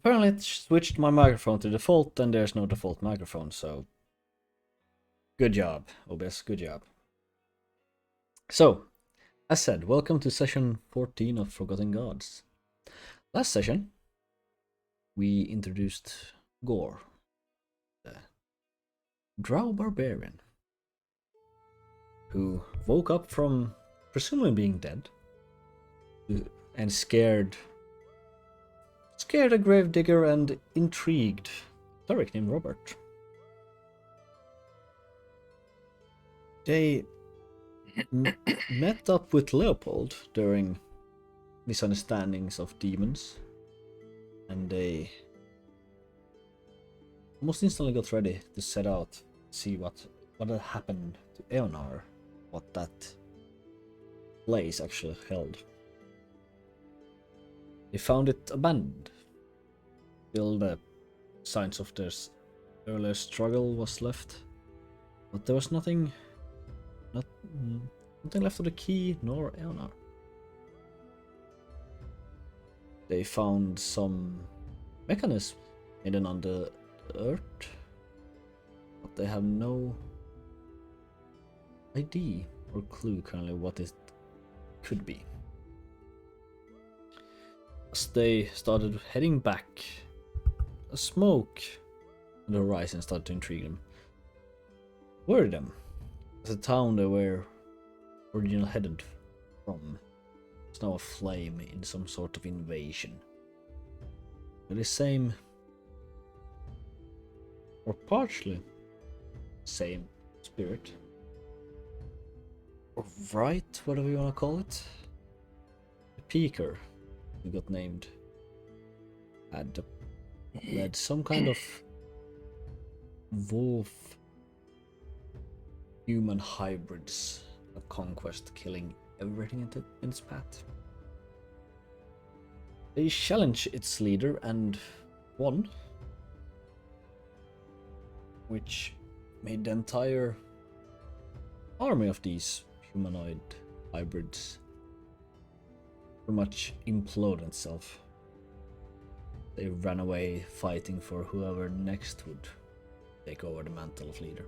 Apparently it switched my microphone to default and there's no default microphone, so good job, OBS, good job. So, as said, welcome to session 14 of Forgotten Gods. Last session, we introduced Gore, the drow barbarian, who woke up from presumably being dead and scared a gravedigger and intrigued a cleric named Robert. They met up with Leopold during misunderstandings of demons, and they almost instantly got ready to set out to see what had happened to Eonar, what that place actually held. They found it abandoned. Still the signs of their earlier struggle was left, but there was nothing left of the key nor Eonar. They found some mechanism hidden under the earth, but they have no idea or clue currently what it could be. As they started heading back, a smoke on the horizon started to intrigue them. Worry them, as the town they were originally headed from is now aflame in some sort of invasion. But the same, or partially same spirit, or right, whatever you want to call it, the Peaker who got named had led some kind of wolf human hybrids of conquest, killing everything in its path. They challenged its leader and won, which made the entire army of these humanoid hybrids pretty much implode itself. They ran away fighting for whoever next would take over the mantle of leader.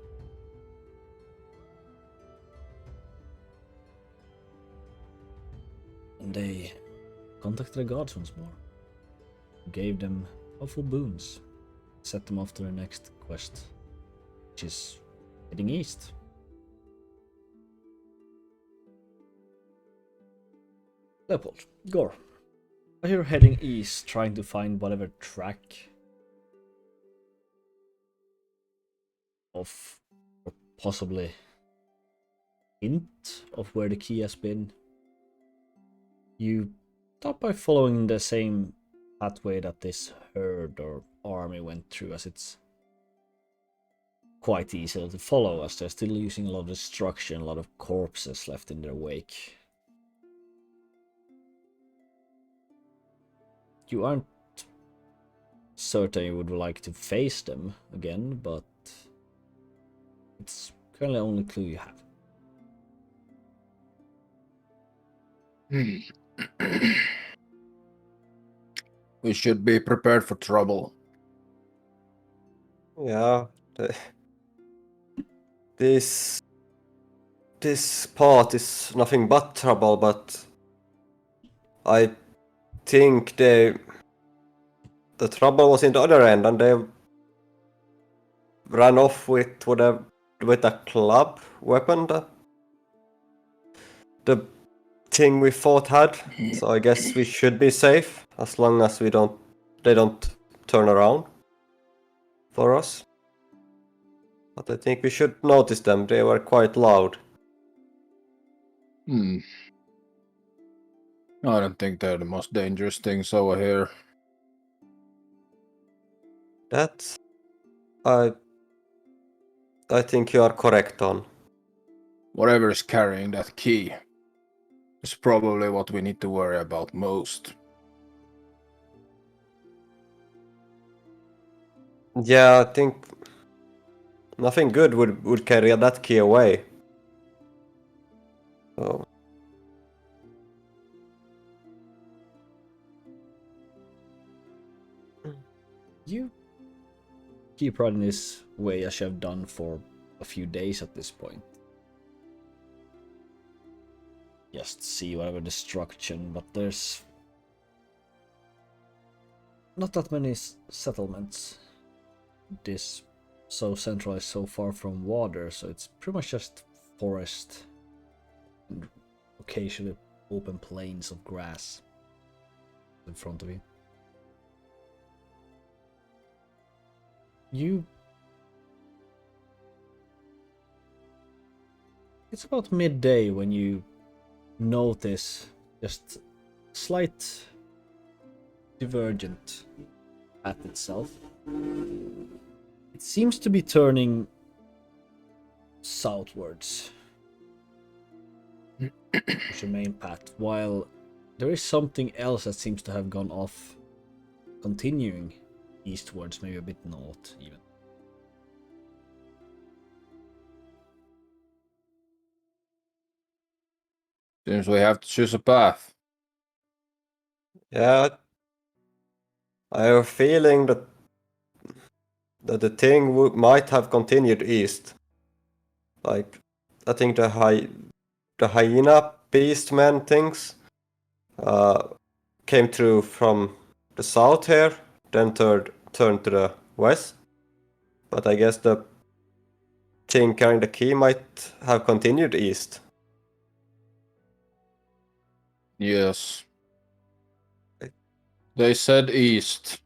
And they contacted the gods once more, gave them powerful boons, set them off to their next quest, which is heading east. Lepold, Gore, are you heading east, trying to find whatever track of, or possibly hint of where the key has been? You start by following the same pathway that this herd or army went through, as it's quite easy to follow, as they're still using a lot of destruction, a lot of corpses left in their wake. You aren't certain you would like to face them again, but it's currently the only clue you have. We should be prepared for trouble. Yeah. This part is nothing but trouble, but I think the trouble was in the other end, and they ran off with a club weapon. The thing we fought had. So I guess we should be safe as long as they don't turn around for us. But I think we should notice them. They were quite loud. I don't think they're the most dangerous things over here. That I think you are correct on. Whatever is carrying that key is probably what we need to worry about most. Yeah, I think nothing good would carry that key away. So You keep running this way as you have done for a few days at this point. Just see whatever destruction, but there's not that many settlements. This so centralized, so far from water, so it's pretty much just forest and occasionally open plains of grass in front of you. It's about midday when you notice just slight divergent path itself. It seems to be turning southwards, which is the main path, while there is something else that seems to have gone off, continuing eastwards, maybe a bit north even. Seems we have to choose a path. Yeah, I have a feeling that the thing might have continued east. Like, I think the hyena beastman things came through from the south here, then turned to the west. But I guess the thing carrying the key might have continued east. Yes. They said east.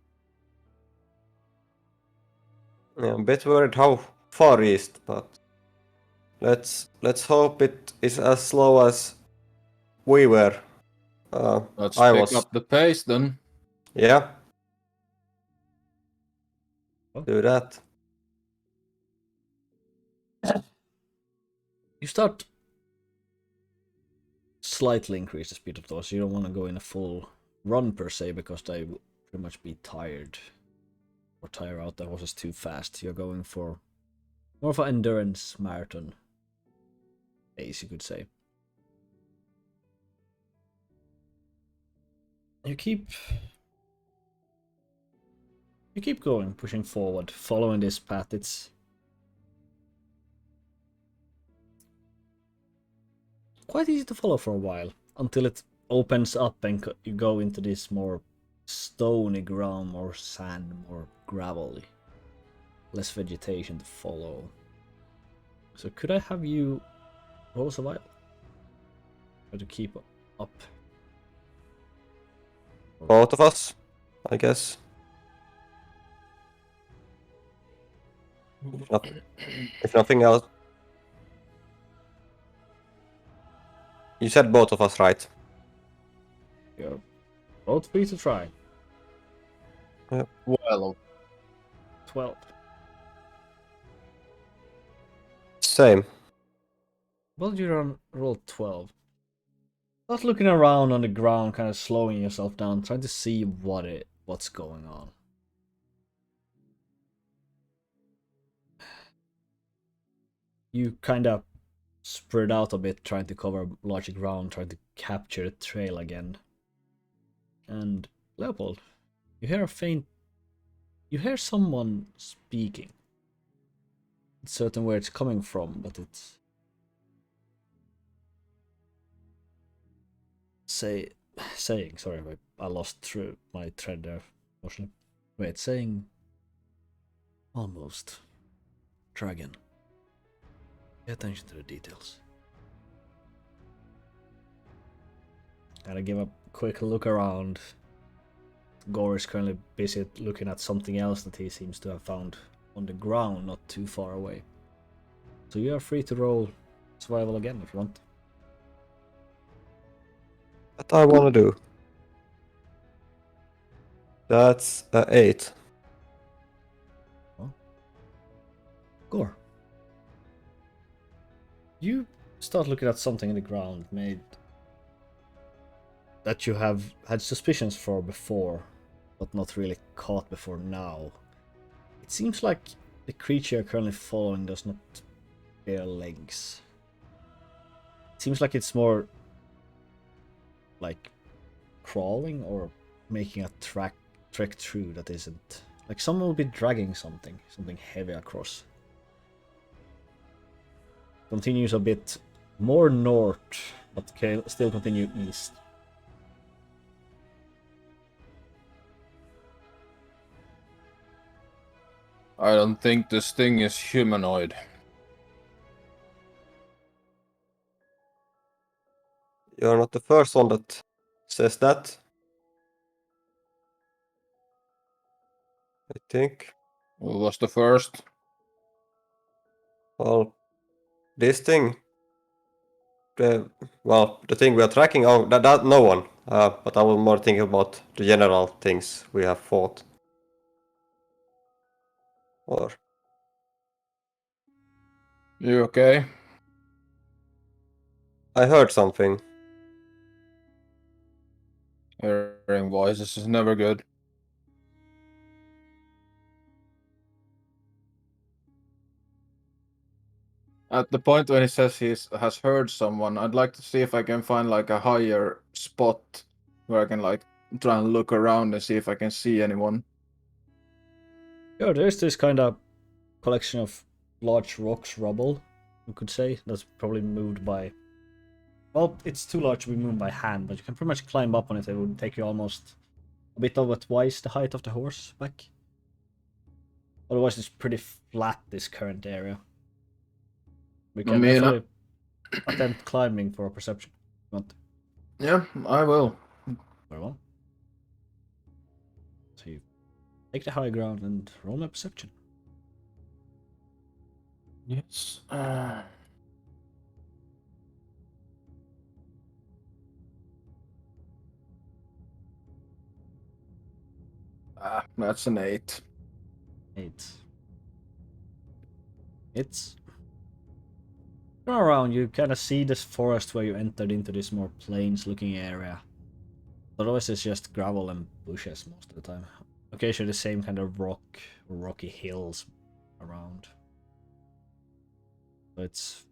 Yeah, I'm a bit worried how far east, but let's hope it is as slow as we were. Let's I pick was. up the pace then. Yeah. Oh. Do that. You start slightly increase the speed of those. You don't want to go in a full run per se, because they will pretty much be tired or tire out the horses too fast. You're going for more of an endurance marathon pace, you could say. You keep going, pushing forward, following this path. It's quite easy to follow for a while, until it opens up and you go into this more stony ground, more sand, more gravelly, less vegetation to follow. So could I have you roll survival? Try to keep up. Both of us, I guess. If nothing else. You said both of us, right? You're both free to try. Well, 12. Same. Well, you roll 12. Not looking around on the ground, kind of slowing yourself down, trying to see what's going on. You kind of spread out a bit, trying to cover larger ground, trying to capture the trail again. And Leopold, you hear someone speaking. It's certain where it's coming from, but it's saying. Sorry, I lost through my thread there. Unfortunately, wait, saying almost. Try again. Pay attention to the details. Gotta give a quick look around. Gore is currently busy looking at something else that he seems to have found on the ground not too far away. So you are free to roll survival again if you want. What I want to do. That's 8. Gore. You start looking at something in the ground that you have had suspicions for before, but not really caught before now. It seems like the creature you're currently following does not bear legs. It seems like it's more like crawling or making a trek through that isn't Like someone will be dragging something heavy across. Continues a bit more north, but can still continue east. I don't think this thing is humanoid. You're not the first one that says that. I think. Who was the first? Well, this thing. The thing we are tracking. Oh, that no one. But I was more thinking about the general things we have fought. Or You okay? I heard something. Hearing voices is never good. At the point when he says he has heard someone, I'd like to see if I can find like a higher spot where I can like try and look around and see if I can see anyone. Yeah, there's this kind of collection of large rocks, rubble, you could say, that's probably moved by... Well, it's too large to be moved by hand, but you can pretty much climb up on it. It would take you almost a bit over twice the height of the horseback. Otherwise, it's pretty flat, this current area. We I can mean, definitely attempt climbing for a perception. Want? yeah, I will. Very well. So you take the high ground and roll my perception. Yes. That's an 8. 8. It's... Turn around, you kind of see this forest where you entered into this more plains-looking area. Otherwise, it's just gravel and bushes most of the time. Occasionally, the same kind of rock or rocky hills around. So it's...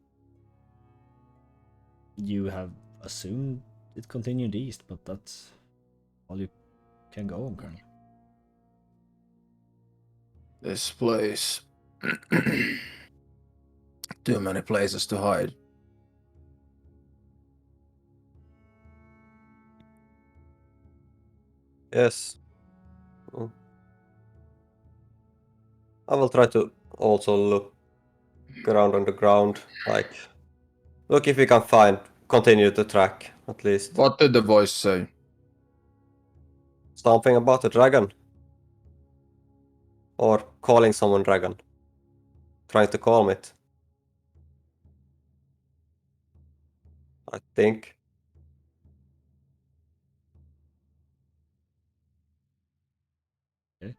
You have assumed it continued east, but that's all you can go on currently. This place. Too many places to hide. Yes. Mm. I will try to also look around on the ground, like look if we can continue to track at least. What did the voice say? Something about the dragon. Or calling someone dragon. Trying to calm it. I think. Okay.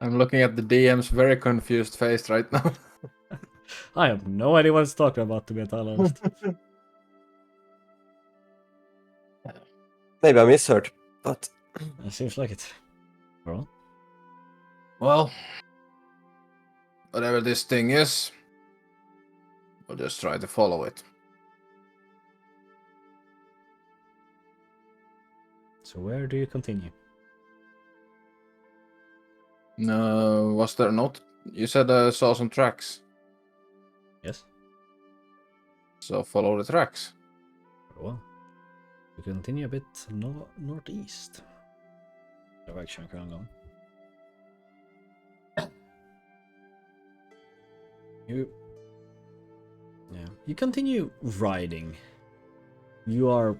I'm looking at the DM's very confused face right now. I have no idea what it's talking about, to be entirely honest. Maybe I misheard, but It seems like it. Well, Well, whatever this thing is, we'll just try to follow it. so where do you continue? No, was there not? You said I saw some tracks, Yes? so follow the tracks. Very well. You continue a bit northeast. Direction I'm going. You continue riding. You are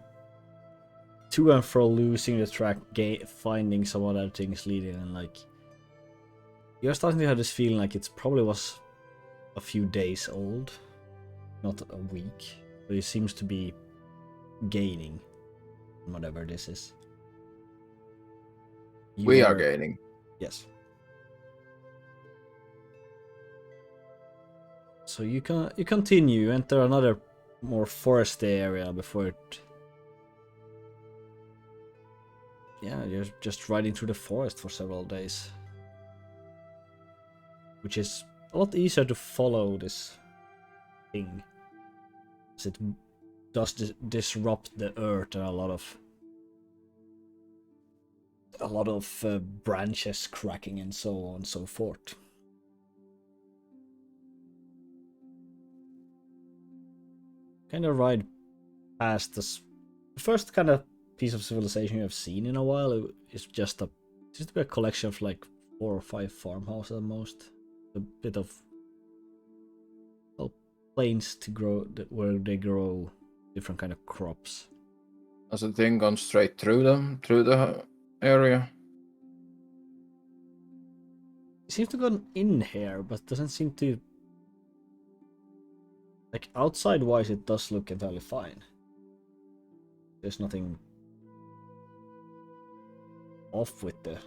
to and fro losing the track, finding some other things leading, and like you're starting to have this feeling like it probably was a few days old, not a week, but it seems to be gaining, whatever this is. We are gaining. Yes. So you continue, enter another more foresty area before it... Yeah, you're just riding through the forest for several days. Which is a lot easier to follow this thing. As it does disrupt the earth and a lot of a lot of branches cracking and so on and so forth. Kind of ride past this first kind of piece of civilization you have seen in a while. It's just a collection of like 4 or 5 farmhouses at most. A bit of plains to grow where they grow different kind of crops. Has the thing gone straight through the area? It seems to go in here, but doesn't seem to. Like outside wise, it does look entirely fine. There's nothing off with the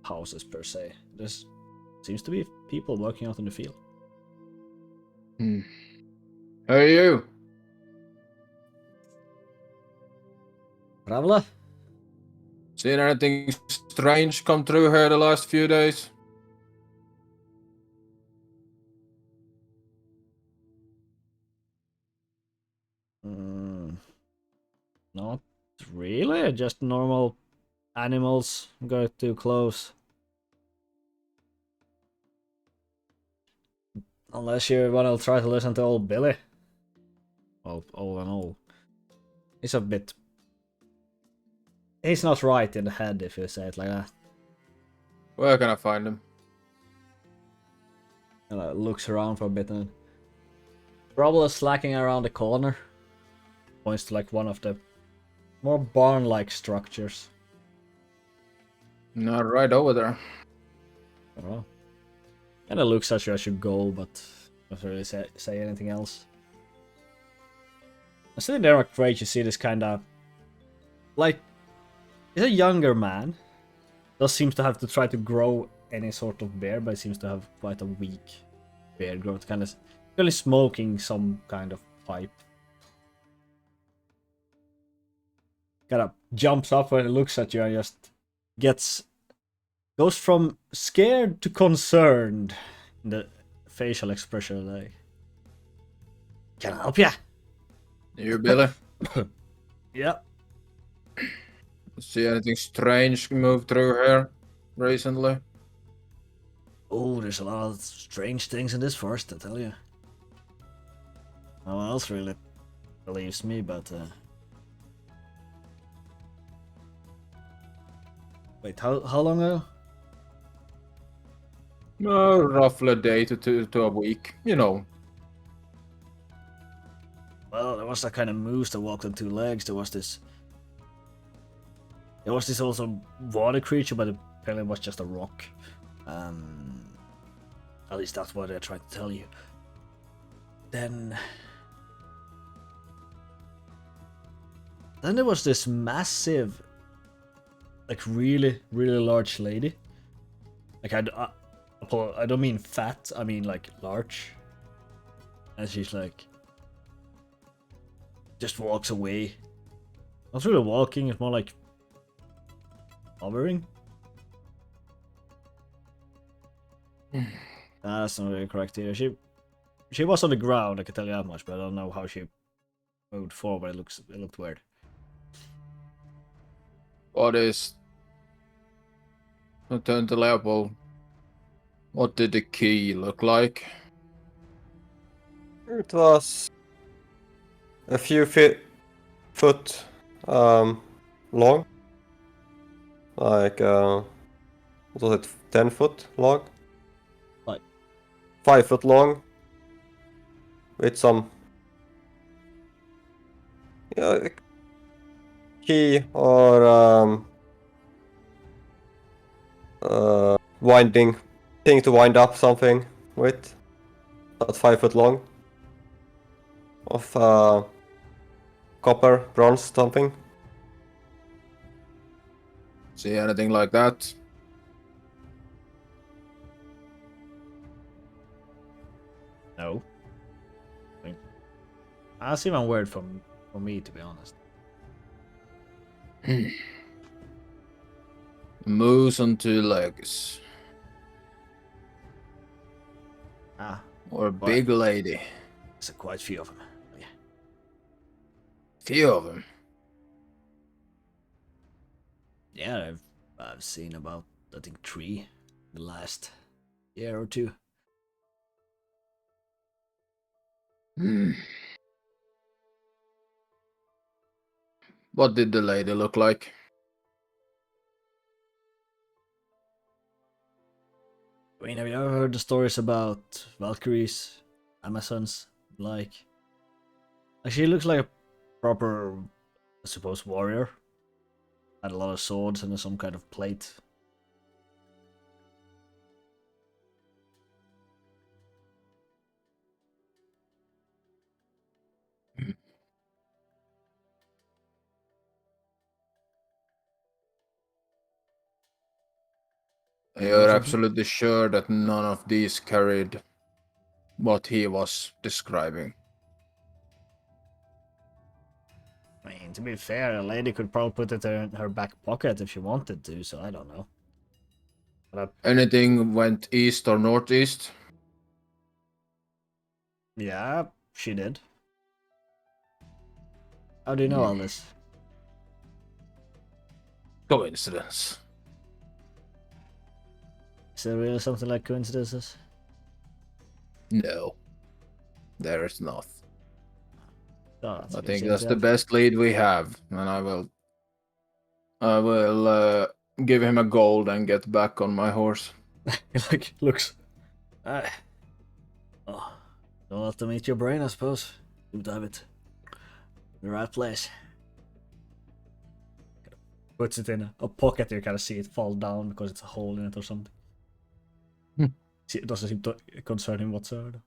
houses per se. There's seems to be people working out in the field. Hey, you! Traveler? Seen anything strange come through here the last few days? Not really. Just normal animals go too close. Unless you want to try to listen to old Billy. Well, all in all. He's a bit... He's not right in the head if you say it like that. Where can I find him? And looks around for a bit and... Probably slacking around the corner. Points to like one of the more barn-like structures. Not right over there. I don't know. And it looks at you as you go, but doesn't really say anything else. I'm sitting there at Crate, you see this kind of... Like, he's a younger man. Does seems to have to try to grow any sort of beard, but he seems to have quite a weak beard growth. Kind of really smoking some kind of pipe. Kind of jumps up when it looks at you and just goes from scared to concerned in the facial expression. Like, can I help ya? You, Billy? Yeah. See anything strange move through here recently? Oh, there's a lot of strange things in this forest, I tell you. No one else really believes me, but wait, how long ago? Roughly a day to a week, you know. Well, there was that kind of moose that walked on 2 legs. There was this also water creature, but apparently it was just a rock. At least that's what they're trying to tell you. Then there was this massive, like really, really large lady. Like I don't mean fat, I mean like large. And she's like, just walks away. Not really walking, it's more like hovering. That's not really correct here. She was on the ground, I can tell you that much, but I don't know how she moved forward. It looked weird. What is... I turn to Lepold. What did the key look like? It was a few foot long. Like, what was it, 10 foot long? Like 5 foot long. With some key or winding thing to wind up something with. About 5 foot long. Of copper, bronze, something. See anything like that? no. That's even weird for me, to be honest. Moose on 2 legs. Or a big lady. There's quite a few of them. Yeah. Few of them. Yeah, I've seen about, I think, 3 the last year or 2. Hmm. What did the lady look like? I mean, have you ever heard the stories about Valkyries, Amazons, like? She looks like a proper, I suppose, warrior. Had a lot of swords and some kind of plate. You know You're something? absolutely sure that none of these carried what he was describing. I mean, to be fair, a lady could probably put it in her back pocket if she wanted to, so I don't know. But Anything went east or northeast? yeah, she did. How do you know all this? Coincidence. Is there really something like coincidences? No, there is not. Oh, that's I a good think seem that's to the have. best lead we have, and I will give him a gold and get back on my horse. He like looks. Ah, oh, don't have to meet your brain, I suppose. You have it in the right place. Puts it in a pocket. You kind of see it fall down because it's a hole in it or something. Hmm. See, it doesn't seem to concern him whatsoever.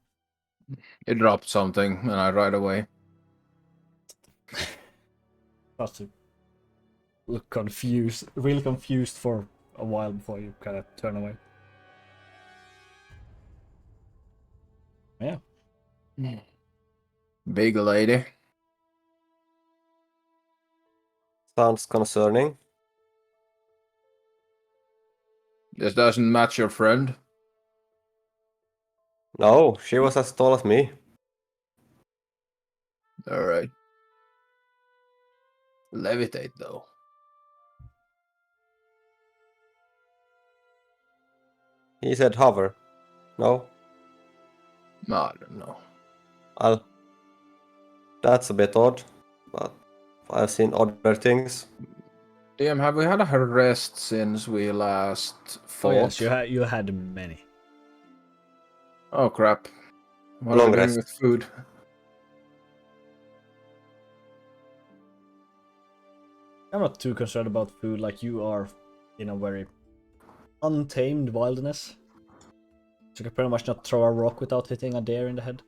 He dropped something, and I ride away. Just to look confused, really confused for a while before you kind of turn away. Yeah. Big lady. Sounds concerning. This doesn't match your friend. No, she was as tall as me. All right. Levitate though. He said hover. No? I don't know. I'll... That's a bit odd, but I've seen other things. DM, have we had a rest since we last Oh yes, fought? you had many. Oh crap. What are Long we doing rest. with food? I'm not too concerned about food. Like you are in a very untamed wilderness. So you can pretty much not throw a rock without hitting a deer in the head.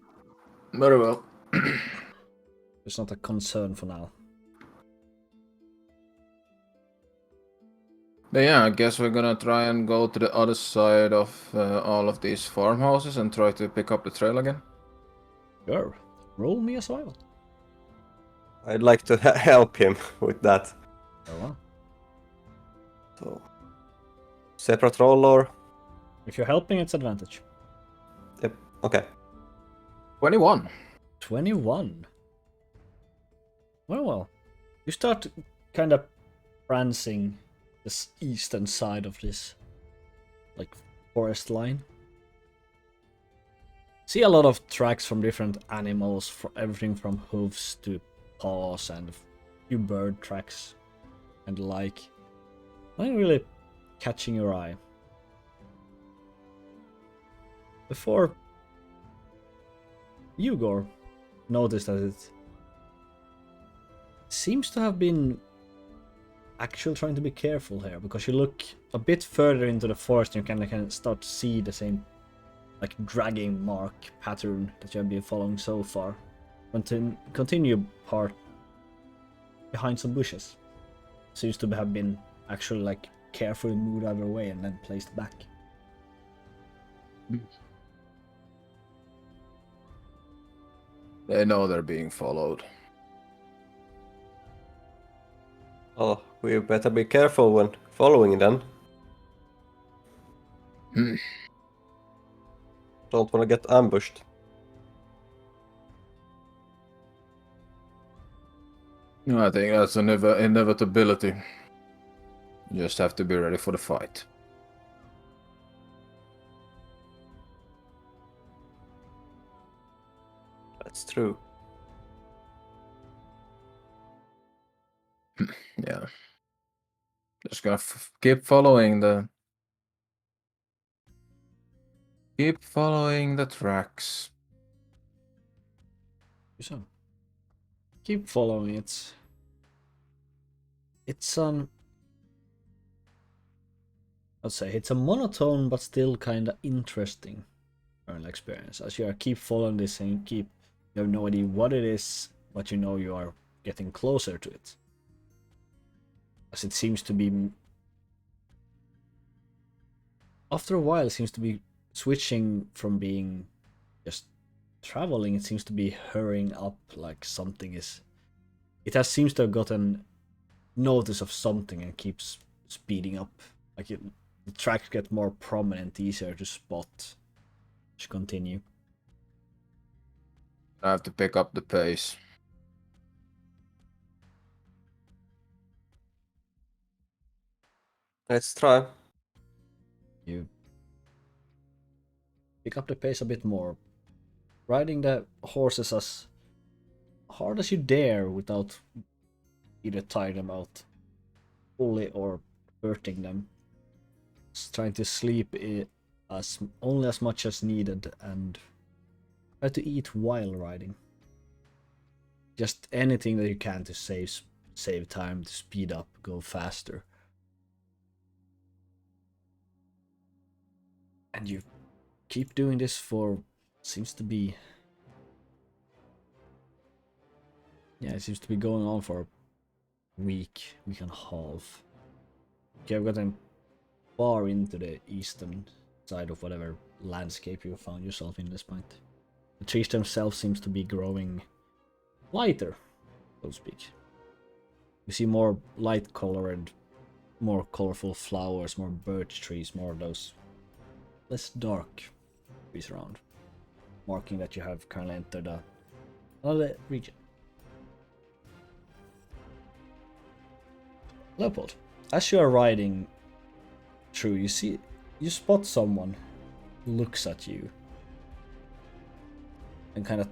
Very well. It's not a concern for now. But yeah, I guess we're gonna try and go to the other side of all of these farmhouses and try to pick up the trail again. Sure. Roll me a survival. I'd like to help him with that. Oh well. So, separate roll or... If you're helping, it's advantage. Yep, okay. 21. 21. Well. You start kind of prancing this eastern side of this, like, forest line. See a lot of tracks from different animals, everything from hooves to paws and a few bird tracks and the like. Nothing really catching your eye. Before you, Gore, notice that it seems to have been actually trying to be careful here, because you look a bit further into the forest and you can start to see the same like dragging mark pattern that you have been following so far. Continue part behind some bushes. Seems to have been actually like carefully moved out of the way and then placed back. They know they're being followed. Oh, we better be careful when following then. Hmm. Don't want to get ambushed. I think that's an inevitability. You just have to be ready for the fight. That's true. Yeah. Just gonna keep following the tracks. So keep following it. It's I'd say it's a monotone but still kind of interesting experience as you keep following this and you have no idea what it is, but you know you are getting closer to it. As it seems to be, after a while, it seems to be switching from being just traveling, it seems to be hurrying up, like something is. Seems to have gotten notice of something and keeps speeding up. Like the tracks get more prominent, easier to spot. Just continue. I have to pick up the pace. Let's try. You pick up the pace a bit more, riding the horses as hard as you dare without either tiring them out fully or hurting them. Just trying to sleep as only as much as needed and try to eat while riding. Just anything that you can to save time, to speed up, go faster. And you keep doing this for seems to be it seems to be going on for a week and a half. Okay, I've gotten far into the eastern side of whatever landscape you found yourself in this point. The trees themselves seems to be growing lighter, so to speak. You see more light colored, more colorful flowers, more birch trees, more of those less dark trees around, marking that you have currently entered another region. Lepold, as you are riding through, you spot someone who looks at you and kind of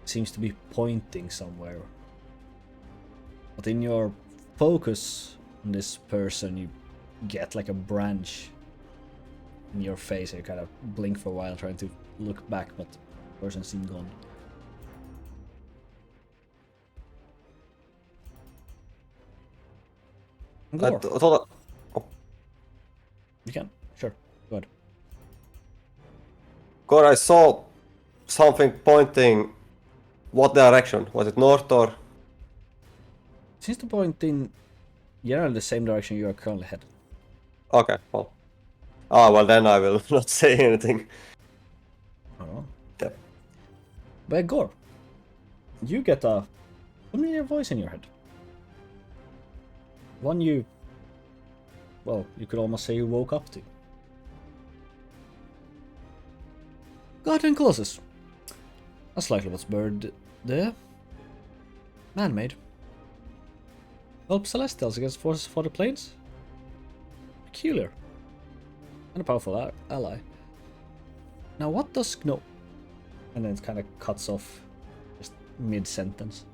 seems to be pointing somewhere. But in your focus on this person, you get like a branch in your face and you kind of blink for a while trying to look back, but the person seemed gone. Gore. I thought. You can, sure, go ahead. God, I saw something pointing. What direction? Was it north or? It seems to point in generally the same direction you are currently headed. Okay, well. Well then I will not say anything. Oh. Yeah. But Gore, you get a familiar voice in your head. One you could almost say you woke up to. Garden closes. A slightly what's bird there. Man-made. Help Celestials against forces for the plains? Peculiar. And a powerful ally. Now what does no? And then it kind of cuts off just mid-sentence.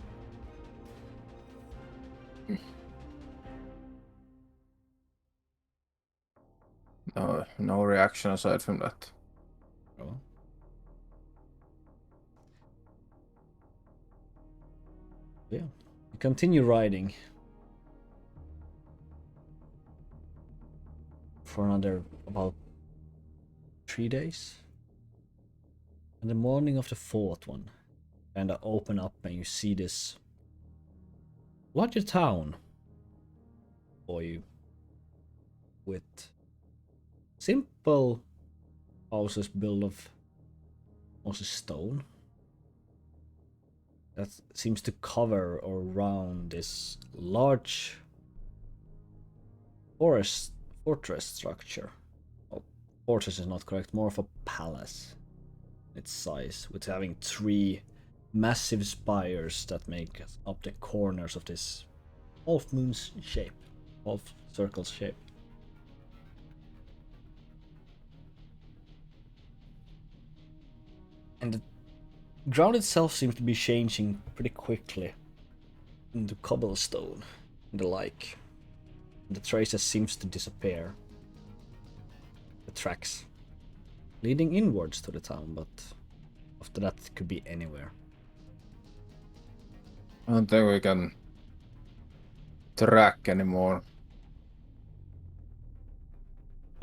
No reaction aside from that. Oh. Yeah. You continue riding for another about 3 days. And the morning of the fourth one, kind of open up and you see this larger town for you with simple houses built of mostly stone that seems to cover or round this large fortress structure. Well, fortress is not correct, more of a palace. Its size, with having 3 massive spires that make up the corners of this half moon's shape. half circle shape. And the ground itself seems to be changing pretty quickly into cobblestone and the like. The traces seems to disappear. The tracks leading inwards to the town, but after that it could be anywhere. I don't think we can track anymore.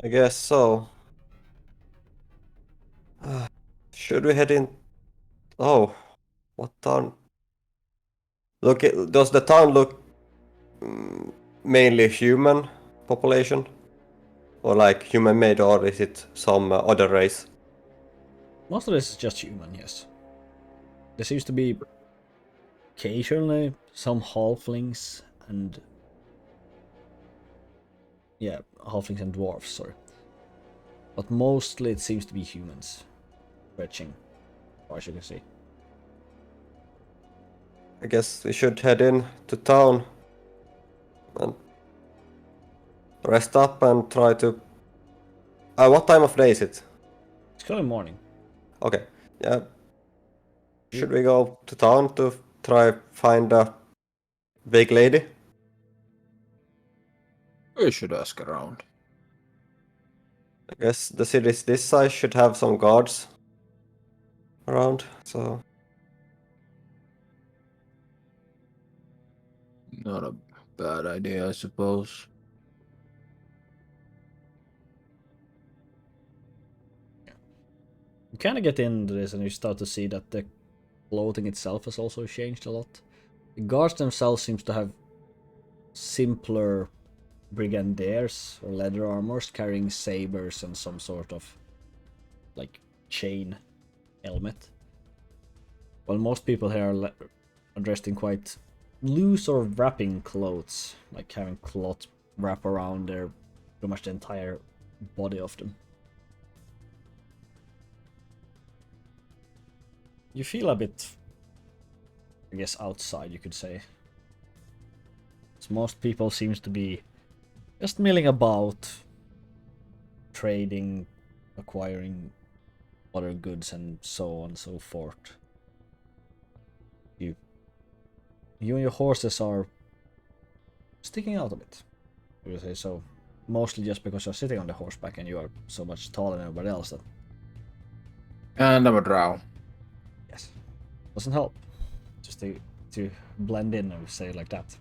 I guess so. Should we head in? Oh, what town? Does the town look mainly human population? Or like human-made, or is it some other race? Most of this is just human, yes. There seems to be occasionally some halflings and halflings and dwarfs, sorry. But mostly it seems to be humans stretching, as far as you can see. I guess we should head in to town and rest up and try to... what time of day is it? It's currently morning. Okay, yeah. Should we go to town to try find a big lady? We should ask around. I guess the cities this size should have some guards around, so... Not a bad idea, I suppose. You kind of get into this and you start to see that the clothing itself has also changed a lot. The guards themselves seems to have simpler brigadiers or leather armors carrying sabers and some sort of like chain helmet. While most people here are dressed in quite loose or wrapping clothes, like having cloth wrap around their pretty much the entire body of them. You feel a bit, I guess, outside, you could say. As most people seems to be just milling about, trading, acquiring other goods and so on and so forth. You and your horses are sticking out a bit, you would say so. Mostly just because you're sitting on the horseback and you are so much taller than everybody else that, And I'm a drow. yes, doesn't help. Just to blend in, I would say, like that.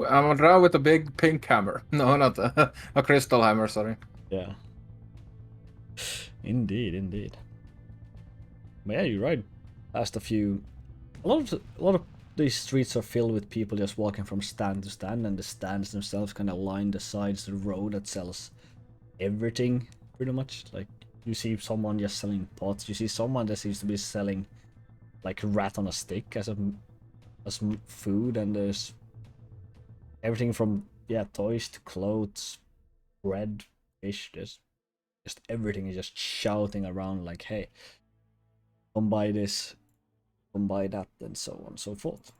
I'm a drow with a big pink hammer. No, not a crystal hammer, sorry. Yeah. Indeed. But yeah, you ride past a few. A lot of these streets are filled with people just walking from stand to stand, and the stands themselves kind of line the sides of the road that sells everything, pretty much. Like you see someone just selling pots. You see someone that seems to be selling like rat on a stick as food, and there's everything from toys to clothes, bread, fish. There's just everything is just shouting around like, hey, come buy this, come buy that, and so on and so forth.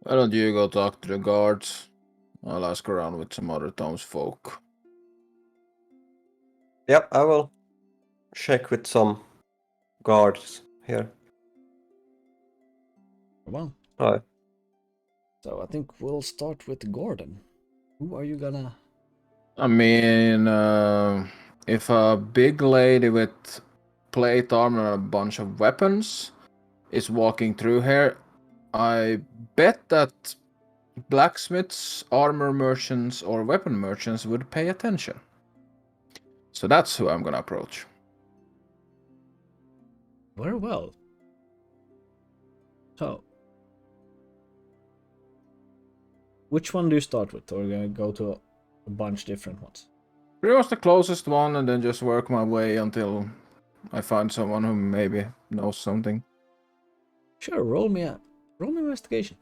Why don't you go talk to the guards? I'll ask around with some other townsfolk. Yep, I will check with some guards here. Well, Right. so I think we'll start with Gordon. Who are you gonna? I mean, if a big lady with plate armor and a bunch of weapons is walking through here, I bet that blacksmiths, armor merchants, or weapon merchants would pay attention. So that's who I'm gonna approach. Very well. So, which one do you start with, or are you gonna go to a bunch different ones? Pretty much the closest one, and then just work my way until I find someone who maybe knows something. Sure, roll me investigation.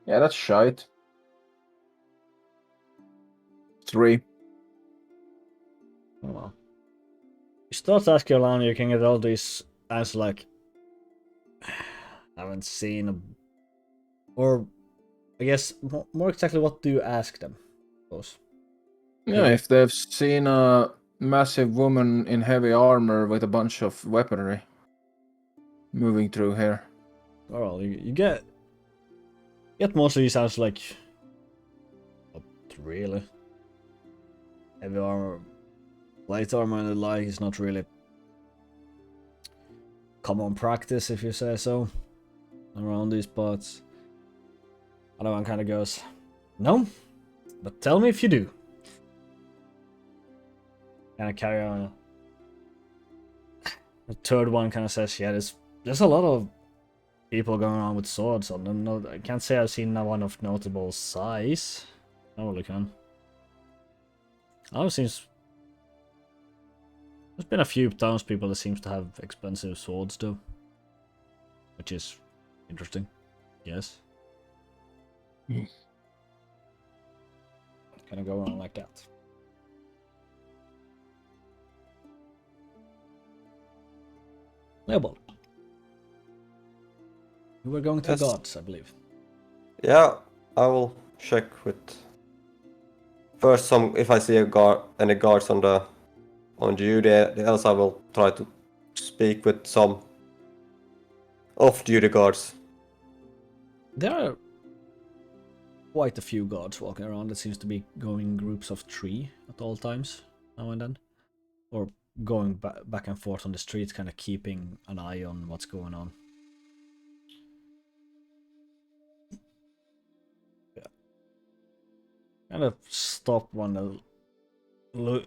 Yeah, that's shite. 3. Oh well. You start asking around, you can get all these answers like, I haven't seen a... Or, I guess, more exactly, what do you ask them? I suppose. Yeah, if they've seen a massive woman in heavy armor with a bunch of weaponry moving through here. Well, you get most of these answers like, not really. Heavy armor, light armor and the like is not really common practice, if you say so, around these parts. Other one kind of goes, no, but tell me if you do. Kind of carry on. The third one kind of says, yeah, there's a lot of people going around with swords on them. No, I can't say I've seen one of notable size. No, really can. Seems there's been a few townspeople that seems to have expensive swords though, which is interesting. Yes. Kind of go on like that. Lepold. You were going to Yes. gods, I believe. Yeah, I will check with first some if I see any guards on duty. Else I will try to speak with some off-duty guards. There are quite a few guards walking around. It seems to be going in groups of 3 at all times, now and then. Or going back and forth on the streets, kind of keeping an eye on what's going on. Yeah. Kind of stop one that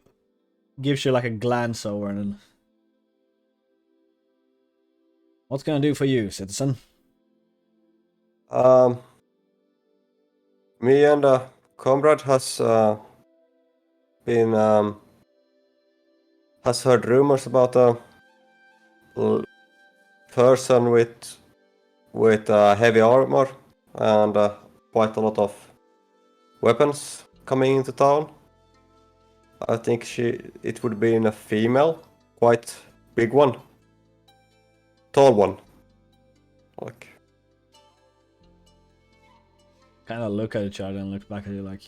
gives you like a glance over and then... What can I do for you, citizen? Me and a comrade has been has heard rumors about a person with heavy armor and quite a lot of weapons coming into town. I think it would be a female, quite big one, tall one. Like, Kind of look at each other and look back at you like...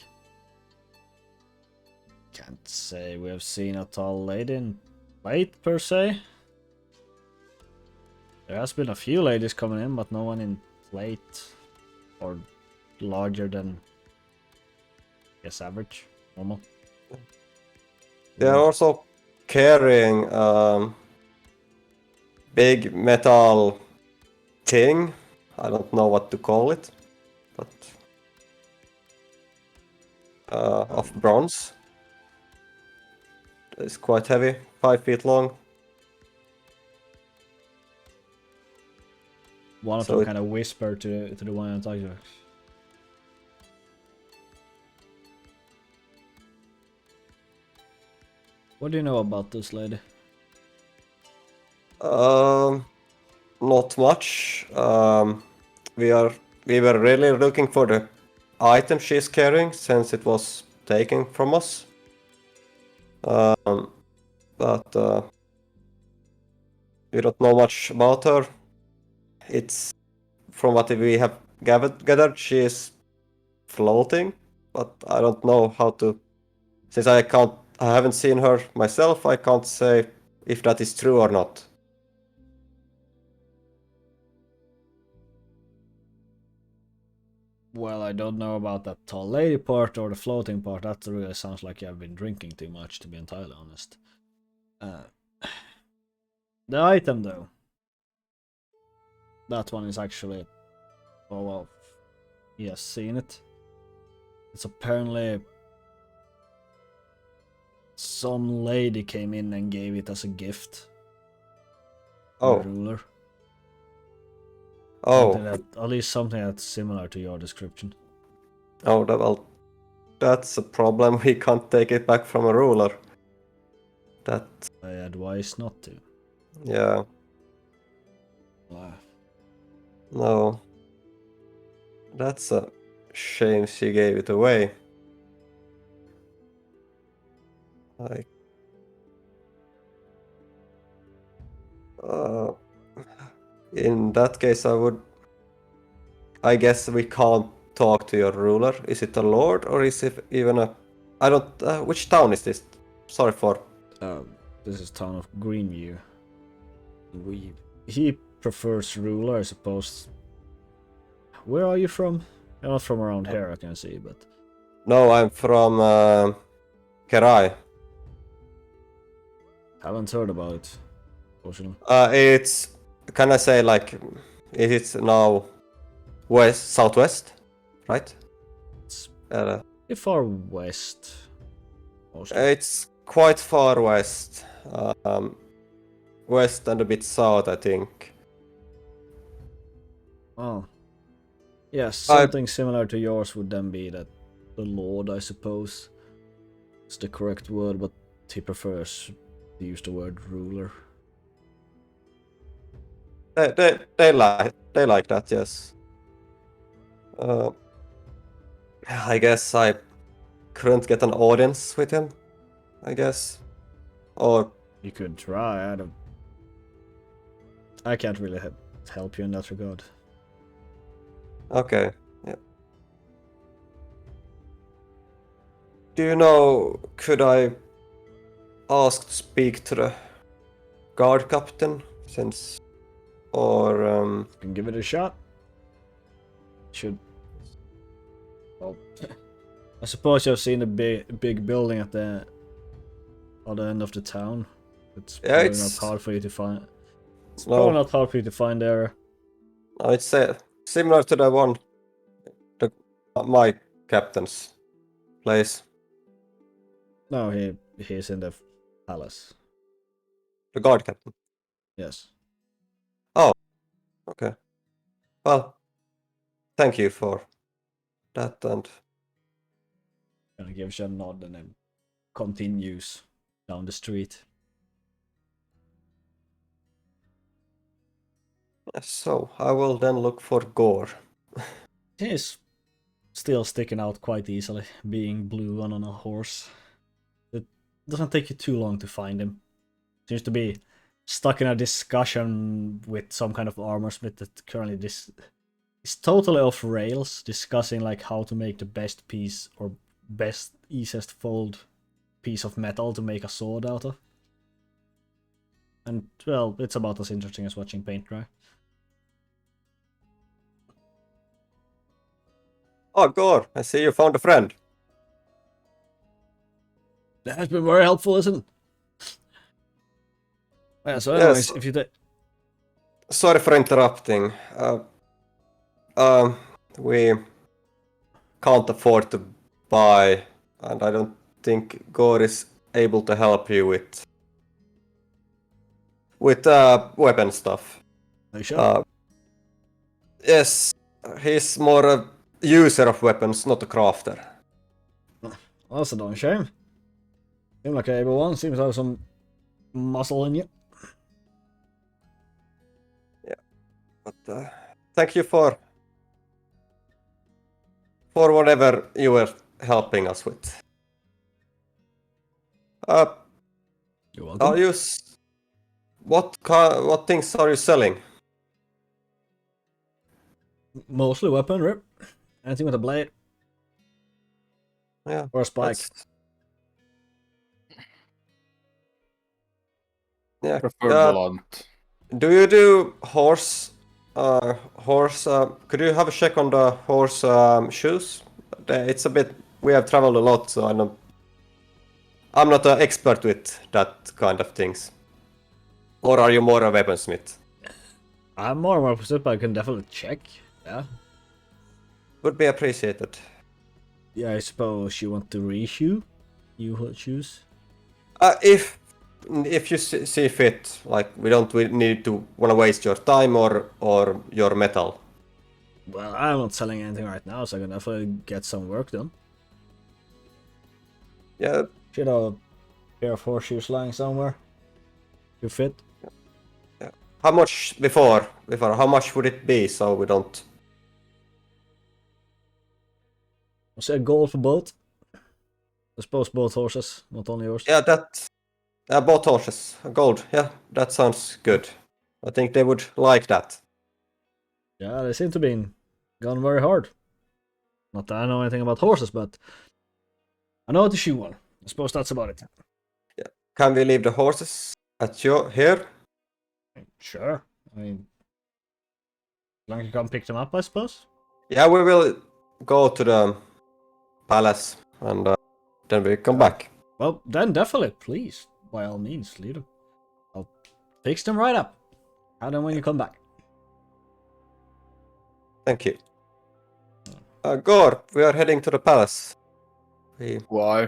Can't say we have seen a tall lady in plate, per se. There has been a few ladies coming in, but no one in plate. Or larger than... I guess average, normal. they are also carrying big metal thing. I don't know what to call it, but of bronze. It's quite heavy, 5 feet long. One of So them it- kind of whisper to the one I'm talking to. What do you know about this lady? Not much. We were really looking for the item she's carrying since it was taken from us. But we don't know much about her. It's from what we have gathered, she is floating, but I don't know how to. Since I haven't seen her myself, I can't say if that is true or not. Well, I don't know about that tall lady part or the floating part. That really sounds like I've been drinking too much, to be entirely honest. The item, though. That one is actually... Oh, well. He has seen it. It's apparently... Some lady came in and gave it as a gift. Oh. The ruler. Oh. Something that, at least something that's similar to your description. Oh, well, that's a problem. We can't take it back from a ruler. That. I advise not to. Yeah. Ah. No. That's a shame she gave it away. Like, uh, in that case, I guess we can't talk to your ruler. Is it a lord or is it even a? I don't. Which town is this? Sorry for. This is town of Greenview. He prefers ruler, I suppose. Where are you from? You're not from around here, I can see, but No, I'm from Kerai. haven't heard about it. Fortunately. It's. Can I say like? It's now west, southwest, right? It's Uh, pretty far west. Mostly. it's quite far west. West and a bit south, I think. Oh. Yes, something similar to yours would then be that the Lord, I suppose, is the correct word, but he prefers to use the word ruler. They like that, yes. I guess I couldn't get an audience with him. I guess, or You could try. I can't really help you in that regard. okay, yeah. Do you know? Could I ask to speak to the guard captain, since, or You can give it a shot. Should. Well, I suppose you've seen the big building at the other end of the town. It's Yeah, probably it's- not hard for you to find. It's No. probably not hard for you to find there. no, it's similar to the one, my captain's place, No, he's in the palace. the guard captain. Yes. Okay. Well, thank you for that, and And gives you a nod and then continues down the street. so I will then look for Gore. He's still sticking out quite easily, being blue and on a horse. It doesn't take you too long to find him. Seems to be stuck in a discussion with some kind of armor smith that currently is totally off rails, discussing like how to make the best piece or best easiest fold piece of metal to make a sword out of. And well, it's about as interesting as watching paint dry. Oh, Gore, I see you found a friend. That has been very helpful, isn't it? Yeah, so anyways, Yes. if you Sorry for interrupting. We can't afford to buy, and I don't think Gore is able to help you with weapon stuff. Are you sure? Yes, he's more a user of weapons, not a crafter. Well, that's a darn shame. Seems like everyone seems to have some muscle in you. But thank you for whatever you were helping us with. You're welcome. Are you? What things are you selling? Mostly weapon, rip. Anything with a blade Yeah, or a spike. Yeah. Prefer blunt. Do you do horse? Could you have a check on the horse shoes? It's a bit. We have traveled a lot, so I'm not an expert with that kind of things. Or are you more a weaponsmith? I'm more of a opposite, but I can definitely check. Yeah. Would be appreciated. Yeah, I suppose you want to reissue you choose. If you see fit, like we don't need to want to waste your time or your metal. Well, I'm not selling anything right now, so I can definitely get some work done. Yeah, Should have a pair of horseshoes lying somewhere. You fit? how much before? How much would it be so we don't? I'll say a goal for both. I suppose both horses, not only yours. Yeah, both horses. Gold. Yeah, that sounds good. I think they would like that. Yeah, they seem to be gone very hard. Not that I know anything about horses, but I know how to shoe one. I suppose that's about it. Can we leave the horses at here? Sure. I mean, as long as you come pick them up, I suppose. Yeah, we will go to the palace and then we come back. Well, then definitely, please, by all means, leave them. I'll fix them right up. And then when you come back. Thank you. Gore, we are heading to the palace. Why?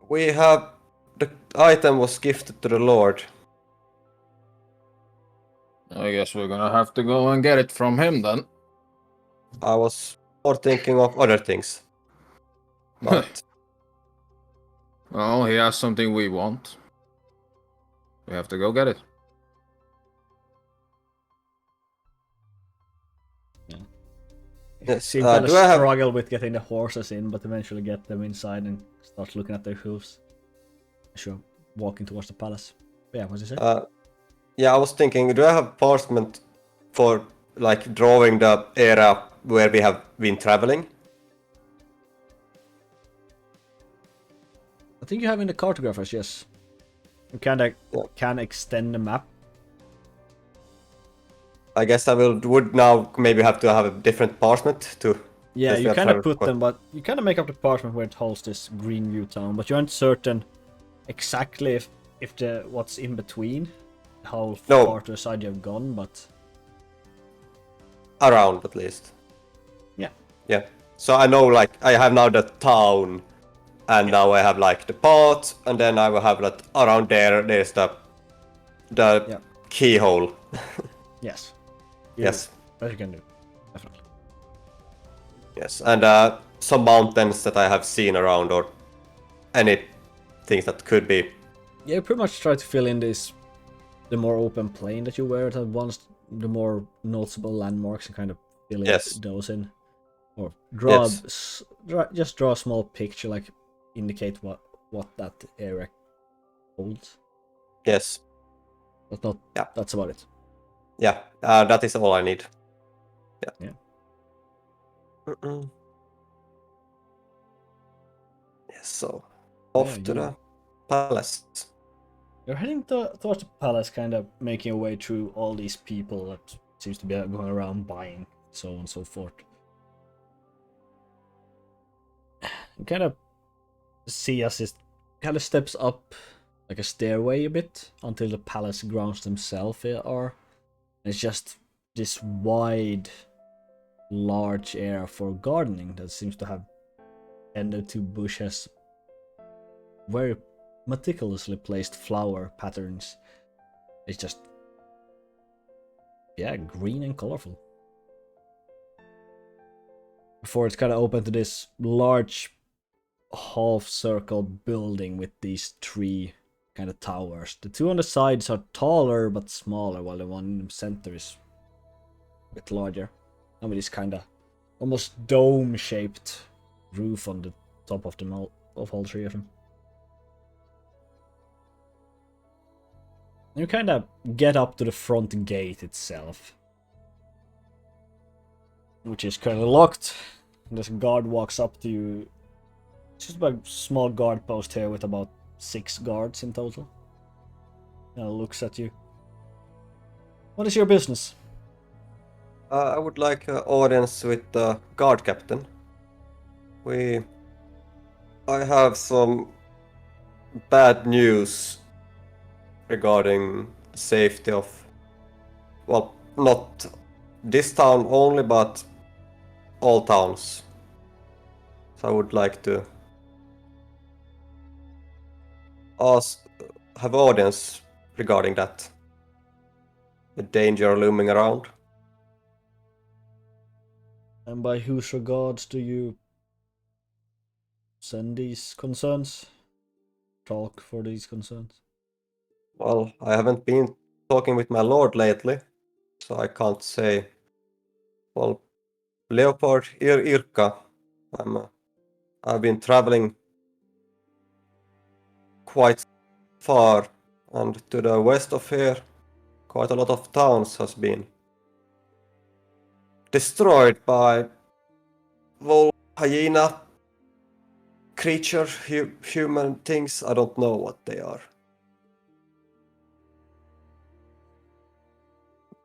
We have the item was gifted to the Lord. I guess we're gonna have to go and get it from him then. I was more thinking of other things. But Well, he has something we want. We have to go get it. yes, Seem kind of do I have struggle with getting the horses in, but eventually get them inside and start looking at their hooves. Sure, walking towards the palace. Yeah, what's he say? yeah, I was thinking, do I have parchment for like drawing the area where we have been traveling? I think you have in the cartographers, yes. You kinda can extend the map. I guess I would now maybe have to have a different parchment to. Yeah, Yes, you that's kind of how- put them, but you kind of make up the parchment where it holds this Greenview town, but you aren't certain exactly if the what's in between, how No. far to the side you have gone, but Around at least. yeah. Yeah. So I know like I have now the town, and now I have like the pot, and then I will have that around there. There's the Yeah. keyhole. Yes. Yes. That you can do. Definitely. Yes, and some mountains that I have seen around, or any things that could be. Yeah, you pretty much try to fill in the more open plain that you were at once, the more noticeable landmarks, and kind of fill Yes. those in. Or draw, Yes. just draw a small picture, like indicate what that area holds. Yes. But not. Yeah. That's about it. Yeah. That is all I need. Yeah. Mm-mm. Yes. So off Yeah, to the palace. You're heading towards the palace, kind of making your way through all these people that seems to be going around buying, so on and so forth. You kind of see as it kind of steps up like a stairway a bit until the palace grounds themselves are. It's just this wide, large area for gardening that seems to have tended to bushes, very meticulously placed flower patterns. It's just, yeah, green and colorful. Before it's kind of open to this large half-circle building with these three kind of towers. The two on the sides are taller but smaller, while the one in the center is a bit larger. And with this kind of almost dome-shaped roof on the top of them of all three of them. You kind of get up to the front gate itself, which is currently locked. This guard walks up to you. It's just a small guard post here with about 6 guards in total. And looks at you. What is your business? I would like an audience with the guard captain. I have some bad news regarding safety of, well, not this town only, but all towns. So I would like to have audience regarding that. The danger looming around. And by whose regards do you send these concerns? Talk for these concerns? Well, I haven't been talking with my lord lately, so I can't say. Well, Leopold Irka I've been traveling quite far, and to the west of here, quite a lot of towns has been destroyed by wolf, hyena, creature, human things. I don't know what they are.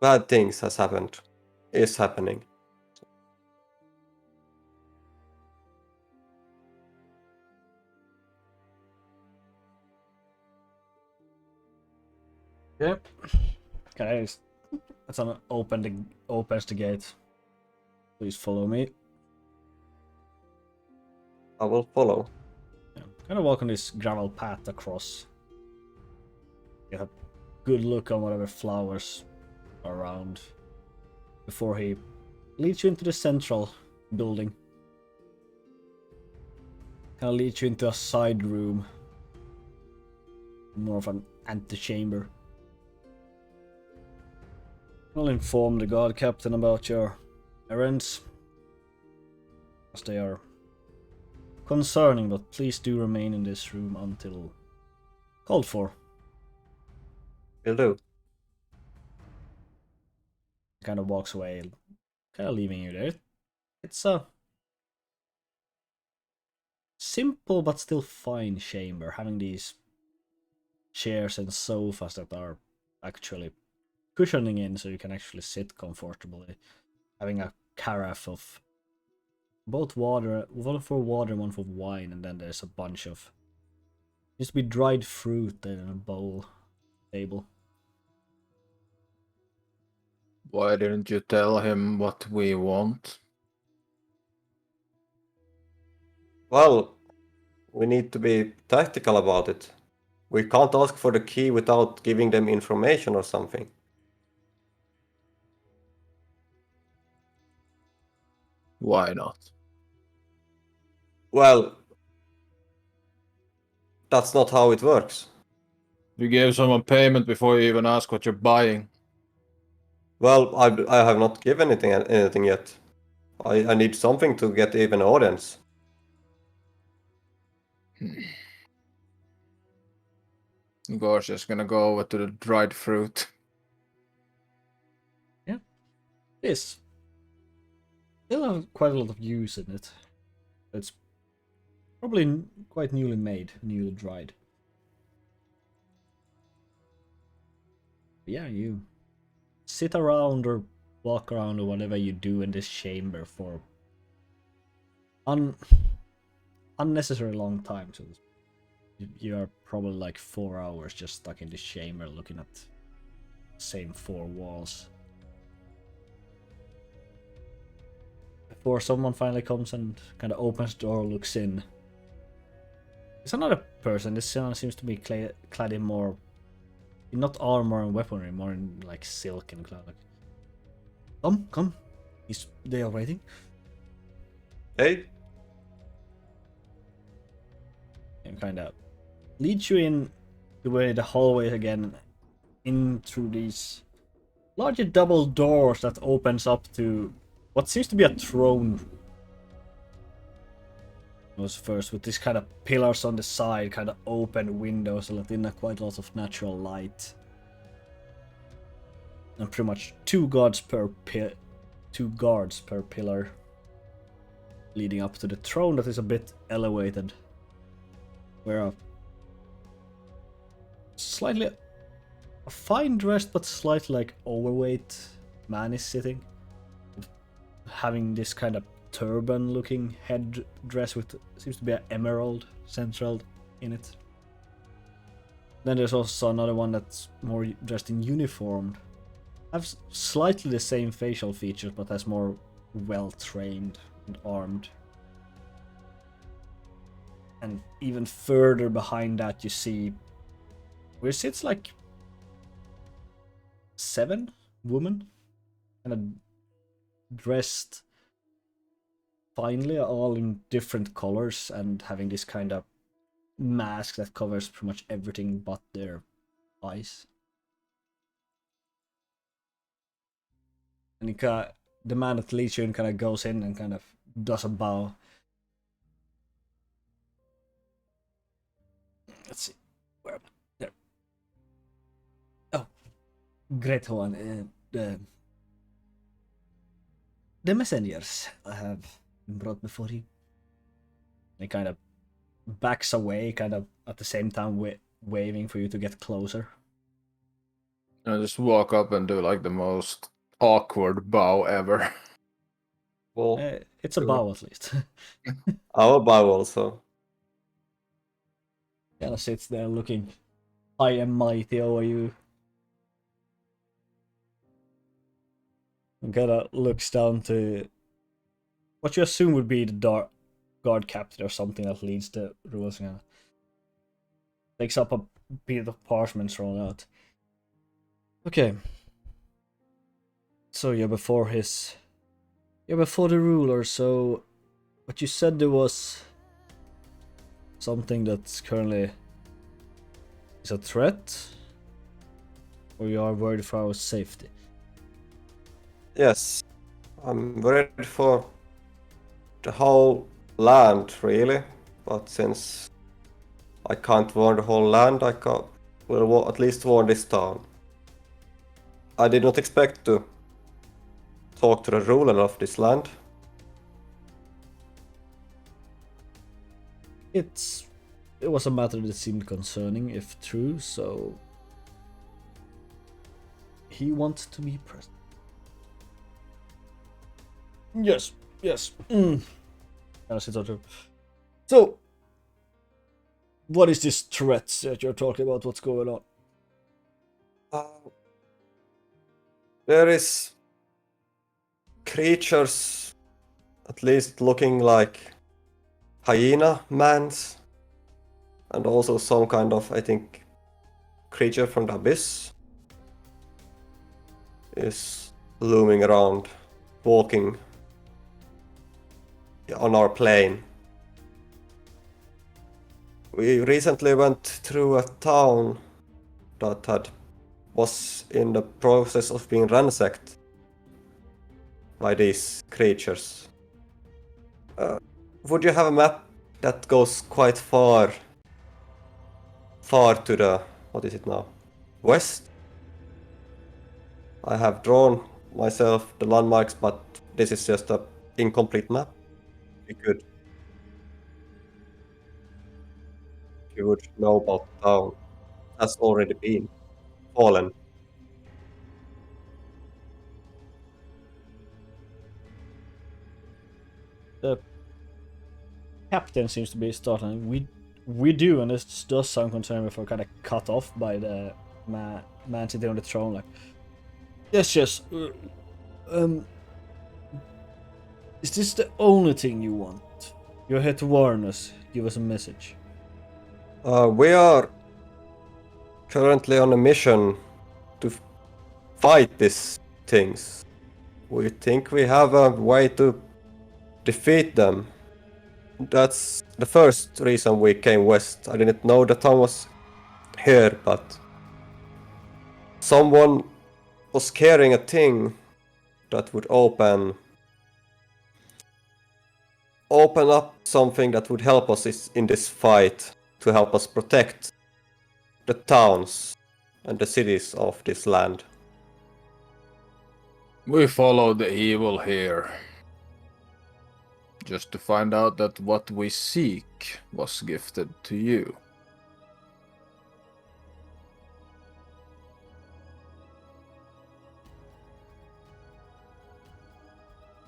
Bad things has happened, is happening. Yep. Can I just... Someone opens the gate. Please follow me. I will follow. Yeah. Kind of walk on this gravel path across. Get a good look on whatever flowers are around before he leads you into the central building. Kind of leads you into a side room. More of an antechamber. I'll inform the guard captain about your errands, as they are concerning, but please do remain in this room until called for. Will do. Kind of walks away, kind of leaving you there. It's a simple but still fine chamber, having these chairs and sofas that are actually cushioning in so you can actually sit comfortably. Having a carafe of both water, one for water and one for wine, and then there's a bunch of used to be dried fruit in a bowl table. Why didn't you tell him what we want? Well, we need to be tactical about it. We can't ask for the key without giving them information or something. Why not? Well, that's not how it works. You gave someone payment before you even ask what you're buying. Well, I have not given anything yet. I need something to get even audience. Gore's just gonna go over to the dried fruit. Yeah, this still have quite a lot of use in it. It's probably quite newly made, newly dried. But yeah, you sit around or walk around or whatever you do in this chamber for unnecessary long time. So you are probably like 4 hours just stuck in this chamber looking at the same 4 walls. Before someone finally comes and kind of opens the door, looks in. It's another person. This one seems to be clad in more, not armor and weaponry, more in like silk and cloth. Like, come. They are waiting. Hey, And kind of leads you in the hallway again, in through these larger double doors that opens up to what seems to be a throne. Was first with these kind of pillars on the side, kind of open windows, let in quite a lot of natural light, and pretty much two guards per pillar, leading up to the throne that is a bit elevated, where a fine dressed but slightly like overweight man is sitting, having this kind of turban looking head dress with seems to be an emerald central in it. Then there's also another one that's more dressed in uniform, have slightly the same facial features but has more well trained and armed. And even further behind that you see where sits like 7 women, kind of dressed finely, all in different colors and having this kind of mask that covers pretty much everything but their eyes. And the man that leads you in kind of goes in and kind of does a bow. let's see. Where am I? There. Oh, great one. The messengers have been brought before you. He kind of backs away, kind of at the same time waving for you to get closer. I just walk up and do like the most awkward bow ever. Well, It's a bow at least. our bow also. Kind of sits there looking high and mighty over you. And kind of looks down to what you assume would be the guard captain or something that leads the rules. And takes up a bit of parchment thrown out. Okay. So you're before the ruler, so what you said there was something that's currently is a threat? Or you are worried for our safety? Yes, I'm worried for the whole land, really. But since I can't warn the whole land, will at least warn this town. I did not expect to talk to the ruler of this land. It was a matter that seemed concerning, if true, so he wants to be present. Yes. So, what is this threat that you're talking about? What's going on? There is creatures, at least looking like hyena mans, and also some kind of, I think, creature from the abyss is looming around, walking on our plane. We recently went through a town that was in the process of being ransacked by these creatures. Would you have a map that goes quite far to the, what is it now, west? I have drawn myself the landmarks, but this is just an incomplete map. Be good if you would know about the town. Has already been fallen. The captain seems to be starting. We do, and this does sound concerning if we're kind of cut off by the man sitting on the throne. Like, yes. Is this the only thing you want? You're here to warn us. Give us a message. We are currently on a mission to fight these things. We think we have a way to defeat them. That's the first reason we came west. I didn't know the town was here, but someone was carrying a thing that would open up something that would help us in this fight, to help us protect the towns and the cities of this land. We follow the evil here, just to find out that what we seek was gifted to you.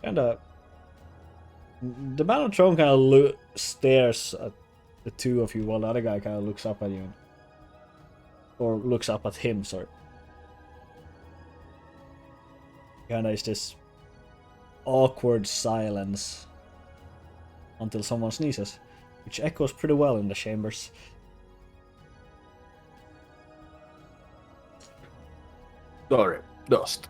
Kinda. The man on the throne kind of stares at the two of you while the other guy kind of looks up at you. Or looks up at him, sorry. Kinda is this awkward silence until someone sneezes, which echoes pretty well in the chambers. Sorry, dust.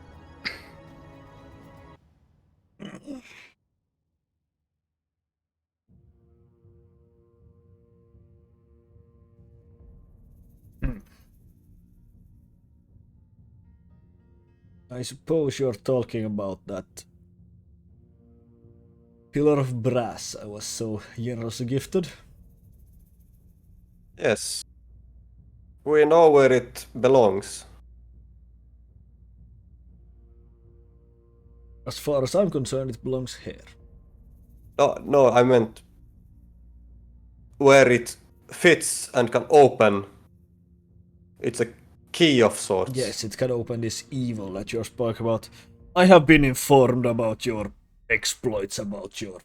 I suppose you're talking about that pillar of brass I was so generously gifted. Yes, We know where it belongs. As far as I'm concerned, it belongs here. No, I meant where it fits and can open. It's a key of sorts. Yes, it can open this evil that you spoke about. I have been informed about your exploits, about your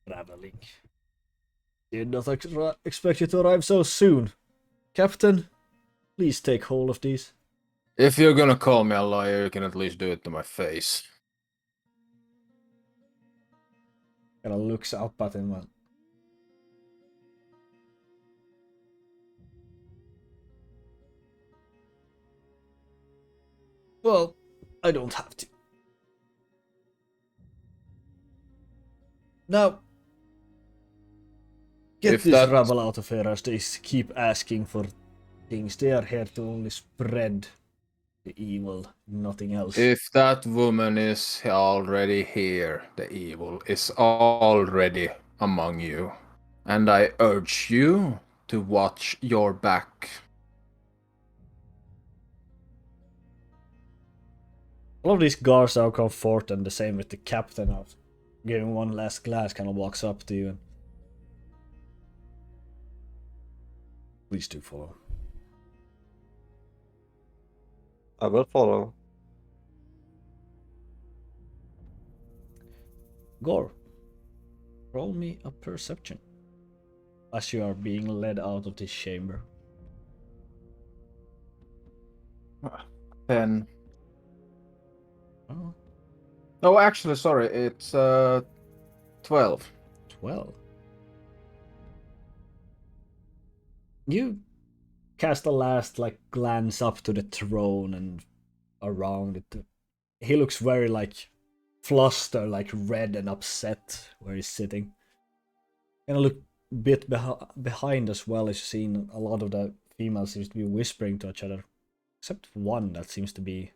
traveling. Did not expect you to arrive so soon. Captain, please take hold of these. If you're gonna call me a liar, you can at least do it to my face. Kinda looks up at him. Well, I don't have to. Now, get If this that- rabble out of here as they keep asking for things. They are here to only spread the evil, nothing else. If that woman is already here, the evil is already among you. And I urge you to watch your back. All of these guards are comfort, and the same with the captain of giving one last glass, kind of walks up to you and please do follow. I will follow. Gore, roll me a perception as you are being led out of this chamber. 10. Oh, Oh, actually, sorry, it's 12. 12. You cast a last glance up to the throne and around it. He looks very flustered, red and upset where he's sitting. And look a bit behind as well, as you've seen a lot of the females seems to be whispering to each other, except one that seems to be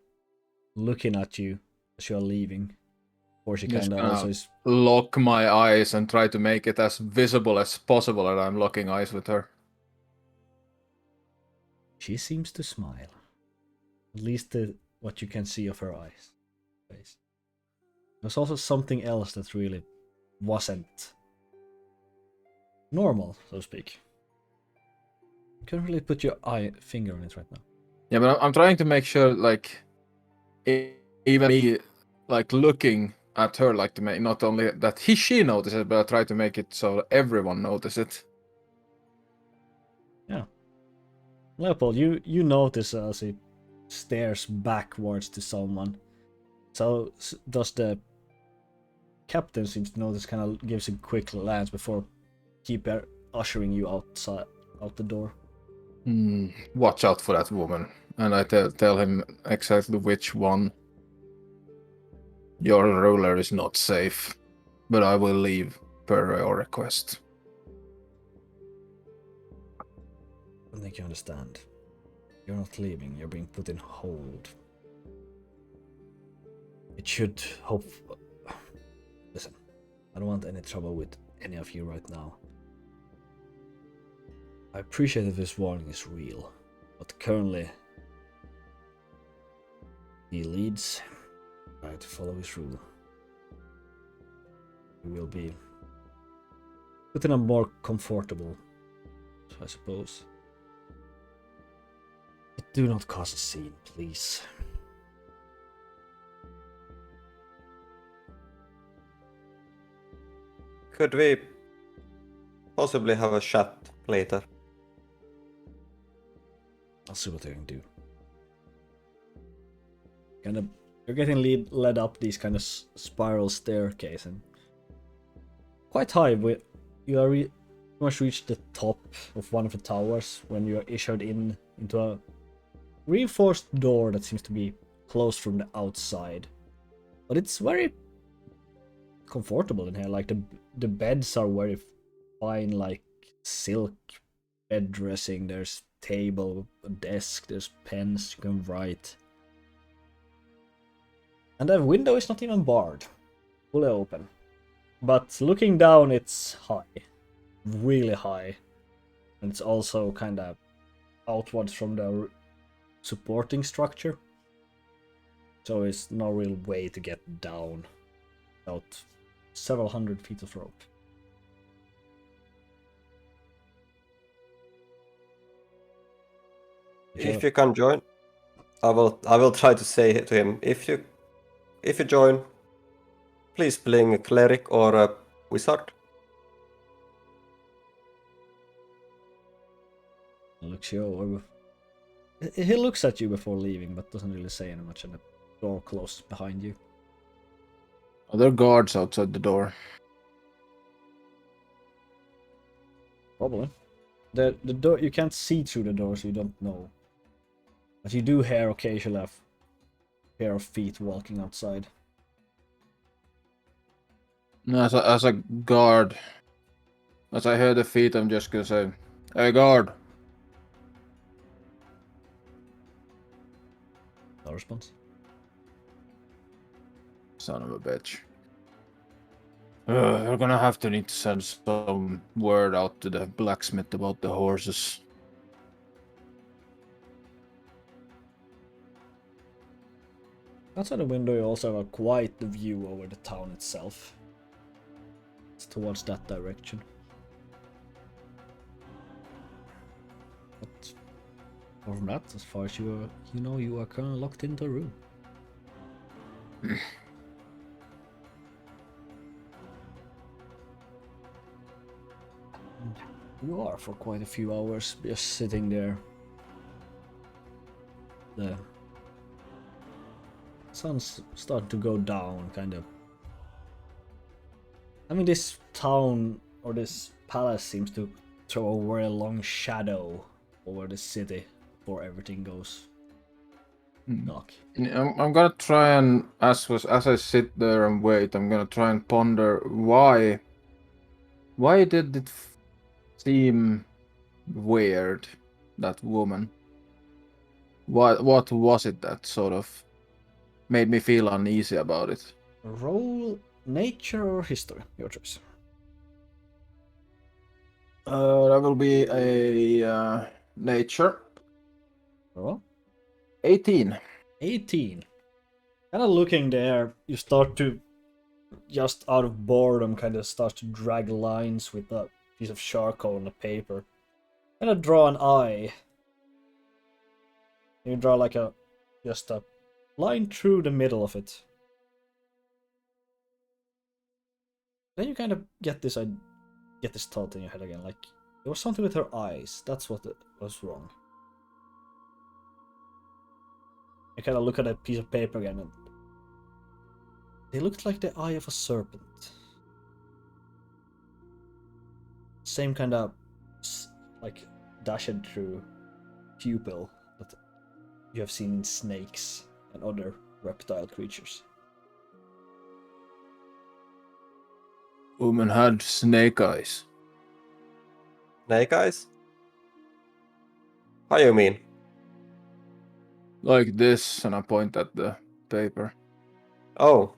looking at you as you're leaving. Or she Just kind of gonna also is. Lock my eyes and try to make it as visible as possible that I'm locking eyes with her. She seems to smile. At least what you can see of her eyes. Face. There's also something else that really wasn't normal, so to speak. You can't really put your finger on it right now. Yeah, but I'm trying to make sure, even me, looking at her, to make not only that she notices it, but I try to make it so everyone notices it. Yeah. Lepold, you notice as he stares backwards to someone. So does the captain seems to notice, kind of gives a quick glance before keep ushering you outside, out the door. Watch out for that woman. And I tell him exactly which one. Your ruler is not safe, but I will leave per your request. I think you understand. You're not leaving, you're being put in hold. It should hope. Listen, I don't want any trouble with any of you right now. I appreciate that this warning is real, but currently he leads. Try to follow his rule. We will be put in a more comfortable, I suppose. But do not cause a scene, please. Could we possibly have a chat later? I'll see what I can do. You're getting led up these kind of spiral staircase, and quite high. You are much reached the top of one of the towers when you are issued into a reinforced door that seems to be closed from the outside. But it's very comfortable in here. The beds are very fine, silk bed dressing. There's table, a desk, there's pens you can write. And the window is not even barred, fully open. But looking down, it's high, really high. And it's also kind of outwards from the supporting structure. So it's no real way to get down without several hundred feet of rope. If you can join, I will try to say to him, if you join, please bring a cleric or a wizard. Looks you over. He looks at you before leaving, but doesn't really say any much, and the door closes behind you. Are there guards outside the door? Probably. The door, you can't see through the door, so you don't know. But you do hear occasionally a pair of feet walking outside. As a guard, as I hear the feet, I'm just gonna say, "Hey, guard!" No response. Son of a bitch. You're gonna have to need to send some word out to the blacksmith about the horses. Outside the window, you also have quite the view over the town itself. It's towards that direction. But from that, as far as you know, you are kind of locked into a room. You are for quite a few hours just sitting there. The sun's starting to go down, kind of. I mean, this town or this palace seems to throw a very long shadow over the city before everything goes dark. I'm gonna try and, as I sit there and wait, I'm gonna try and ponder why did it seem weird, that woman? What was it that sort of made me feel uneasy about it? Roll nature or history, your choice. That will be a nature. Well, 18. 18. Kind of looking there, you start to, just out of boredom, kind of start to drag lines with a piece of charcoal on the paper. Kind of draw an eye. You draw like just a line through the middle of it. Then you kind of get this thought in your head again, like there was something with her eyes. That's what was wrong. You kind of look at that piece of paper again, and they looked like the eye of a serpent. Same kind of like dashed through pupil that you have seen in snakes and other reptile creatures. Woman had snake eyes. Snake eyes? How you mean? Like this, and I point at the paper. Oh.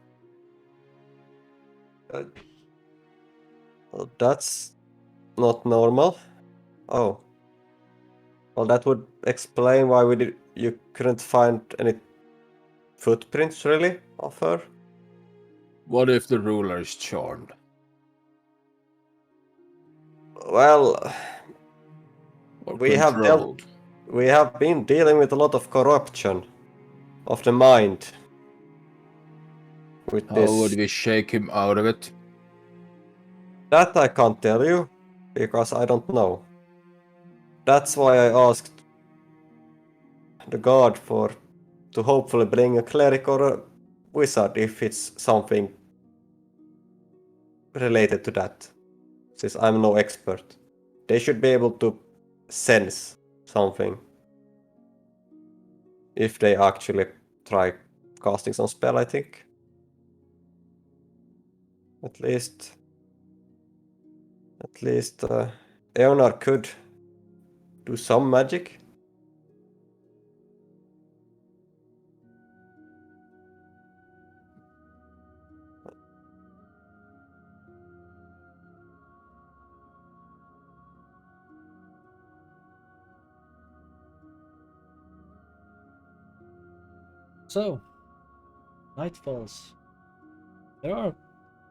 Well, that's not normal. Oh. Well, that would explain why you couldn't find any footprints, really, of her. What if the ruler is charmed? Well, Or we have controlled? been dealing with a lot of corruption of the mind with How this. would we shake him out of it? That I can't tell you, because I don't know. That's why I asked the guard to hopefully bring a cleric or a wizard if it's something related to that, since I'm no expert. They should be able to sense something if they actually try casting some spell, I think. At least Eonar could do some magic. So, night falls. There are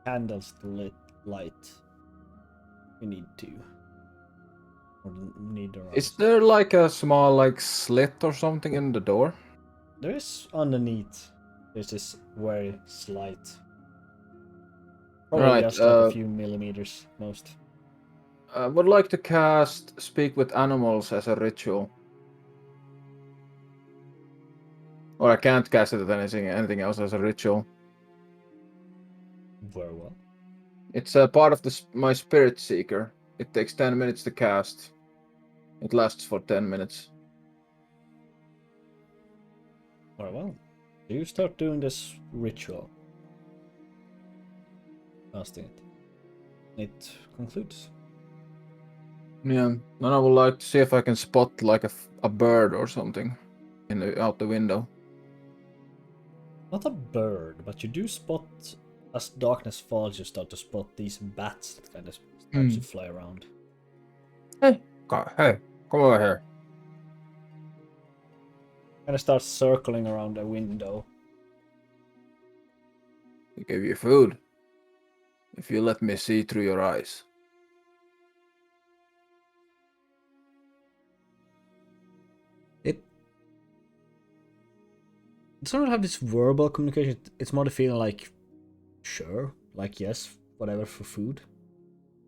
candles to light. We need to. Or need there are. Is there like a small like slit or something in the door? There is underneath. There's this very slight. Probably Right, just like a few millimeters most. I would like to cast Speak with Animals as a ritual. Or I can't cast it at anything else as a ritual. Very well. It's a part of my Spirit Seeker. It takes 10 minutes to cast. It lasts for 10 minutes. Very well. So you start doing this ritual. Casting it. It concludes. Yeah, and I would like to see if I can spot like a bird or something out the window. Not a bird, but you do spot, as darkness falls, you start to spot these bats that kind of starts to fly around. Hey, come over here. Kind of starts circling around a window. I give you food. If you let me see through your eyes. It doesn't have this verbal communication. It's more the feeling like, sure, like yes, whatever for food.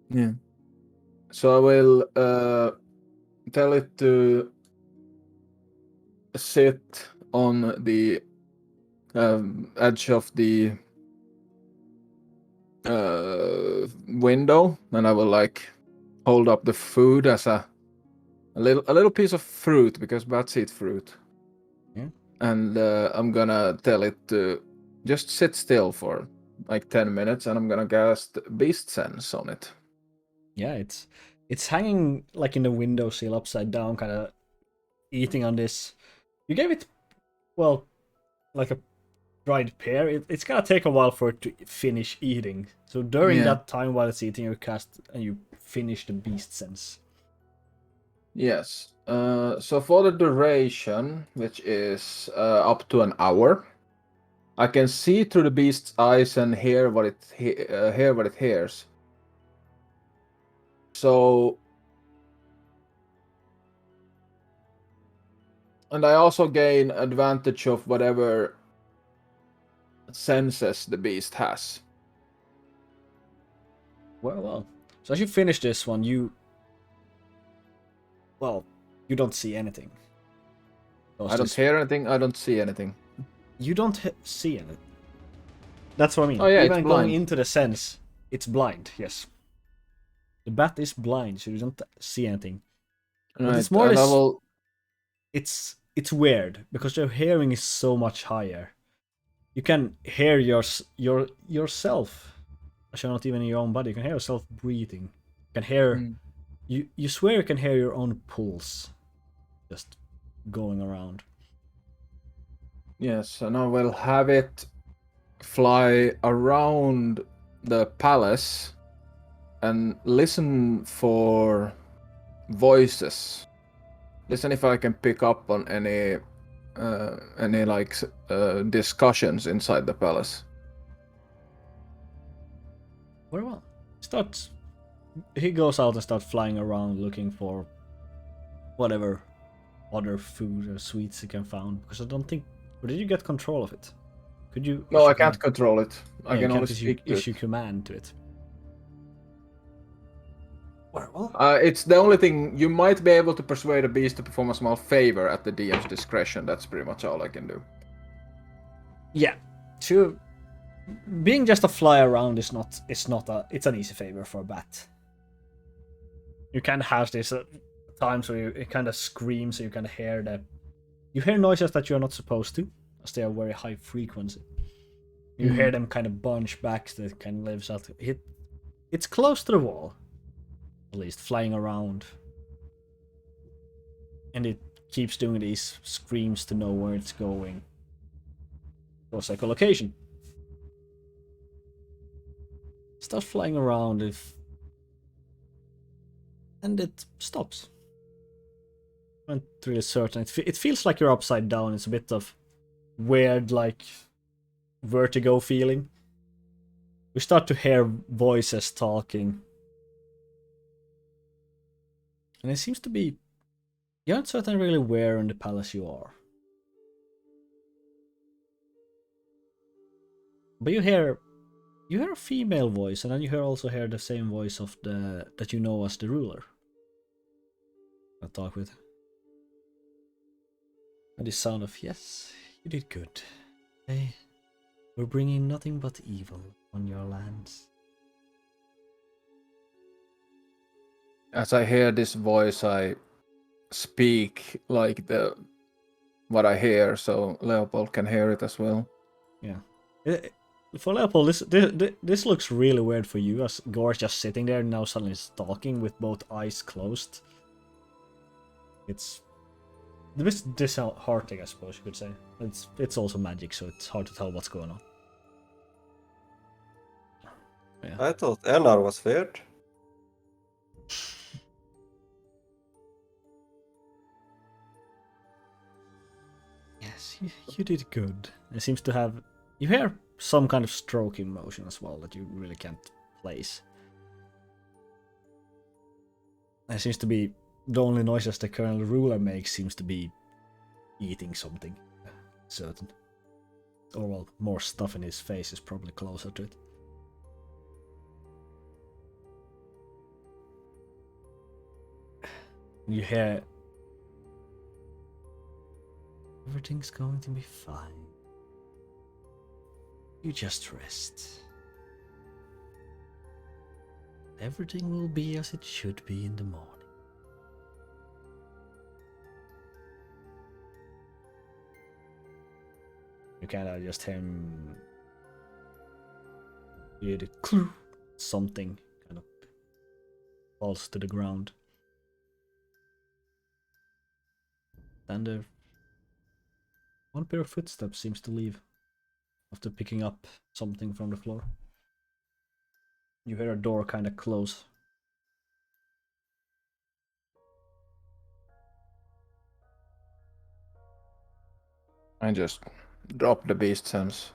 Yeah. So I will tell it to sit on the edge of the window, and I will like hold up the food as a little piece of fruit, because bats eat fruit. Yeah. And I'm gonna tell it to just sit still for like 10 minutes, and I'm gonna cast Beast Sense on it. Yeah, it's hanging like in the windowsill upside down, kind of eating on this. You gave it, well, like a dried pear. It's gonna take a while for it to finish eating. So during that time while it's eating, you cast and you finish the Beast Sense. Yes. So for the duration, which is up to an hour, I can see through the beast's eyes and hear what it hears. So, and I also gain advantage of whatever senses the beast has. Well. So as you finish this one, you don't see anything. I don't hear anything. I don't see anything. You don't see anything. That's what I mean. Oh yeah, Even it's going blind. into the sense, it's blind. Yes, the bat is blind, so you don't see anything. Right. But it's more and this. I will... It's weird because your hearing is so much higher. You can hear yourself. Actually, not even in your own body. You can hear yourself breathing. You can hear. You swear you can hear your own pulse, just going around. Yes, and I will have it fly around the palace and listen for voices. Listen if I can pick up on any like discussions inside the palace. Very well. He goes out and starts flying around looking for whatever other food or sweets he can find. Because I don't think. Or did you get control of it? Could you? No, I can't control it. I can only speak to issue it. command to it. Well. It's the only thing. You might be able to persuade a beast to perform a small favor at the DM's discretion. That's pretty much all I can do. Yeah. Being just a fly around is not. It's an easy favor for a bat. You kind of have this times where it kind of screams, so you kind of hear you hear noises that you're not supposed to, as they are very high frequency. You hear them kind of bunch back, so it kind of lives out. It's close to the wall, at least, flying around, and it keeps doing these screams to know where it's going. Goes echolocation. Starts flying around and it stops. Went through a certain. It feels like you're upside down. It's a bit of weird, like, vertigo feeling. We start to hear voices talking. And it seems to be... You're not certain really where in the palace you are. But you hear a female voice, and then you also hear the same voice of the that you know as the ruler. I talk with. And the sound of, yes, you did good. They were bringing nothing but evil on your lands. As I hear this voice, I speak like what I hear, so Leopold can hear it as well. Yeah. For Leopold, this looks really weird for you, as Gore's just sitting there and now suddenly is talking with both eyes closed. It's a bit disheartening, I suppose you could say. It's also magic, so it's hard to tell what's going on. Yeah. I thought Enar was weird. Yes, you did good. It seems to have... You hear some kind of stroking motion as well that you really can't place. It seems to be... The only noises the current ruler makes seems to be eating something. Certain. Or, well, more stuff in his face is probably closer to it. You hear... Everything's going to be fine. You just rest. Everything will be as it should be in the morning. You kind of just hear him... You hear the clue. Something kind of falls to the ground. Then one pair of footsteps seems to leave after picking up something from the floor. You hear a door kind of close. I just drop the beast sense.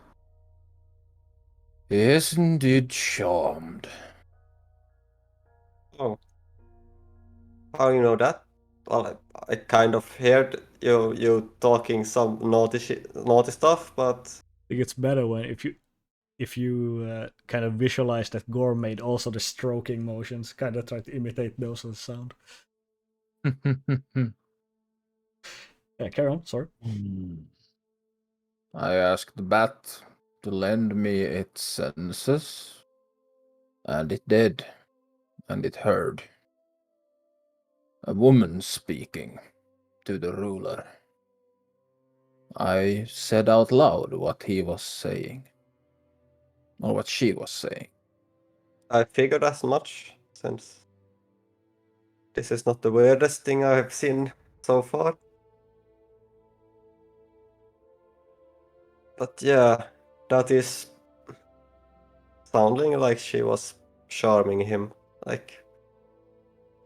Yes, indeed, charmed. Oh. How you know that? Well, I kind of heard you talking some naughty stuff, but It gets better when if you kind of visualize that Gore made also the stroking motions, kind of try to imitate those as sound. Yeah, carry on. Sorry. I asked the bat to lend me its senses, and it did, and it heard. A woman speaking to the ruler. I said out loud what he was saying, or what she was saying. I figured as much, since this is not the weirdest thing I've seen so far. But yeah, that is sounding like she was charming him, like,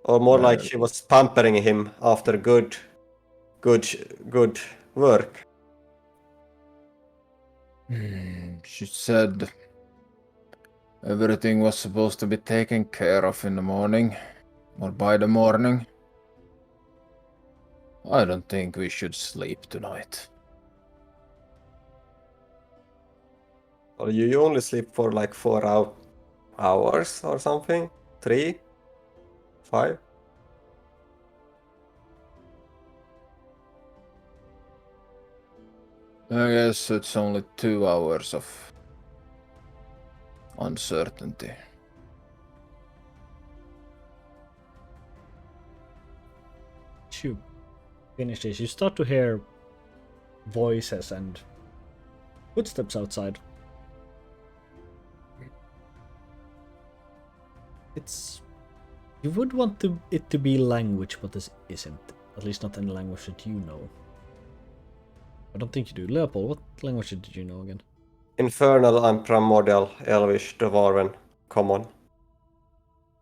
or more like she was pampering him after good work. She said everything was supposed to be taken care of in the morning, or by the morning. I don't think we should sleep tonight. Or you only sleep for like 4 hours or something? 3? 5? I guess it's only 2 hours of uncertainty. You finish this. You start to hear voices and footsteps outside. It's... You would want it to be language, but this isn't. At least not any language that you know. I don't think you do. Leopold, what language did you know again? Infernal and Primordial, Elvish, Dwarven, Common.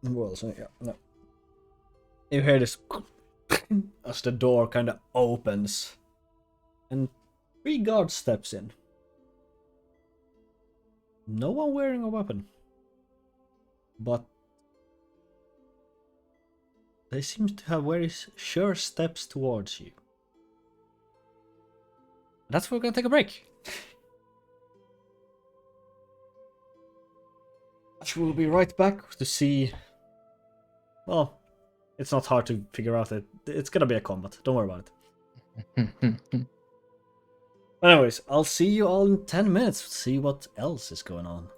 Well, so yeah, no. You hear this as the door kind of opens, and 3 guards steps in. No one wearing a weapon. But they seem to have very sure steps towards you. That's where we're gonna take a break. We'll be right back to see. Well, it's not hard to figure out that it's gonna be a combat. Don't worry about it. Anyways, I'll see you all in 10 minutes to see what else is going on.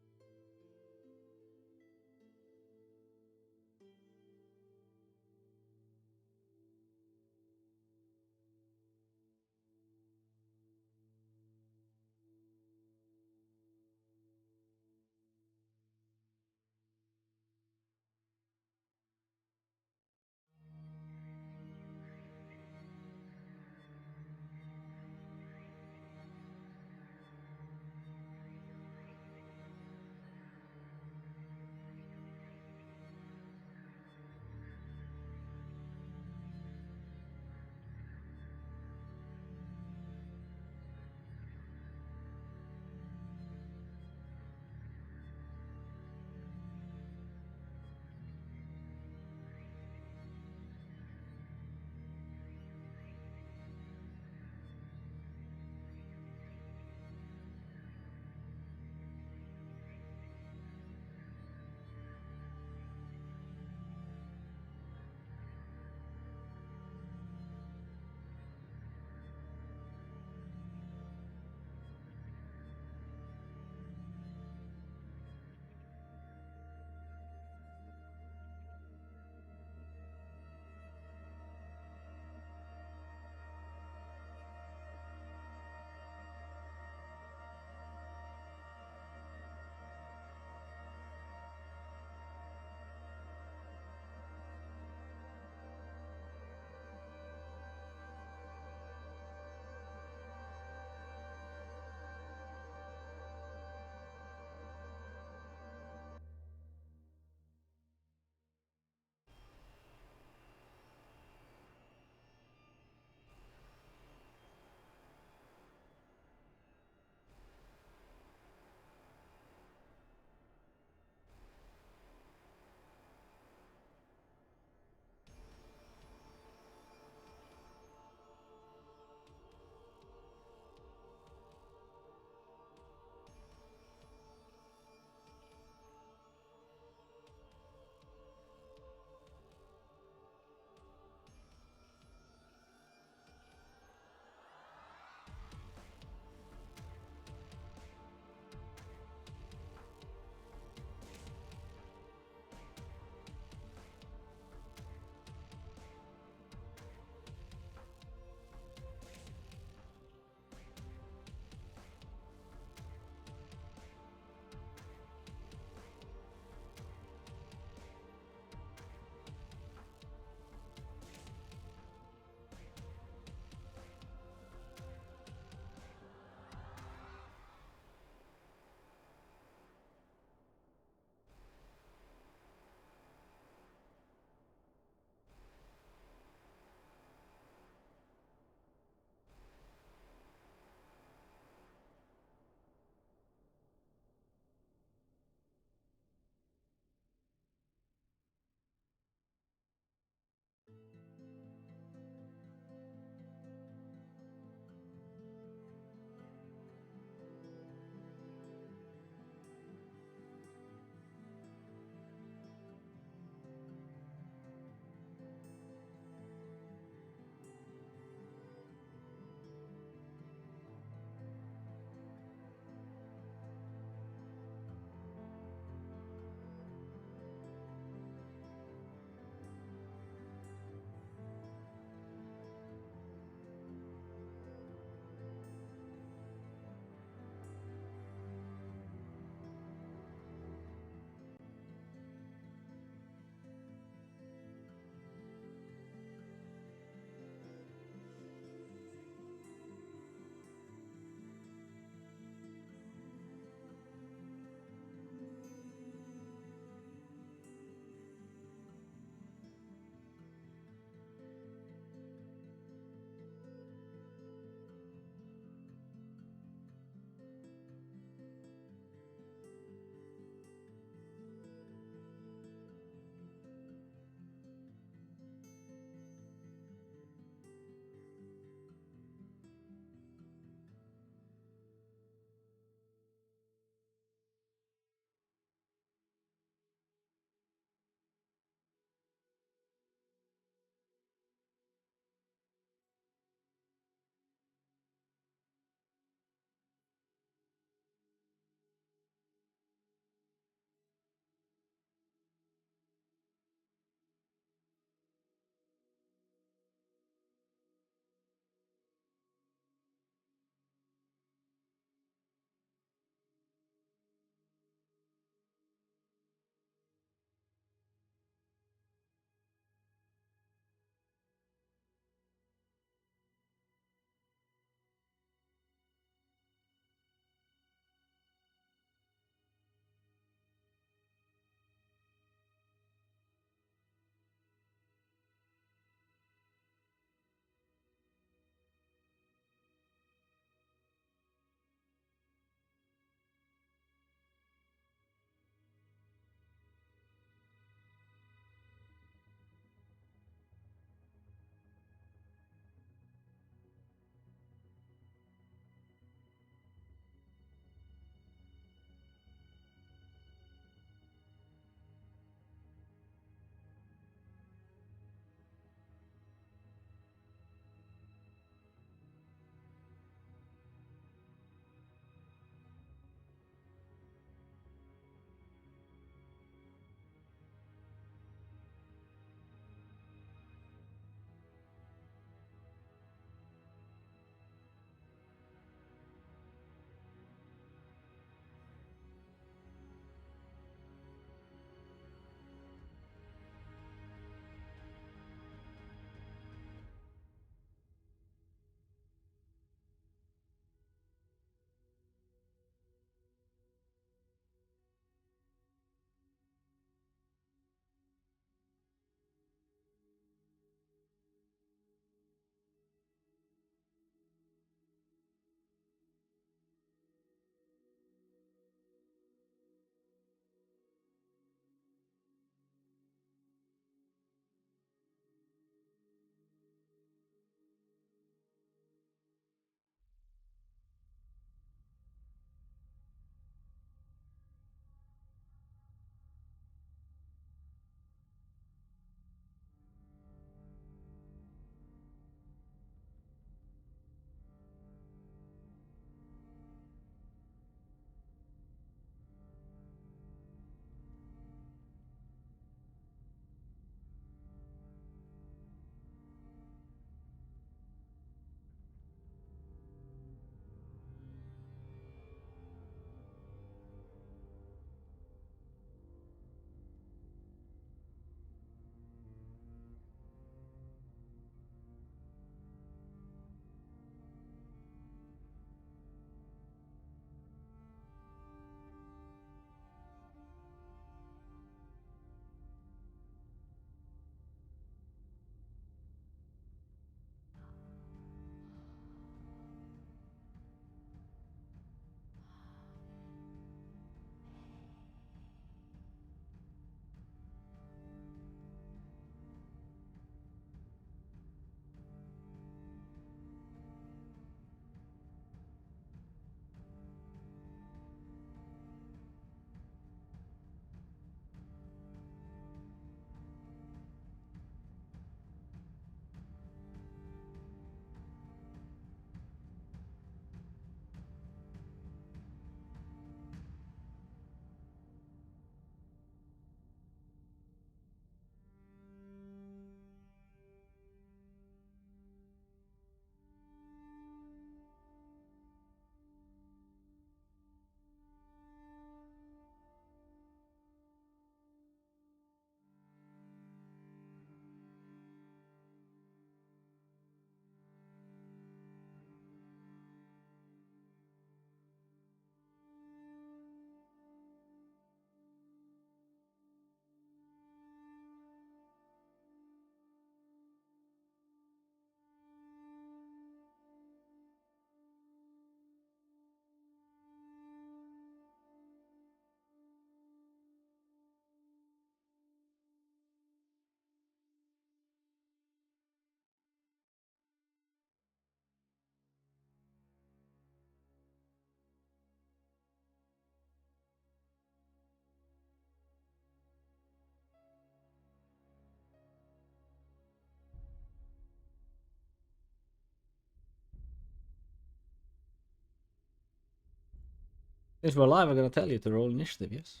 Since we're live, I'm gonna tell you to roll initiative, yes?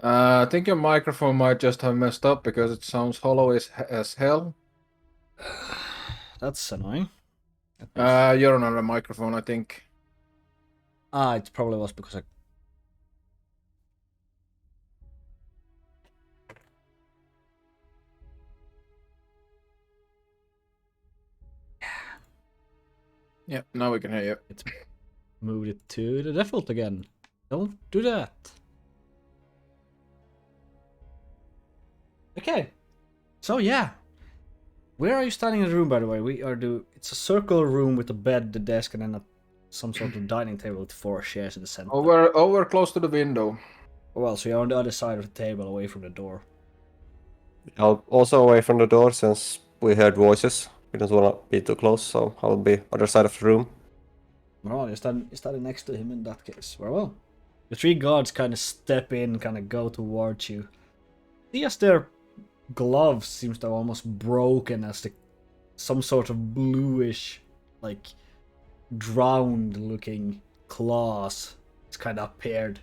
I think your microphone might just have messed up because it sounds hollow as hell. That's annoying. You're on a microphone, I think. It probably was because I... Yeah, now we can hear you. It's moved it to the default again. Don't do that. Okay. So yeah. Where are you standing in the room, by the way? It's a circular room with a bed, the desk, and then some sort of dining table with 4 chairs in the center. Over close to the window. Well, so you're on the other side of the table, away from the door. Also away from the door since we heard voices. We don't want to be too close, so I'll be other side of the room. Well, you're standing next to him in that case. Well. The 3 guards kind of step in, kind of go towards you. See as their gloves seems to have almost broken as some sort of bluish, like, drowned looking claws. It's kind of appeared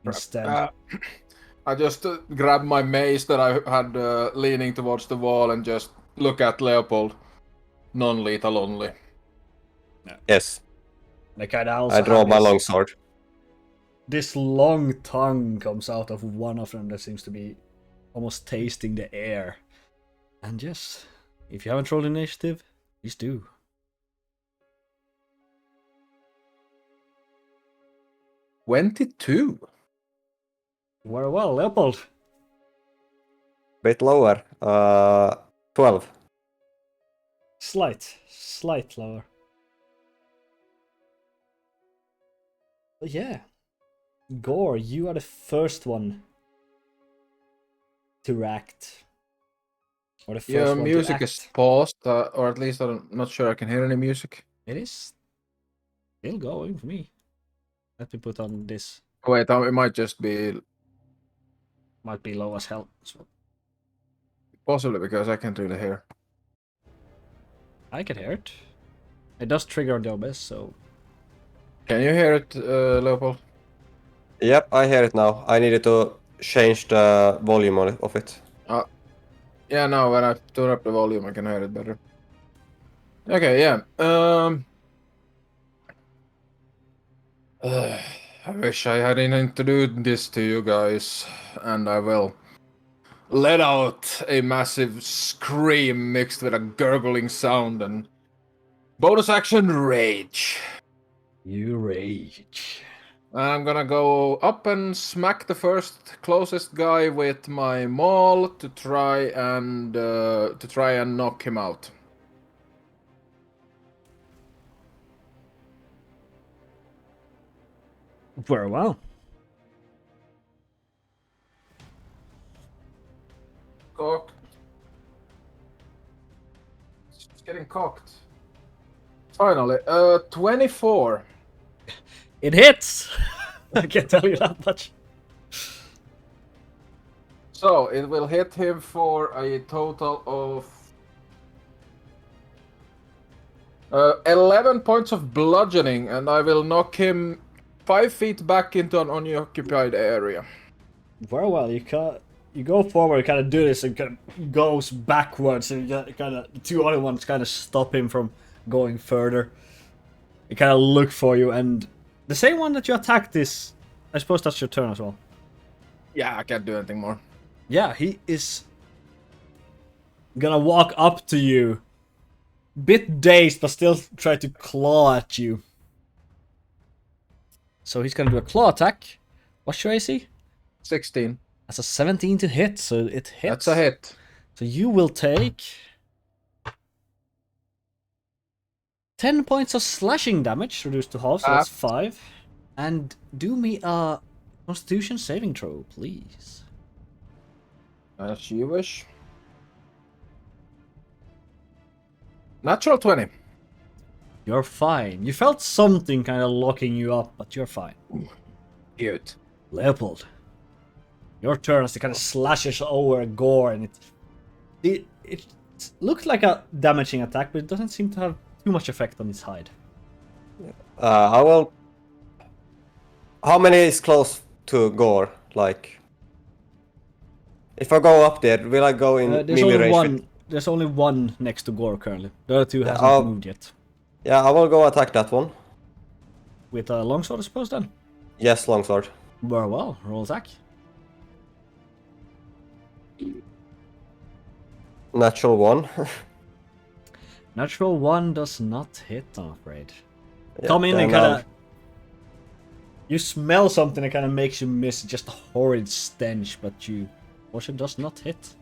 instead. I just grabbed my mace that I had leaning towards the wall and just look at Leopold. Non-lethal only. Yes. They kind of also I draw have my longsword. This long tongue comes out of one of them that seems to be almost tasting the air. And yes, if you haven't rolled initiative, please do. $22. Very well, Leopold. Bit lower. 12. Slight lower. But yeah. Gore, you are the first one to react. Or the first one Music to is act. paused, or at least I'm not sure I can hear any music. It is still going for me. Let me put on this. Wait, it might just be Might be low as hell. So possibly because I can't really hear. I can hear it. It does trigger the OBS, so... Can you hear it, Leopold? Yep, I hear it now. I needed to change the volume of it. Yeah, now when I turn up the volume, I can hear it better. Okay, yeah. I wish I hadn't introduced this to you guys, and I will let out a massive scream mixed with a gurgling sound and bonus action rage. You rage. I'm gonna go up and smack the first closest guy with my maul to try and knock him out. Very well. Cocked. It's getting cocked. Finally, 24. It hits! I can tell you that much. So it will hit him for a total of 11 points of bludgeoning, and I will knock him 5 feet back into an unoccupied area. Very well. You go forward, kind of do this, and kind of goes backwards, and you kind of the 2 other ones kind of stop him from going further. They kind of look for you, and the same one that you attacked is, I suppose that's your turn as well. Yeah, I can't do anything more. Yeah, he is gonna walk up to you, bit dazed, but still try to claw at you. So he's gonna do a claw attack. What's your AC? 16. That's a 17 to hit, so it hits. That's a hit. So you will take 10 points of slashing damage, reduced to half, so that's 5. And do me a Constitution saving throw, please. As you wish. Natural 20. You're fine. You felt something kind of locking you up, but you're fine. Cute. Leopold, your turn as it kind of slashes over Gore, and it looks like a damaging attack, but it doesn't seem to have too much effect on its hide. I will How many is close to Gore? Like, if I go up there, will I go in There's melee only range? one. There's only one next to Gore currently. The other two Yeah, hasn't moved yet. Yeah, I will go attack that one. With a longsword, I suppose. Then. Yes, longsword. Very well. Roll attack. Natural 1. Natural 1 does not hit, I'm afraid. Yeah, Come in and then, kind of. You smell something that kind of makes you miss just a horrid stench, but you. Fortune does not hit.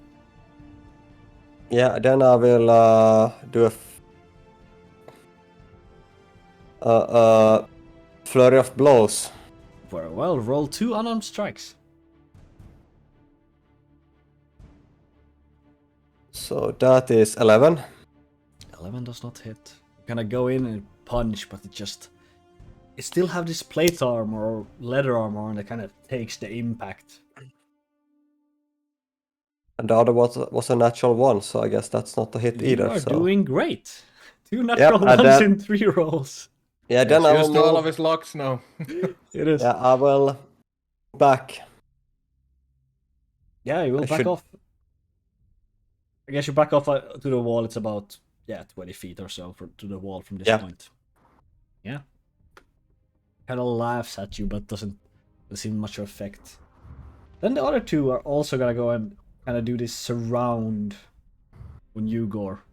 Yeah, then I will do a flurry of blows. Very well. Roll 2 unarmed strikes. So that is 11. 11 does not hit. You kind of go in and punch, but it still have this plate armor or leather armor and it kind of takes the impact. And the other was a natural 1, so I guess that's not a hit You either. are So. doing great. 2 natural and ones then- in 3 rolls. Yeah, then He's I will used all of move. his locks now. It is. Yeah, I will back. Yeah, you will I back should- off. I guess you back off to the wall. It's about 20 feet or so to the wall from this point. Yeah. Kind of laughs at you, but doesn't seem much effect. Then the other two are also gonna go and kind of do this surround on you, Gore,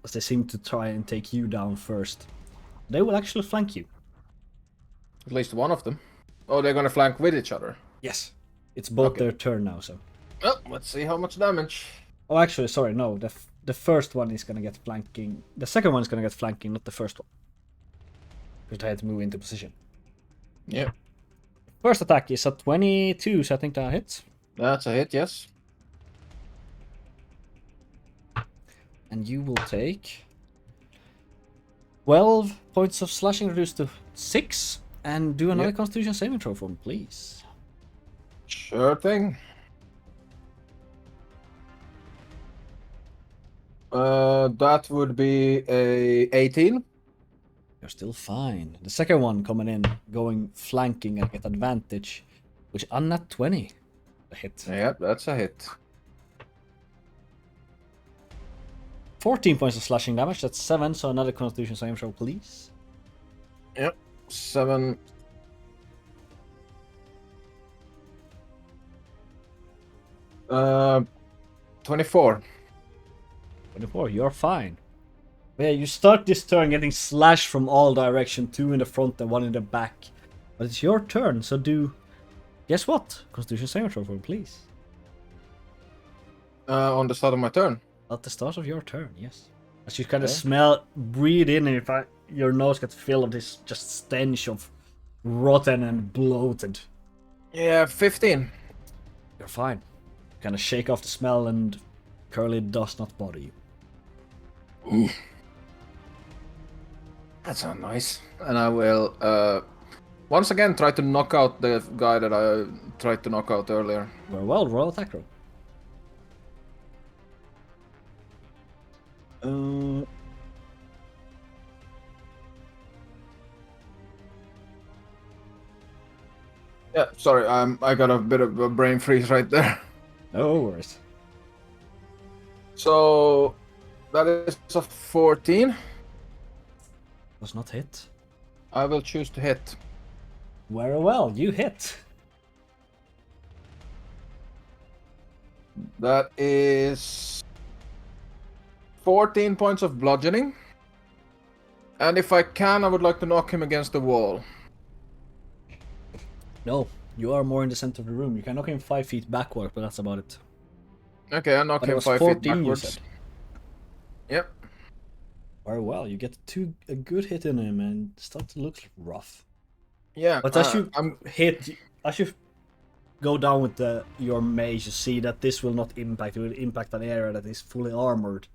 as they seem to try and take you down first. They will actually flank you. At least one of them. Oh, they're gonna flank with each other. Yes. It's both Okay. their turn now, so. Well, let's see how much damage. Oh, actually, sorry, no. The first one is gonna get flanking. The second one is gonna get flanking, not the first one. Because I had to move into position. Yeah. First attack is a 22, so I think that hits. That's a hit, yes. And you will take 12 points of slashing reduced to 6. And do another Yep. Constitution saving throw for me, please. Sure thing. That would be a 18. You're still fine. The second one coming in, going flanking and get advantage, which on that 20. A hit. Yeah, that's a hit. 14 points of slashing damage, that's 7, so another Constitution saving throw, please. Yep. 7. Uh, 24. 24, you're fine. But yeah, you start this turn getting slashed from all directions, 2 in the front and 1 in the back. But it's your turn, so do... Guess what? Constitution saving throw for me, please. On the start of my turn. At the start of your turn, yes. As you kind of breathe in, and your nose gets filled with this just stench of rotten and bloated. Yeah, 15. You're fine. Kind of shake off the smell, and Curly does not bother you. Ooh. That's not nice. And I will, once again try to knock out the guy that I tried to knock out earlier. Very well, roll attack roll. Yeah, sorry, I got a bit of a brain freeze right there. No worries. So that is a 14. Does not hit. I will choose to hit. Very well, you hit. That is 14 points of bludgeoning. And if I can, I would like to knock him against the wall. No, you are more in the center of the room. You can knock him 5 feet backward, but that's about it. Okay, I knock But it him was 5 feet 14 you backwards. said. Yep. Very well, you get a good hit in him and start to look rough. Yeah, But as you I'm as you go down with your mage, you see that this will not impact. It will impact an area that is fully armored.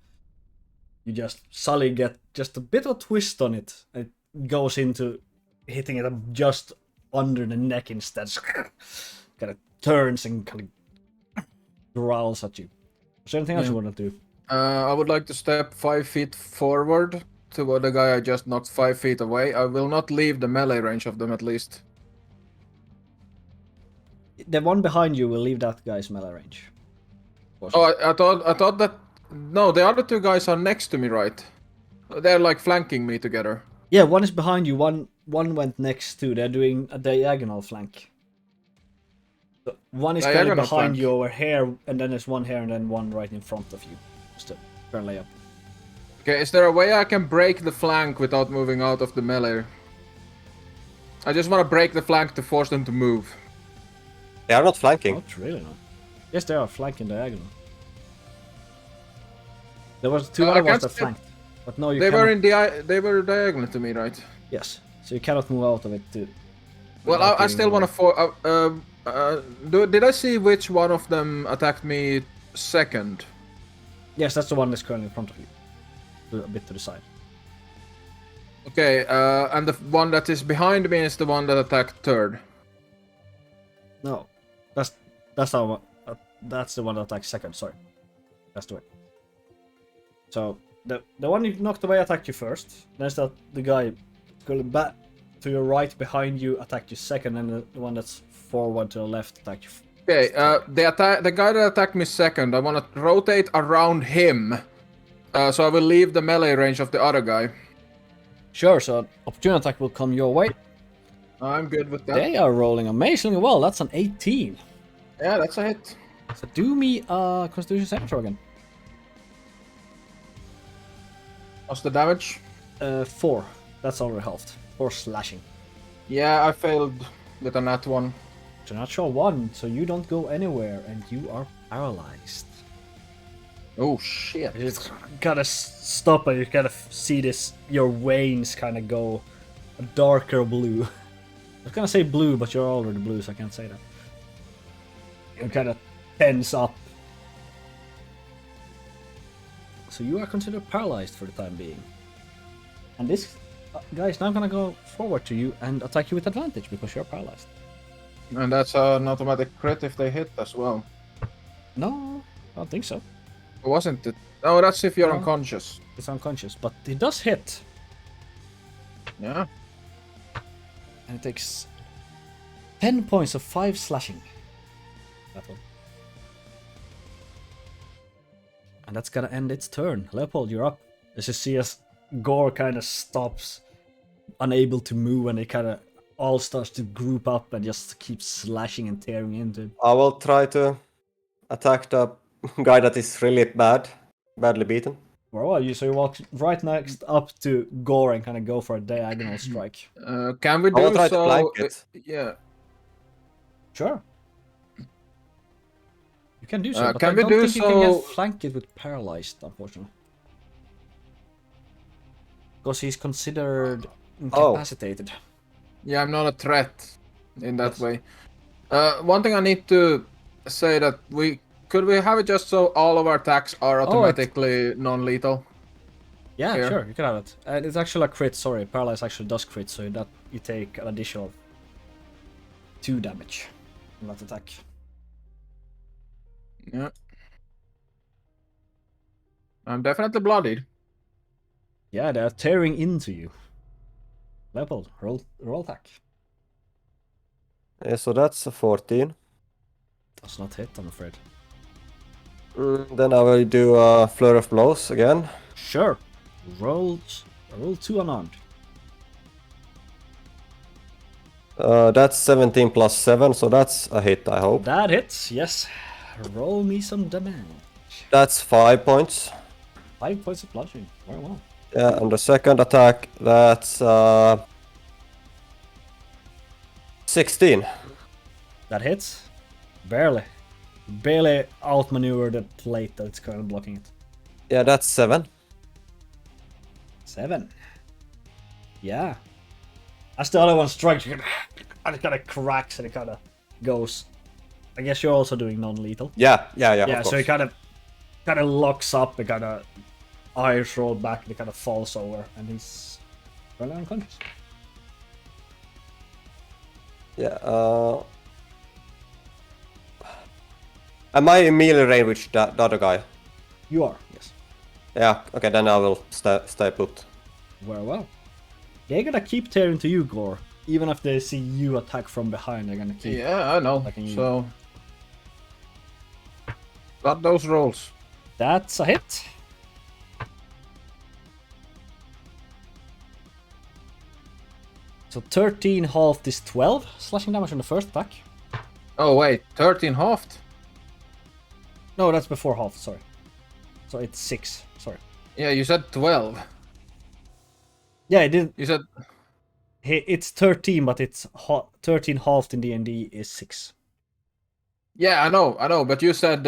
You just suddenly get just a bit of a twist on it. It goes into hitting it just under the neck instead. Kind of turns and kind of growls at you. Is there anything else you want to do? I would like to step 5 feet forward to the guy I just knocked 5 feet away. I will not leave the melee range of them at least. the one behind you will leave that guy's melee range. Oh, I thought that. No, the other two guys are next to me, right? They're like flanking me together. Yeah, one is behind you. One went next to. They're doing a diagonal flank. So one is currently Diagonal behind flank. you over here, and then there's one here, and then one right in front of you. Just to currently up. Okay, is there a way I can break the flank without moving out of the melee? I just want to break the flank to force them to move. They are not flanking. Not really, no. Yes, they are flanking diagonal. There was two I other ones can't that see- flanked, but no, you They cannot. they were diagonal to me, right? Yes, so you cannot move out of it. Well, without I getting still want away. to did I see which one of them attacked me second? Yes, that's the one that's currently in front of you. A bit to the side. Okay, and the one that is behind me is the one that attacked third. No, that's the one. That's the one that attacked second. Sorry, that's the way. So the one you knocked away attacked you first. There's the guy going back to your right behind you attacked you second, and the one that's forward to the left attacked you. Okay, the guy that attacked me second, I want to rotate around him, so I will leave the melee range of the other guy. Sure. So opportunity attack will come your way. I'm good with that. They are rolling amazingly well. That's an 18. Yeah, that's a hit. So do me a Constitution saving throw again. What's the damage? 4. That's already halved. 4 slashing. Yeah, I failed with a nat one. So natural 1, so you don't go anywhere and you are paralyzed. Oh shit. You just gotta stop and you kind of see this, your veins kind of go a darker blue. I was gonna say blue, but you're already blue, so I can't say that. You kind of tense up. So you are considered paralyzed for the time being. And this guy is now gonna go forward to you and attack you with advantage because you're paralyzed. And that's an automatic crit if they hit as well. No, I don't think so. Wasn't it? Oh, that's if you're No. unconscious. It's unconscious, but he does hit. Yeah. And it takes 10 points of 5 slashing. That one. And that's gonna end its turn. Lepold, you're up. As you see as Gore kind of stops, unable to move, and it kind of all starts to group up and just keeps slashing and tearing into him. I will try to attack the guy that is really badly beaten. Where are you? So you walk right next up to Gore and kind of go for a diagonal strike. Can we I will do try to so? flank it. Yeah. Sure. You can do so, but can I we don't do think you can so- get flank it with paralyzed, unfortunately. Because he's considered incapacitated. Yeah, I'm not a threat in that Yes. way. One thing I need to say that could we have it just so all of our attacks are automatically non-lethal? Yeah, Here. sure, you can have it. And it's actually a crit, sorry. Paralyze actually does crit, so that you take an additional 2 damage from that attack. Yeah. I'm definitely bloodied. Yeah, they're tearing into you. Lepold, roll attack. Yeah, so that's a 14. Does not hit, I'm afraid. Then I will do a flurry of blows again. Sure. Roll 2 unarmed. That's 17 plus 7, so that's a hit, I hope. That hits, yes. Roll me some damage. That's 5 points. 5 points of bludgeoning. Very well. Yeah, and the second attack, that's 16. That hits. Barely. Barely outmaneuver the plate that's currently blocking it. Yeah, that's 7. 7. Yeah. As the other one strikes, and it kind of cracks and it kind of goes. I guess you're also doing non-lethal. Yeah, Yeah, of so course. it kind of locks up, it kind of eyes roll back, and it kind of falls over, and he's really unconscious. Yeah, am I in melee range with the other guy? You are, yes. Yeah, okay, then I will stay put. Very well. They're gonna keep tearing to you, Gore. even if they see you attack from behind, they're gonna keep. Yeah, I know. attacking you. So got those rolls. That's a hit. So 13 halved is 12 slashing damage on the first attack. Oh wait, 13 halved? No, that's before half, sorry. So it's 6, sorry. Yeah, you said 12. Yeah, I did. You said It's 13, but it's 13 halved in D&D is 6. yeah, I know, but you said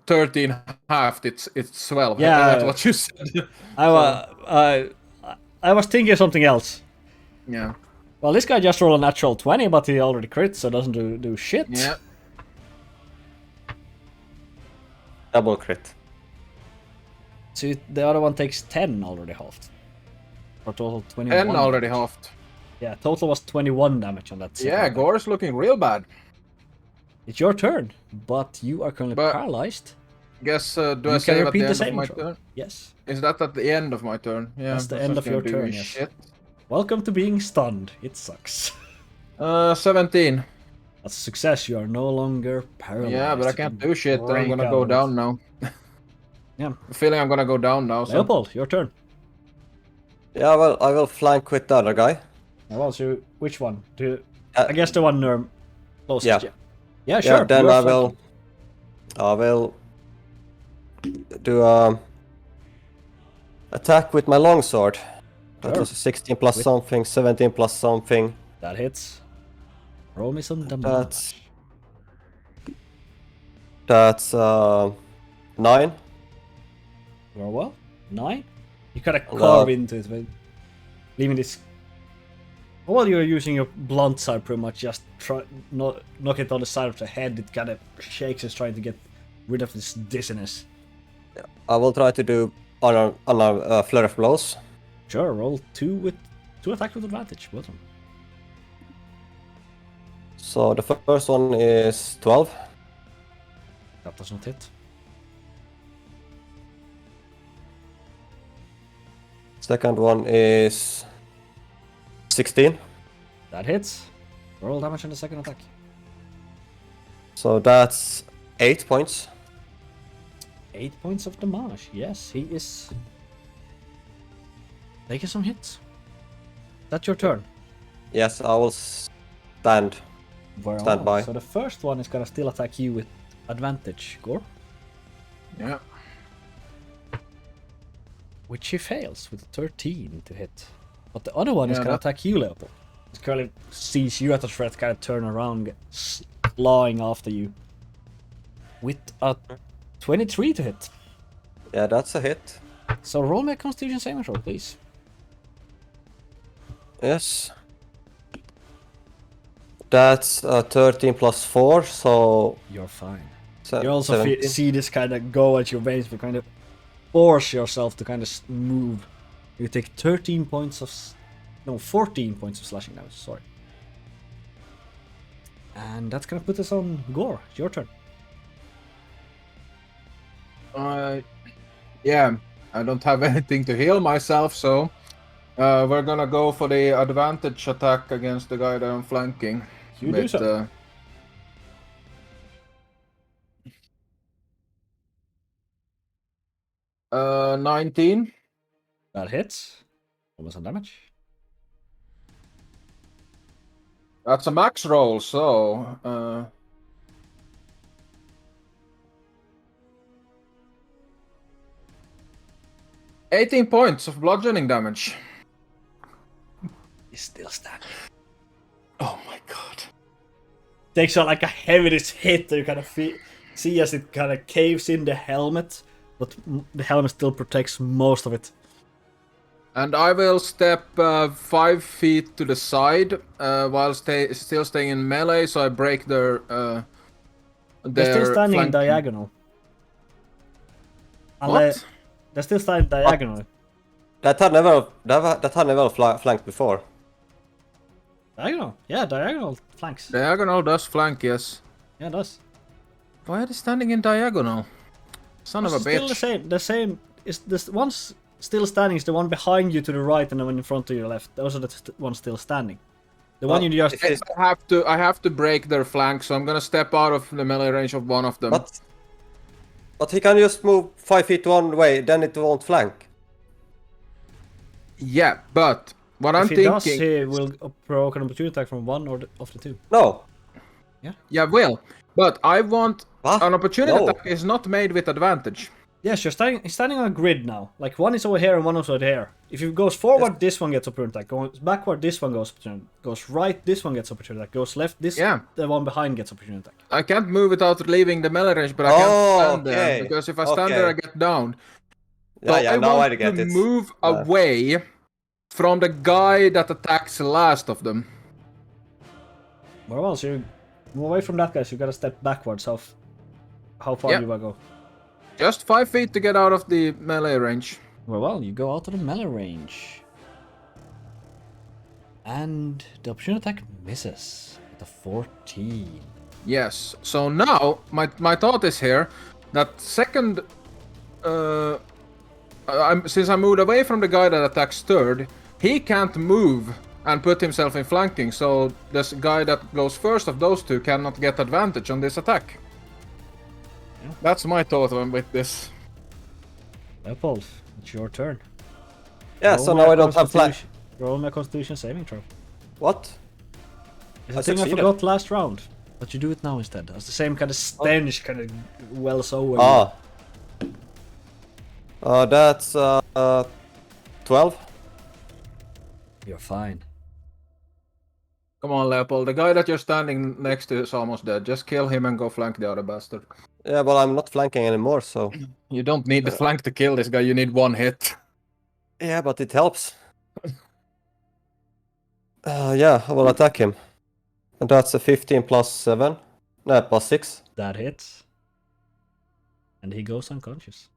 13 halved. It's 12. Yeah. That's what you said. I was thinking something else. Yeah. Well, this guy just rolled a natural 20, but he already crits, so doesn't do shit. Yeah. Double crit. So the other one takes 10 already halved. For total 21. 10 already damage. halved. Yeah, total was 21 damage on that. second Yeah, attack. Gore's looking real bad. It's your turn, but you are currently paralyzed. Guess do You I can save at repeat the the end of saving my throw. turn? Yes. Is that at the end of my turn? Yeah. That's the end not of your gonna do turn, yes. Shit. Welcome to being stunned. It sucks. 17. That's a success. You are no longer paralyzed. Yeah, but I You can't can do shit. I'm break gonna out go of it. down now. Yeah. I'm feeling I'm gonna go down now. So. Leopold, your turn. Yeah, well, I will flank with the other guy. Well, so which one? Uh, I guess the one closest. yeah. Yeah. Yeah, sure. Yeah, then you're I flanking. will do a attack with my longsword. That Sure. was a 16 plus With- something, 17 plus something. That hits. Roll me some damage. That's 9. Very well. 9. You kind of Well, carve into it, but leaving this. While you're using your blunt side, pretty much just knock it on the side of the head. It kind of shakes, as trying to get rid of this dizziness. I will try to do on a flurry of blows. Sure, roll 2 attacks with advantage. Well done. So the first one is 12. That does not hit. Second one is 16. That hits. Roll damage on the second attack. So that's 8 points. 8 points of damage. Yes, he is taking some hits. That's your turn. Yes, I will stand. Very Stand well. by. So the first one is gonna still attack you with advantage, Gore. Yeah. Which he fails with 13 to hit. But the other one is Yeah, gonna that- attack you, Leopold. It currently sees you as a threat, kind of turn around, clawing after you. With a 23 to hit. Yeah, that's a hit. So roll me a Constitution saving throw, please. Yes. That's 13 plus 4, so... You're fine. se- You also 17. see this kind of go at your veins, but kind of force yourself to kind of move. You take 13 points of... No, 14 points of slashing damage, sorry. And that's gonna put us on Gore. It's your turn. Yeah, I don't have anything to heal myself, so we're gonna go for the advantage attack against the guy that I'm flanking. You do so. 19. That hits. Almost some damage. That's a max roll, so 18 points of bludgeoning damage. He's still standing. Oh my god. Takes on like a heaviness hit, and you kind of see as it kind of caves in the helmet, but the helmet still protects most of it. And I will step 5 feet to the side while still staying in melee, so I break their They're still standing flanking. diagonal. What? They're still standing diagonal. That had never flanked before. Diagonal? Yeah, diagonal flanks. Diagonal does flank, yes. Yeah, it does. Why are they standing in diagonal? Son of a It's still bitch. the same. Is this one's still standing is the one behind you to the right and the one in front to your left. Those are the ones still standing. The one Oh, you just... if it's- I have to break their flank, so I'm gonna step out of the melee range of one of them. But he can just move 5 feet one way, then it won't flank. Yeah, but what I'm If he does, thinking, he will provoke an opportunity attack from one or of the two. No. yeah, will. But I want What? an opportunity No. attack is not made with advantage. Yes, you're standing on a grid now. Like, one is over here and one is over there. If it goes forward, this one gets opportunity attack. Goes backward, this one goes opportunity. Goes right, this one gets opportunity attack. Goes left, the one behind gets opportunity attack. I can't move without leaving the melee range, but I can't stand there, because if I stand there, I get downed. So Yeah, I now want I get to it. move away from the guy that attacks last of them. Well, so you move away from that guy, so you gotta step backwards. How far do you go? Just 5 feet to get out of the melee range. Well, you go out of the melee range. And the opportunity attack misses with a 14. Yes. So now, my thought is here that second... since I moved away from the guy that attacks third, he can't move and put himself in flanking, so this guy that goes first of those two cannot get advantage on this attack. Yeah. That's my thought with this. Lepold, it's your turn. Yeah, so now I don't have flank. Roll my Constitution saving throw. What? It's a thing I forgot last round, but you do it now instead. It's the same kind of stench kind of wells over you. That's 12. You're fine. Come on, Leopold. The guy that you're standing next to is almost dead. Just kill him and go flank the other bastard. Yeah, but I'm not flanking anymore, so... You don't need the flank to kill this guy, you need one hit. Yeah, but it helps. Yeah, I will attack him. And that's a 15 plus 7. No, plus 6. That hits. And he goes unconscious.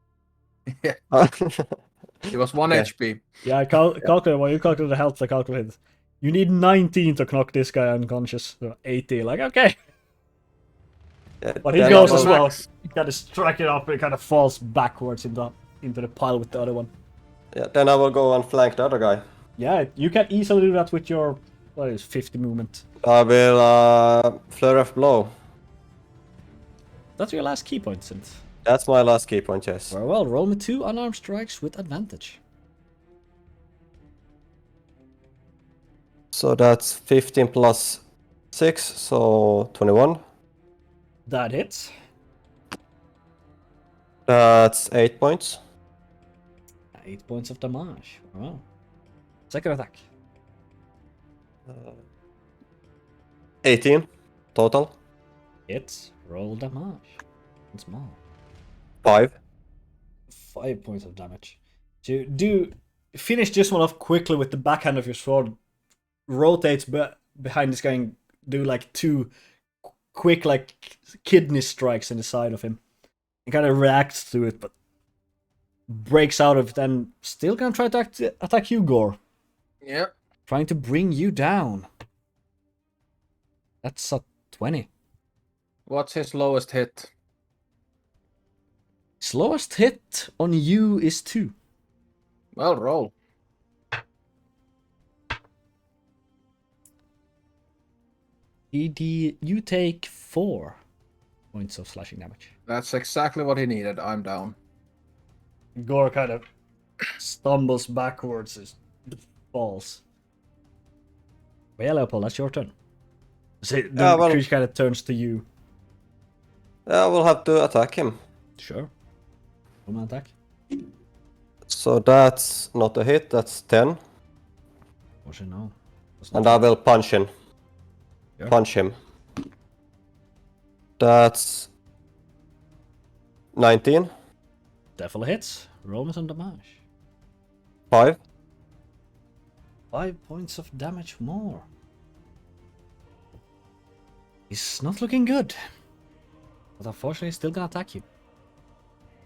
He was 1 HP. Yeah, I calculate when you calculate the health, I calculated. You need 19 to knock this guy unconscious. So 80, like, okay. Yeah, But he goes as well. He kind of strike it up and it kind of falls backwards into the pile with the other one. Yeah, then I will go and flank the other guy. Yeah, you can easily do that with your, what is 50 movement. I will flurry of blow. That's your last key point, Synth. That's my last key point, yes. Very well, roll me 2 unarmed strikes with advantage. So that's 15 plus 6, so 21. That hits. That's 8 points. 8 points of damage. Wow. Second attack. 18 total. Hits. Roll damage. It's small. 5. 5 points of damage. So do finish this one off quickly with the backhand of your sword. Rotates behind this guy and do like 2 quick like kidney strikes in the side of him. He kind of reacts to it, but breaks out of it and still gonna try to attack you, Gore. Yeah. Trying to bring you down. That's a 20. What's his lowest hit? Slowest hit on you is 2. Well, roll. You take 4 points of slashing damage. That's exactly what he needed. I'm down. Gore kind of stumbles backwards as falls. But yeah, Leopold, that's your turn. So the creature kind of turns to you. Yeah, I will have to attack him. Sure. Roll an attack. So that's not a hit, that's 10. Or no. And I will punch him. Yeah. Punch him. That's 19. Definitely hits. Roll me some damage. 5. 5 points of damage more. He's not looking good. But unfortunately, he's still gonna attack you.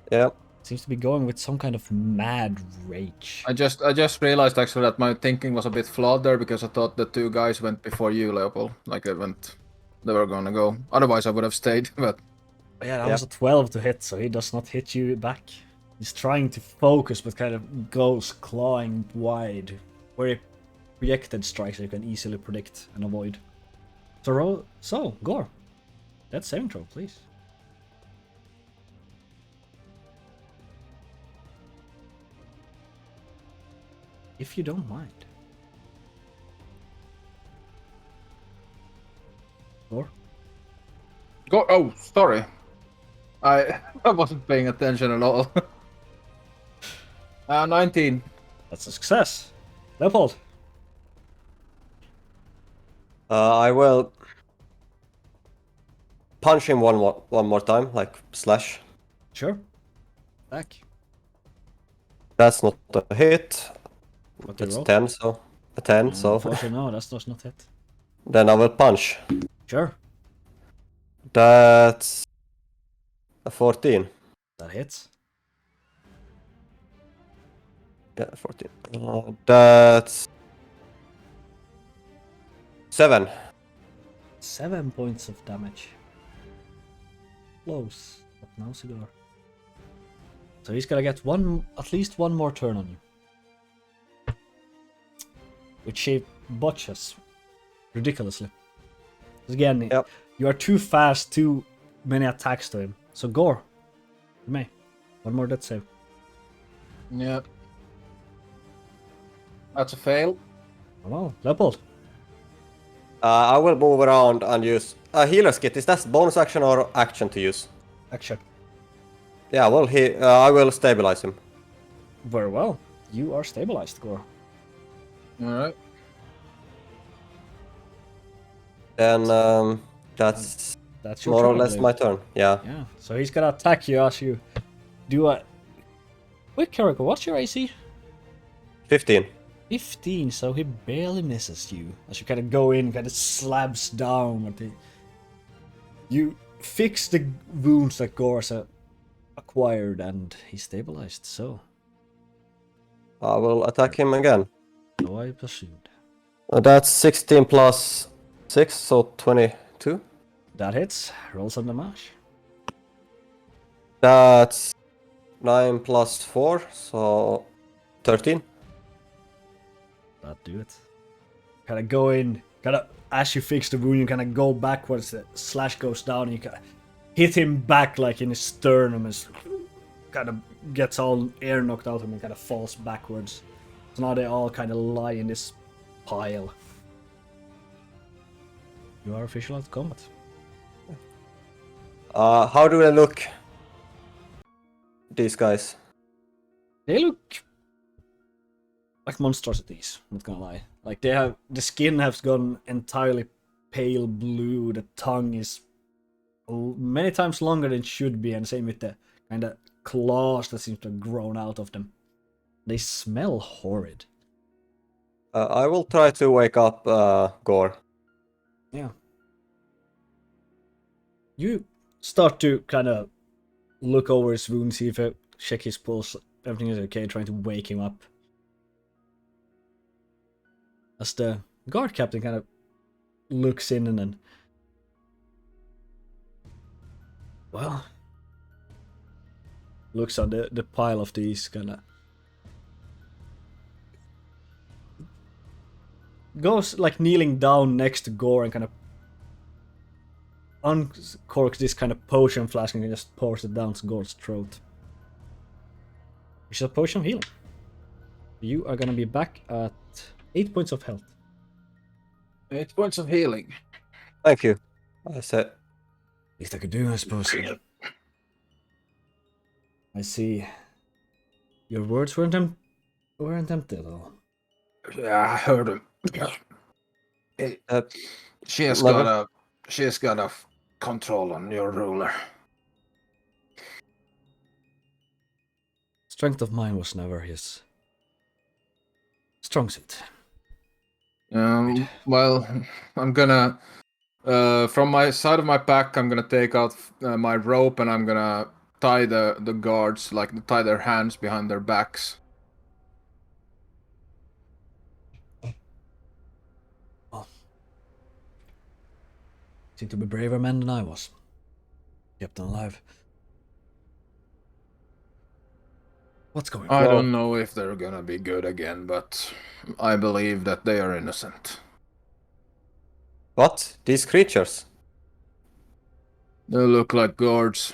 Yeah. Seems to be going with some kind of mad rage. I just realized actually that my thinking was a bit flawed there, because I thought the 2 guys went before you, Leopold. Like they were gonna go. Otherwise I would have stayed, but... Yeah, that was a 12 to hit, so he does not hit you back. He's trying to focus, but kind of goes clawing wide. Where he projected strikes that you can easily predict and avoid. So Gore, that saving throw, please. If you don't mind. Gore? Go. Oh, sorry. I wasn't paying attention at all. 19. That's a success. Lepold. I will punch him one more time, like slash. Sure. Back. That's not a hit. What do you It's roll? 10, so a 10. So Unfortunately, no, that's does not hit. then I will punch. Sure. That's a 14. That hits. Yeah, 14. That's 7. 7 points of damage. Close, but no cigar. So he's gonna get at least one more turn on you. Which he botches ridiculously. 'Cause again, Yep. you are too fast, too many attacks to him. So Gore, you may. One more death save. Yeah. That's a fail. Well, Lepold. I will move around and use a healer's kit. Is that bonus action or action to use? Action. Yeah, well, I will stabilize him. Very well. You are stabilized, Gore. Alright. Then that's That's your more turn, or I less believe. my turn. Yeah. Yeah. So he's gonna attack you as you do a. Wait, Karako, what's your AC? 15. 15, so he barely misses you. As you kind of go in, kind of slabs down with the. You fix the wounds that Gore's acquired, and he's stabilized. So I will attack him again. I presumed That's 16 plus 6, so 22. that hits. Rolls on the mash. That's 9 plus 4, so 13. That do it. Kind of go in, kind of as you fix the wound, you kind of go backwards. The slash goes down, and you kind of hit him back like in his sternum, and kind of gets all air knocked out of him and kind of falls backwards. So now they all kind of lie in this pile. You are official at combat. How do they look? These guys. They look like monstrosities, not gonna lie. Like the skin has gone entirely pale blue, the tongue is many times longer than it should be, and same with the kind of claws that seems to have grown out of them. They smell horrid. I will try to wake up Gore. Yeah. You start to kind of look over his wound, see if I check his pulse, everything is okay, trying to wake him up. As the guard captain kind of looks in and then, well, looks on the pile of these, kind of goes like kneeling down next to Gore and kind of uncorks this kind of potion flask and just pours it down Gore's throat. Which is a potion of healing. You are gonna be back at 8 points of health. 8 points of healing. Thank you. I said. Least I could do, I suppose. I see. Your words weren't empty at all. Yeah, I heard him. Uh, She has Never- got a control on your ruler. Strength of mind was never his strong suit. Well, I'm gonna from my side of my pack, I'm gonna take out my rope and I'm gonna tie the guards, like tie their hands behind their backs. Seem to be braver men than I was. Kept them alive. What's going on? I Well- don't know if they're gonna be good again, but I believe that they are innocent. What? These creatures? They look like guards.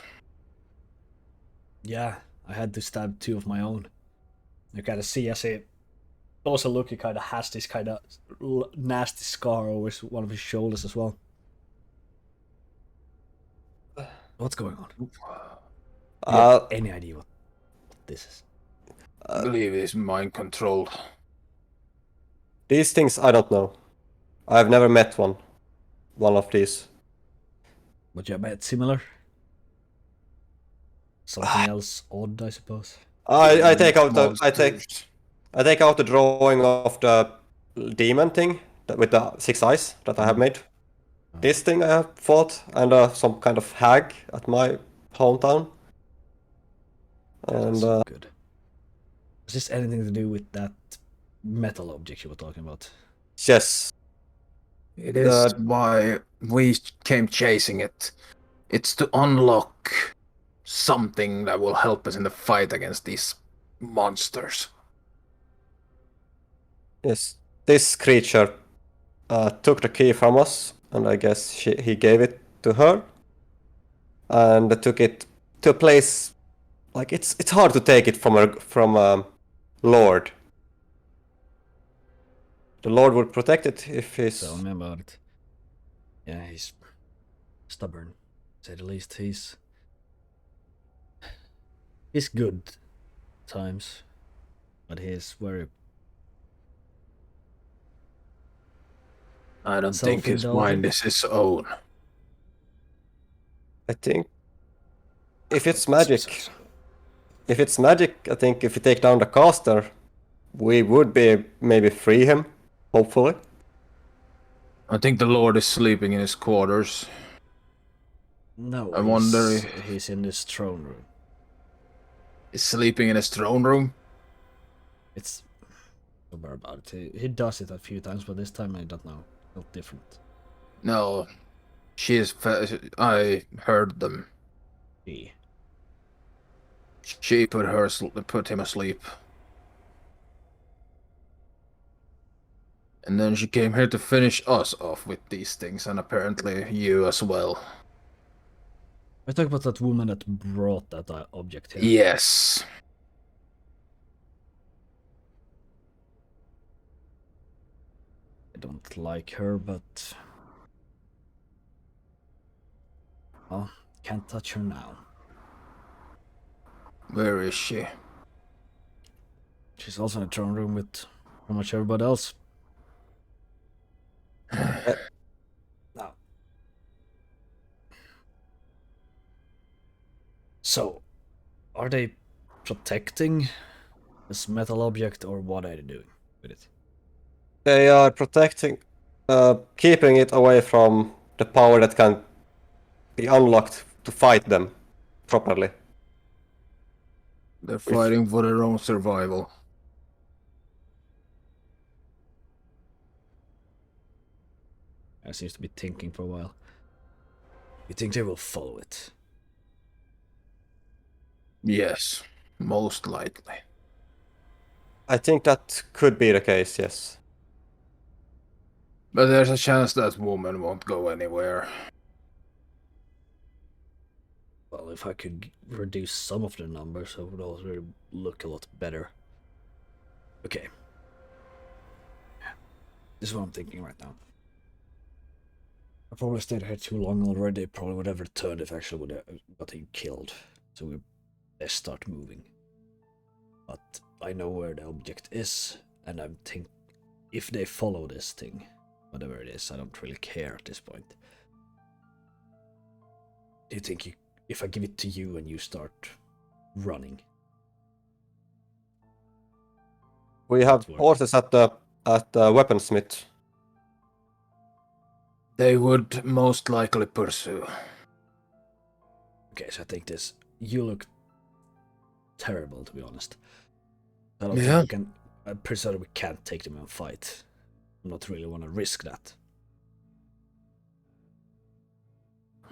Yeah, I had to stab 2 of my own. You kind of see as he closer look, he kind of has this kind of nasty scar over one of his shoulders as well. What's going on? Do you have any idea what this is? I believe he's mind controlled. These things I don't know. I've never met one. One of these. But you bet similar? Something else odd, I suppose. I take out the Monsters. I take out the drawing of the demon thing with the 6 eyes that I have made. This thing I have fought, and some kind of hag at my hometown. And That's good. Is this anything to do with that metal object you were talking about? yes, It is why we came chasing it. It's to unlock something that will help us in the fight against these monsters. yes, this creature took the key from us, and I guess he gave it to her, and took it to a place like it's hard to take it from a lord. The lord would protect it if he's. Tell me about it. Yeah, he's stubborn, to say the least. He's good times, but he's very I don't think his mind is his own. I think if it's magic, I think if we take down the caster, we would be maybe free him, hopefully. I think the Lord is sleeping in his quarters. No, I wonder he's in this throne room. He's sleeping in his throne room. It's don't worry about it. He does it a few times, but this time I don't know. Felt different. No, I heard them. He. She put him asleep. And then she came here to finish us off with these things, and apparently you as well. I talk about that woman that brought that object here. Yes. I don't like her, but well, can't touch her now. Where is she? She's also in the throne room with pretty much everybody else. Now. So, are they protecting this metal object, or what are they doing with it? They are protecting, keeping it away from the power that can be unlocked to fight them properly. They're fighting for their own survival. I seems to be thinking for a while. You think they will follow it? Yes, most likely. I think that could be the case, yes. But there's a chance that woman won't go anywhere. Well, if I could reduce some of the numbers, it would also look a lot better. Okay. This is what I'm thinking right now. I probably stayed here too long already. Probably would have returned if I actually would have got him killed. So we best start moving. But I know where the object is, and I'm think if they follow this thing, whatever it is, I don't really care at this point. Do you think if I give it to you and you start running? We have horses at the weaponsmith. They would most likely pursue. Okay, so I think this. You look terrible, to be honest. I don't Yeah. think we can. I'm pretty certain we can't take them and fight. I'm not really want to risk that.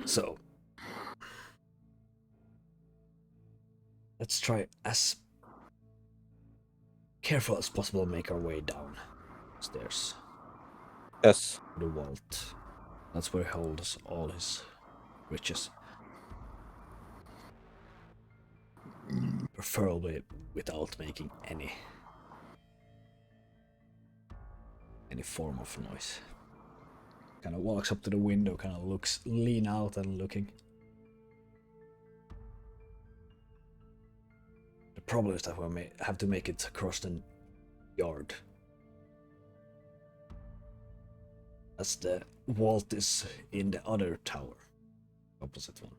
So let's try as careful as possible make our way down stairs Yes. to the vault. That's where he holds all his riches. Preferably without making any form of noise. Kind of walks up to the window, kind of lean out and looking. The problem is that we may have to make it across the yard, as the vault is in the other tower, opposite one.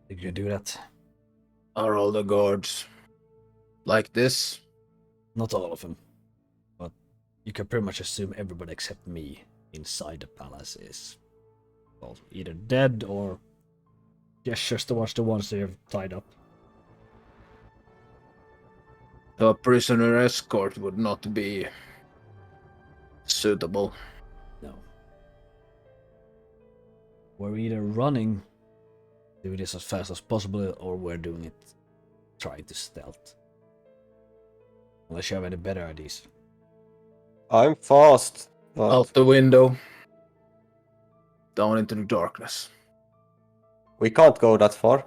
Did you do that? Are all the guards like this? Not all of them, but you can pretty much assume everybody except me inside the palace is, well, either dead or gestures towards the ones they have tied up. So a prisoner escort would not be suitable. No. We're either running, do this as fast as possible, or we're doing it trying to stealth. Unless you have any better ideas. I'm fast, but Out the window. Down into the darkness. we can't go that far.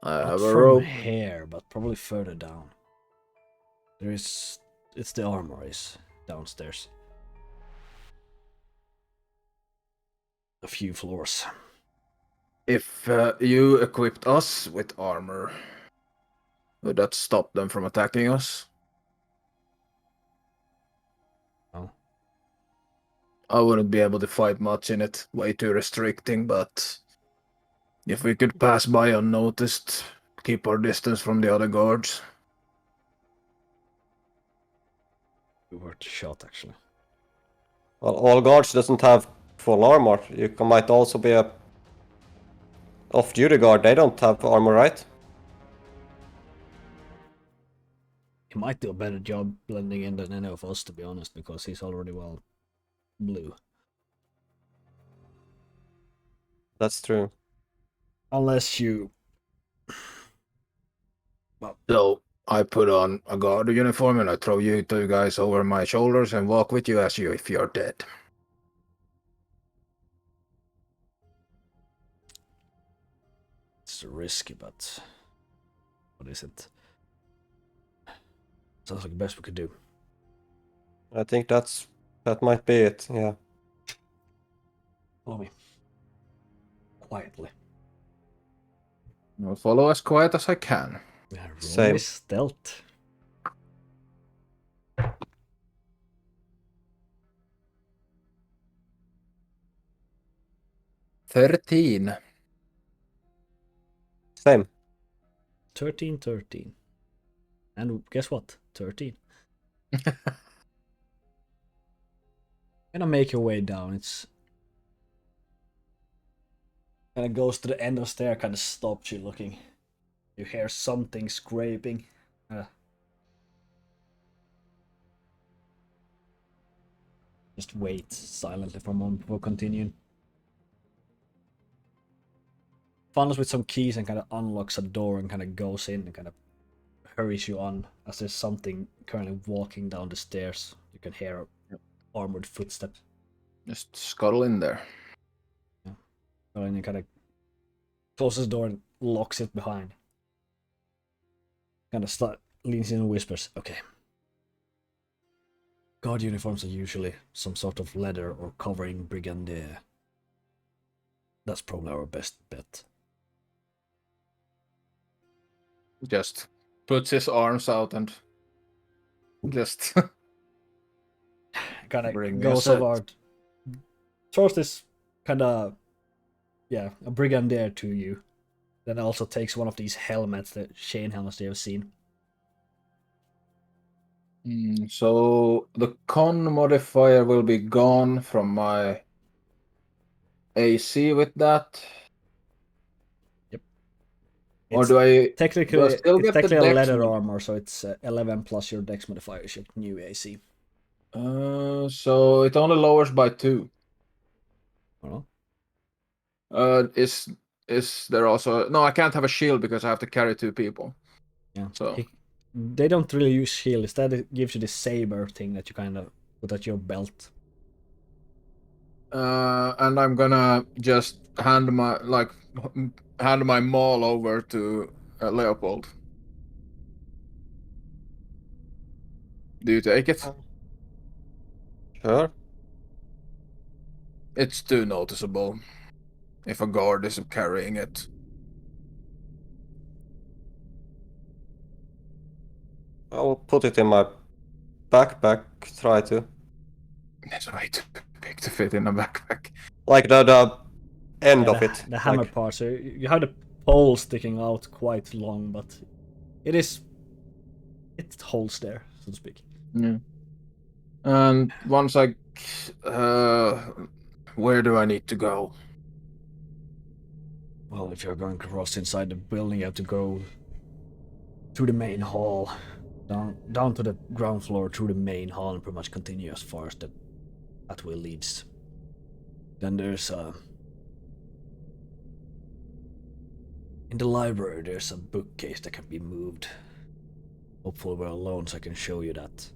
I Not have a from rope. here, but probably further down. It's the armory is downstairs. A few floors. If you equipped us with armor, would that stop them from attacking us? No. I wouldn't be able to fight much in it. Way too restricting, but if we could pass by unnoticed, keep our distance from the other guards. Worth a shot, actually. Well, all guards doesn't have full armor. You might also be a off-duty guard. They don't have armor, right? He might do a better job blending in than any of us, to be honest, because he's already well blue. That's true. Unless you... So I put on a guard uniform and I throw you two guys over my shoulders and walk with you as you if you're dead. It's risky, but... What is it? Sounds like the best we could do. I think that might be it. Yeah. Follow me. Quietly. I'll follow as quiet as I can. Yeah, roll Same. me stealth. 13. Same. 13. And guess what? 13. Gonna make your way down. It's kind of goes to the end of the stair, kind of stops you looking. You hear something scraping. Just wait silently for a moment before continuing. Funnels with some keys and kind of unlocks a door and kind of goes in and kind of hurries you on as there's something currently walking down the stairs. You can hear armored footsteps. Just scuttle in there. And you kind of closes the door and locks it behind. Kind of leans in and whispers, okay. Guard uniforms are usually some sort of leather or covering brigandere. That's probably our best bet. Just puts his arms out and just Kind Bring of me a goes set. over, throws this kind of, a brigandere to you. Then also takes one of these helmets, the chain helmets they have seen. So the con modifier will be gone from my AC with that. Yep. Or It's do I technically still it's get the technically a dex leather mod? armor, so it's 11 plus your dex modifier is your new AC. So it only lowers by 2. Well, Is there also no? I can't have a shield because I have to carry 2 people. yeah. So They don't really use shield. Instead, it gives you this saber thing that you kind of put at your belt. and I'm gonna just hand my maul over to Leopold. Do you take it? Sure. It's too noticeable if a guard is carrying it. I will put it in my backpack. Try to. It's way too big to fit in a backpack. Like the end Yeah, of it. the hammer Like, part. So you have the pole sticking out quite long, but it holds there, so to speak. Yeah. And once where do I need to go? Well, if you're going across inside the building, you have to go to the main hall, down to the ground floor, through the main hall, and pretty much continue as far as that way leads. Then there's in the library, there's a bookcase that can be moved. Hopefully we're alone so I can show you that.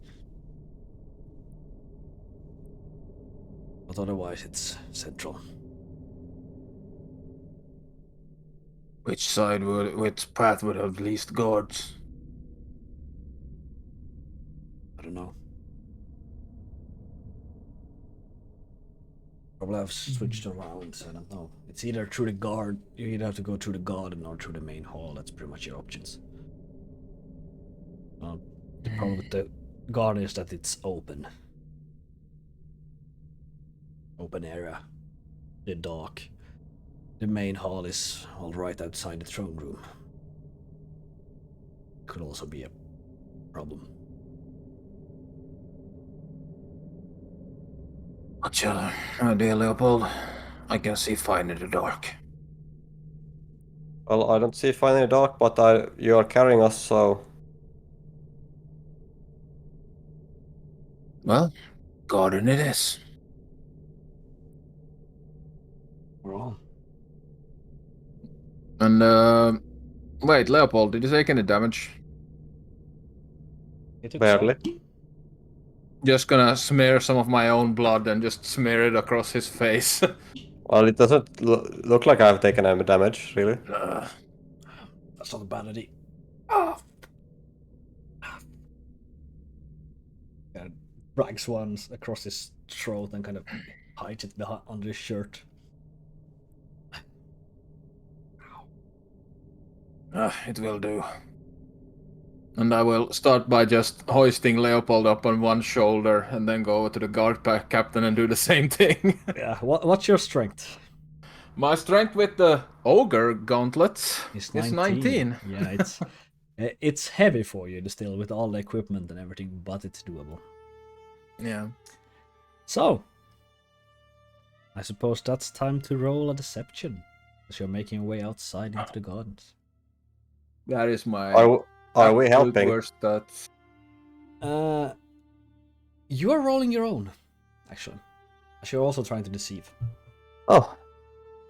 But otherwise it's central. Which path would have least guards? I don't know. Probably have switched around, so I don't know. It's either through the guard, you either have to go through the garden or through the main hall. That's pretty much your options. The problem with the garden is that it's open. Open area. The dark. The main hall is all right outside the throne room. Could also be a problem. What's your idea, Leopold? I can see fine in the dark. well, I don't see fine in the dark, but you are carrying us, so Well, garden it is. We're on. And wait, Leopold, did you take any damage? It took barely. some. Just gonna smear some of my own blood and just smear it across his face. Well, it doesn't look like I've taken any damage, really. That's not a bad idea. Drags one across his throat and kind of hides it behind under his shirt. It will do. And I will start by just hoisting Leopold up on one shoulder and then go over to the guard pack captain and do the same thing. Yeah, what's your strength? My strength with the ogre gauntlets It's is 19. 19. Yeah, it's heavy for you still with all the equipment and everything, but it's doable. Yeah. So, I suppose that's time to roll a deception, as you're making your way outside into the gardens. That is my Are we absolute helping? worst stats. You are rolling your own, actually. As you're also trying to deceive. Oh,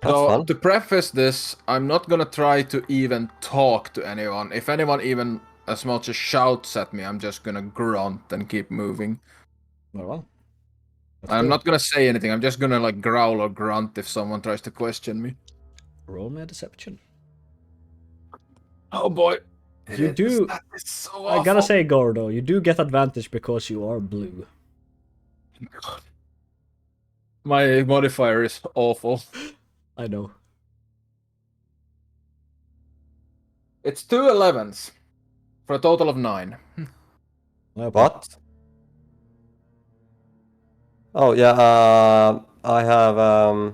that's So, fun. to preface this, I'm not gonna try to even talk to anyone. If anyone even as much as shouts at me, I'm just gonna grunt and keep moving. Well. I'm not gonna say anything, I'm just gonna like growl or grunt if someone tries to question me. Roll me a deception. Oh boy. You do. That is so awful. I gotta say, Gordo, you do get advantage because you are blue. God. My modifier is awful. I know. It's 2 11s for a total of 9. What? Oh yeah, I have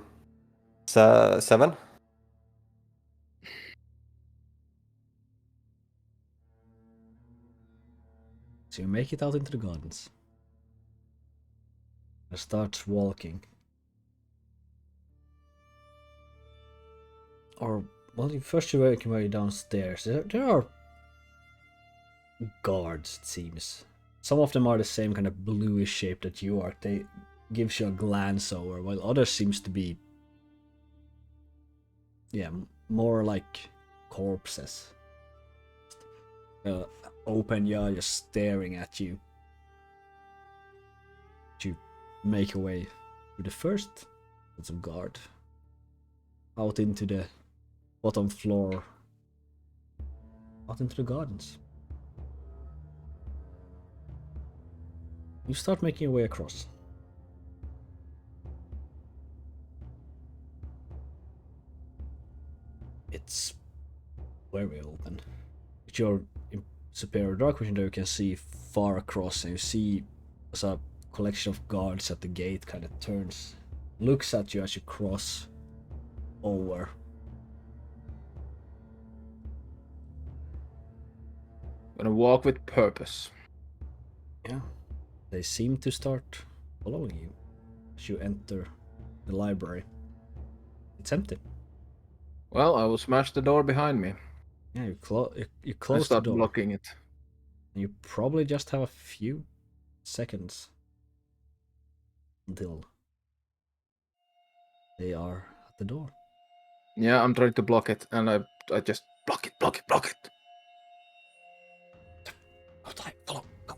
7. So you make it out into the gardens. And start walking. Or Well, first you work your way downstairs. There are guards, it seems. Some of them are the same kind of bluish shape that you are. They gives you a glance over, while others seems to be, yeah, more like corpses. Open jaw, just staring at you. You make your way to the first that's a guard out into the bottom floor, out into the gardens. You start making your way across. It's very open. With your superior dark vision, there you can see far across, and you see as a collection of guards at the gate kind of turns, looks at you as you cross over. Gonna walk with purpose. Yeah, they seem to start following you as you enter the library. It's empty. Well, I will smash the door behind me. Yeah, you And close the start door. blocking it. You probably just have a few seconds until they are at the door. Yeah, I'm trying to block it, and I just block it. Go, time, follow, go.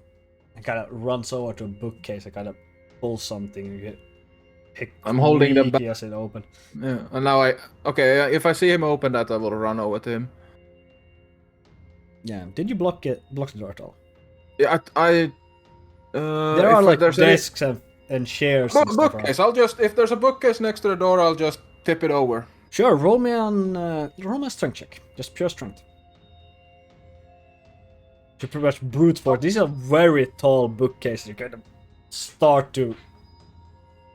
And kind of runs over to a bookcase and kind of pulls something. You get a I'm holding them back. as it open. Yeah, and now if I see him open that, I will run over to him. Yeah, did you block the door at all? Yeah, There are like desks and chairs and stuff. Bookcase. If there's a bookcase next to the door, I'll just tip it over. Sure, roll me a strength check. Just pure strength. You pretty much brute force. These are very tall bookcases. You kind of start to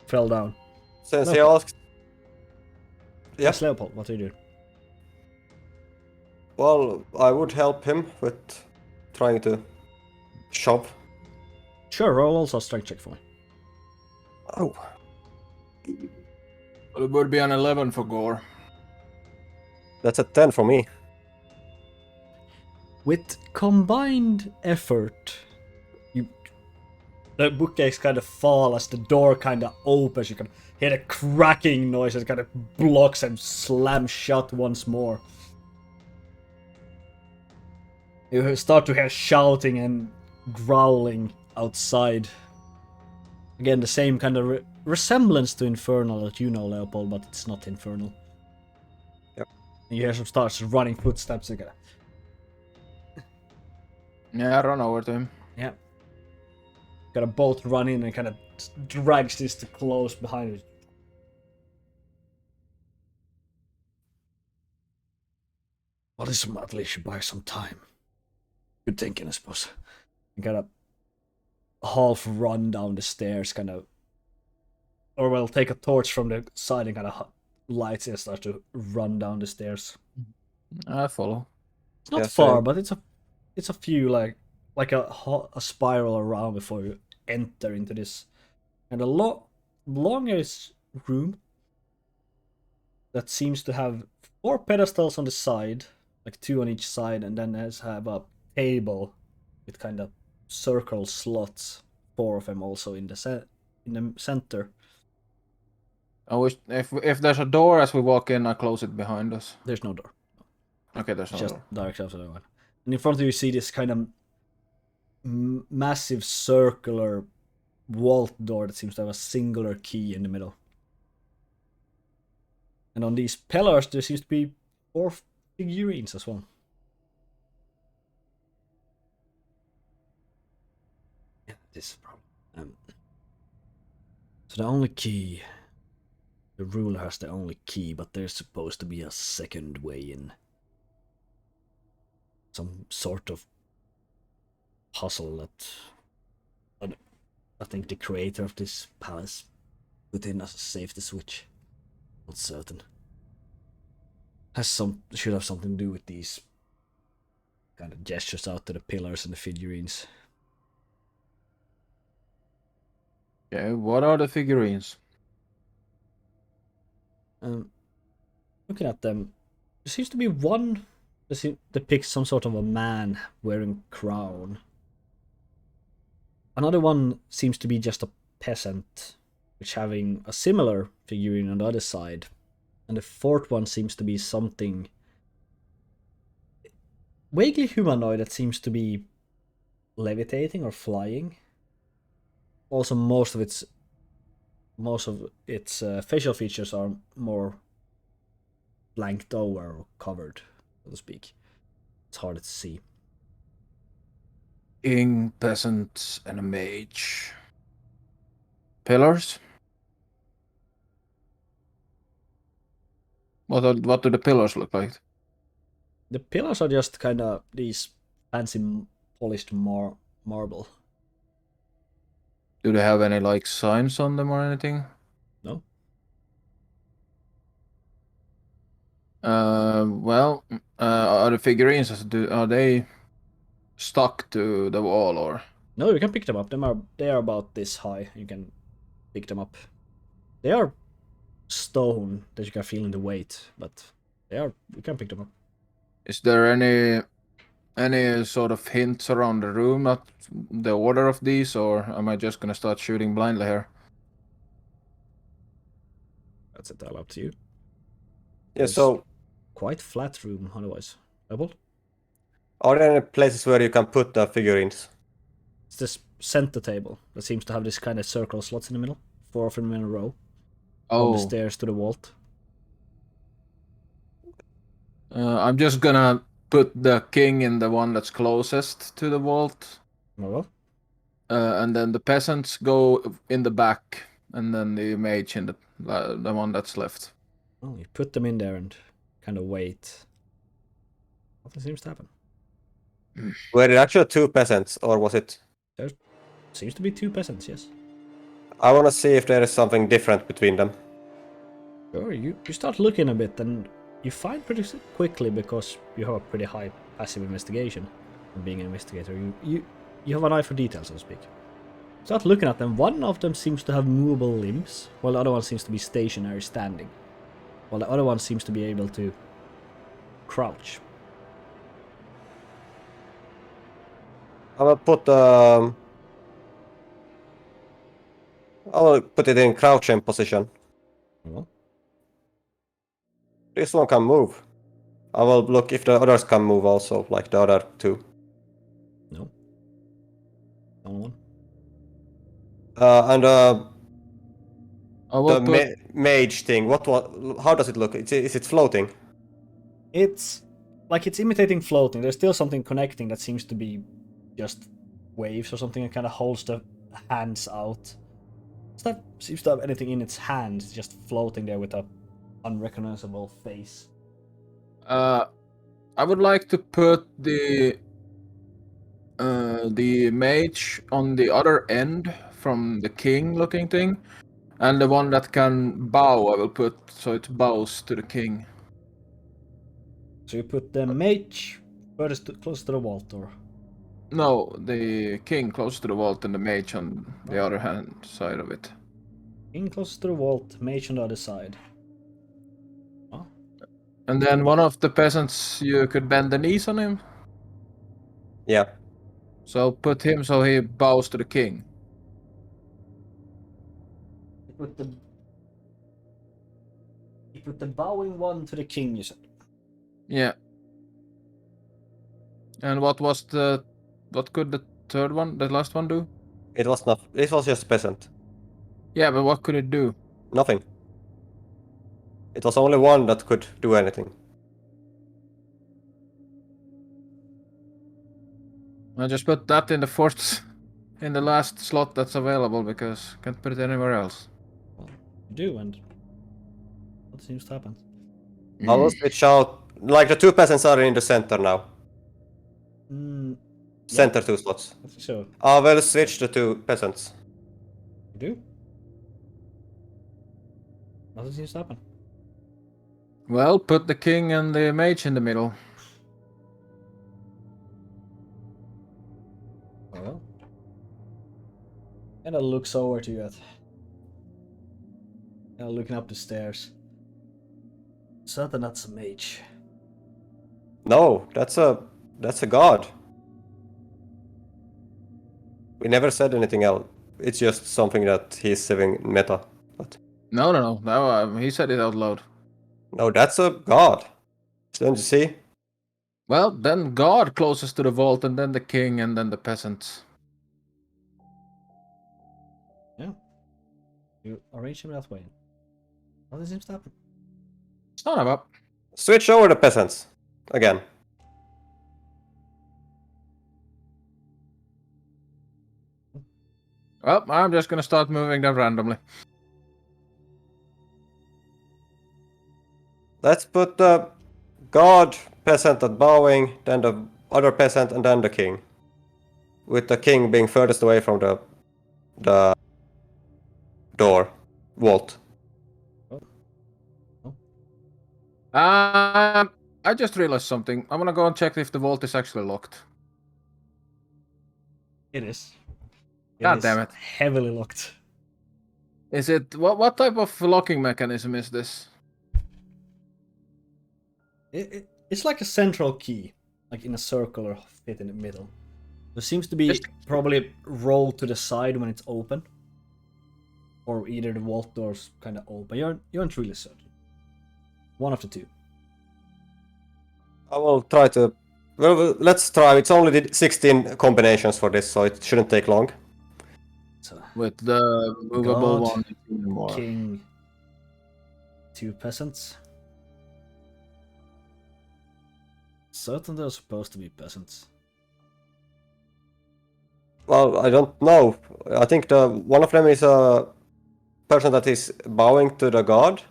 fell down. Since he asked... Yeah. Yes, Leopold, what do you do? Well, I would help him with trying to shove. Sure, roll also a strength check for me. Oh. Well, it would be an 11 for Gore. That's a 10 for me. With combined effort, the bookcase kind of fall as the door kind of opens. You can hear a cracking noise as it kind of blocks and slams shut once more. You start to hear shouting and growling outside. Again, the same kind of resemblance to Infernal that you know, Leopold, but it's not Infernal. Yep. And you hear some starts running footsteps again. Yeah, I run over to him. Yeah. Gotta both run in and kind of drags this to close behind you. Well, this at least should buy some time. Good thinking, I suppose. You gotta half run down the stairs, kind of, or well, take a torch from the side and kind of lights it and start to run down the stairs. I follow. It's not Yeah, far, same. but it's a few like a spiral around before you enter into this and a longest room that seems to have 4 pedestals on the side, like 2 on each side, and then have a table with kind of circle slots, 4 of them also in the center. I wish if there's a door as we walk in, I close it behind us. There's no door. Okay, there's no Just door. directly after the one. And in front of you, you see this kind of massive circular vault door that seems to have a singular key in the middle. And on these pillars, there seems to be 4 figurines as well. Yeah, this is a problem. So the only key, the ruler has the only key, but there's supposed to be a second way in. Some sort of puzzle that I think the creator of this palace put in as a safety switch. Not certain. Should have something to do with these kind of gestures out to the pillars and the figurines. Okay, what are the figurines? Looking at them, There seems to be one that depicts some sort of a man wearing crown. Another one seems to be just a peasant, which having a similar figurine on the other side. And the fourth one seems to be something vaguely humanoid that seems to be levitating or flying. Also, most of its facial features are more blanked over or covered, so to speak. It's hard to see. King, peasant, and a mage. Pillars? What do the pillars look like? The pillars are just kind of these fancy polished marble. Do they have any like signs on them or anything? No? Well, are the figurines are they stuck to the wall or? No, you can pick them up. They are about this high. You can pick them up. They are stone that you can feel in the weight, but you can pick them up. Is there any sort of hints around the room at the order of these, or am I just gonna start shooting blindly here? That's entirely up to you. Yeah, There's so quite flat room otherwise. Lepold? are there any places where you can put the figurines? It's this center table that seems to have this kind of circle slots in the middle. 4 of them in a row. From the Oh, stairs to the vault. I'm just gonna put the king in the one that's closest to the vault, Well, and then the peasants go in the back, and then the mage in the one that's left. well, you put them in there and kind of wait. Nothing seems to happen. Were it actually 2 peasants, or was it? There seems to be 2 peasants, yes. I want to see if there is something different between them. Sure, you start looking a bit and you find pretty quickly, because you have a pretty high passive investigation from being an investigator. You have an eye for detail, so to speak. Start looking at them. One of them seems to have movable limbs, while the other one seems to be stationary, standing. While the other one seems to be able to crouch. I will put it in crouching position. Well, This one can move. I will look if the others can move also, like the other 2. no. Only one. And I will the put. mage thing. How does it look? Is it floating? It's like it's imitating floating. There's still something connecting that seems to be just waves or something. It kind of holds the hands out. That seems to have anything in its hands. It's just floating there with a unrecognizable face. I would like to put the mage on the other end from the king looking thing, and the one that can bow I will put so it bows to the king. So you put the mage close to the vault, or No, the king close to the vault and the mage on the other hand side of it. in close to the vault, mage on the other side. Oh, And then one of the peasants, you could bend the knees on him. Yeah. So put him so he bows to the king. You put the bowing one to the king, you said. Yeah. And what could the third one, the last one do? It was not. It was just peasant. Yeah, but what could it do? Nothing. It was only one that could do anything. I just put that in the fourth, in the last slot that's available because can't put it anywhere else. Well, you do, and what seems to happen? I will switch out. Like the 2 peasants are in the center now. Center 2 slots. I think so. I will switch the 2 peasants. You do? Nothing seems to happen. Well, put the king and the mage in the middle. Well. And it looks over to you looking up the stairs. Certain that's a mage. No, that's a god. We never said anything else. It's just something that he's saving meta. But No. He said it out loud. no, that's a god. Don't you see? Well, then God closest to the vault, and then the king, and then the peasants. Yeah. You arrange him that way. Nothing seems to happen. Son of a. Switch over the peasants again. Well, I'm just gonna start moving them randomly. Let's put the god peasant at bowing, then the other peasant, and then the king. With the king being furthest away from the door vault. I just realized something. I'm gonna go and check if the vault is actually locked. It is. God damn it. Heavily locked. Is it what type of locking mechanism is this? It's like a central key, like in a circle or fit in the middle. There seems to be probably rolled to the side when it's open, or either the vault doors kind of open. You aren't really certain. One of the two. I will try to. Well, let's try. It's only 16 combinations for this, so it shouldn't take long. So, With the movable God, one, it's even more. king, 2 peasants. Certain they're supposed to be peasants. Well, I don't know. I think the one of them is a person that is bowing to the god,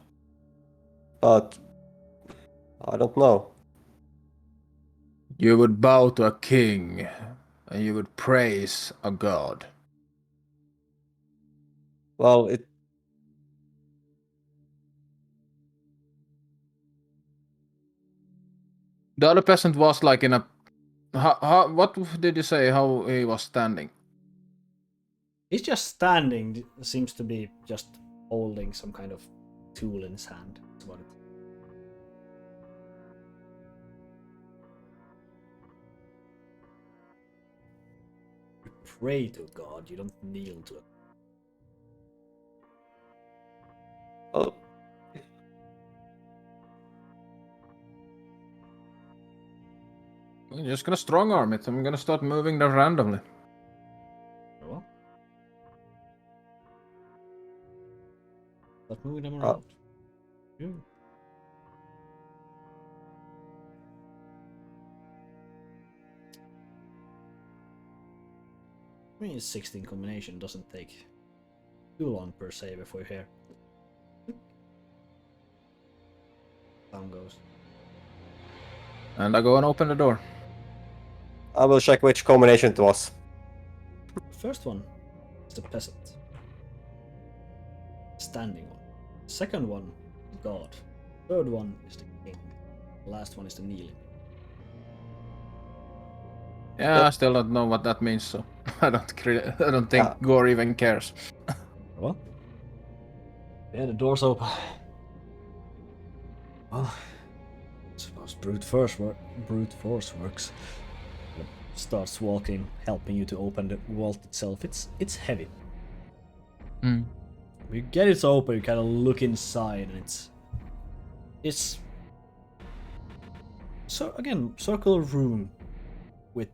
but I don't know. You would bow to a king, and you would praise a god. Well, it. The other peasant was like in a. What did you say? How he was standing? He's just standing. Seems to be just holding some kind of tool in his hand. That's about it. You pray to God. You don't kneel to it. Well, I'm just gonna strong arm it. I'm gonna start moving them randomly. Very well. Start moving them around. Yeah. I mean, 16 combination doesn't take too long per se before you hear. Sound goes. And I go and open the door. I will check which combination it was. The first one is the peasant. Standing one. Second one, the god. Third one is the king. The last one is the kneeling. Yeah, I still don't know what that means, so I don't think Gore even cares. Well, yeah, the door's open. Well, I suppose brute force works. It starts walking, helping you to open the vault itself. It's heavy. Mm. You get it open, you kind of look inside, and it's so again circular room with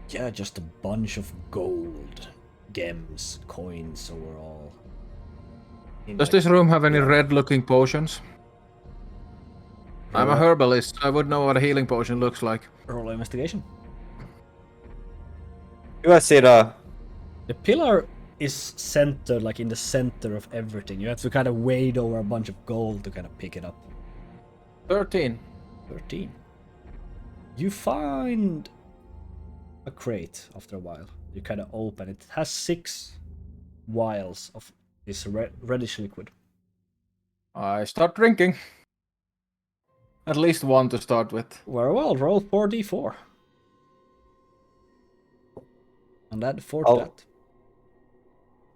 just a bunch of gold, gems, coins overall. Does this room have any red-looking potions? I'm a herbalist. I would know what a healing potion looks like. Roll investigation. You guys see the pillar is centered, like in the center of everything. You have to kind of wade over a bunch of gold to kind of pick it up. 13. 13. You find a crate after a while. You kind of open it. It has 6 vials of this reddish liquid. I start drinking. At least one to start with. Very well, roll 4d4. And add 4 to that.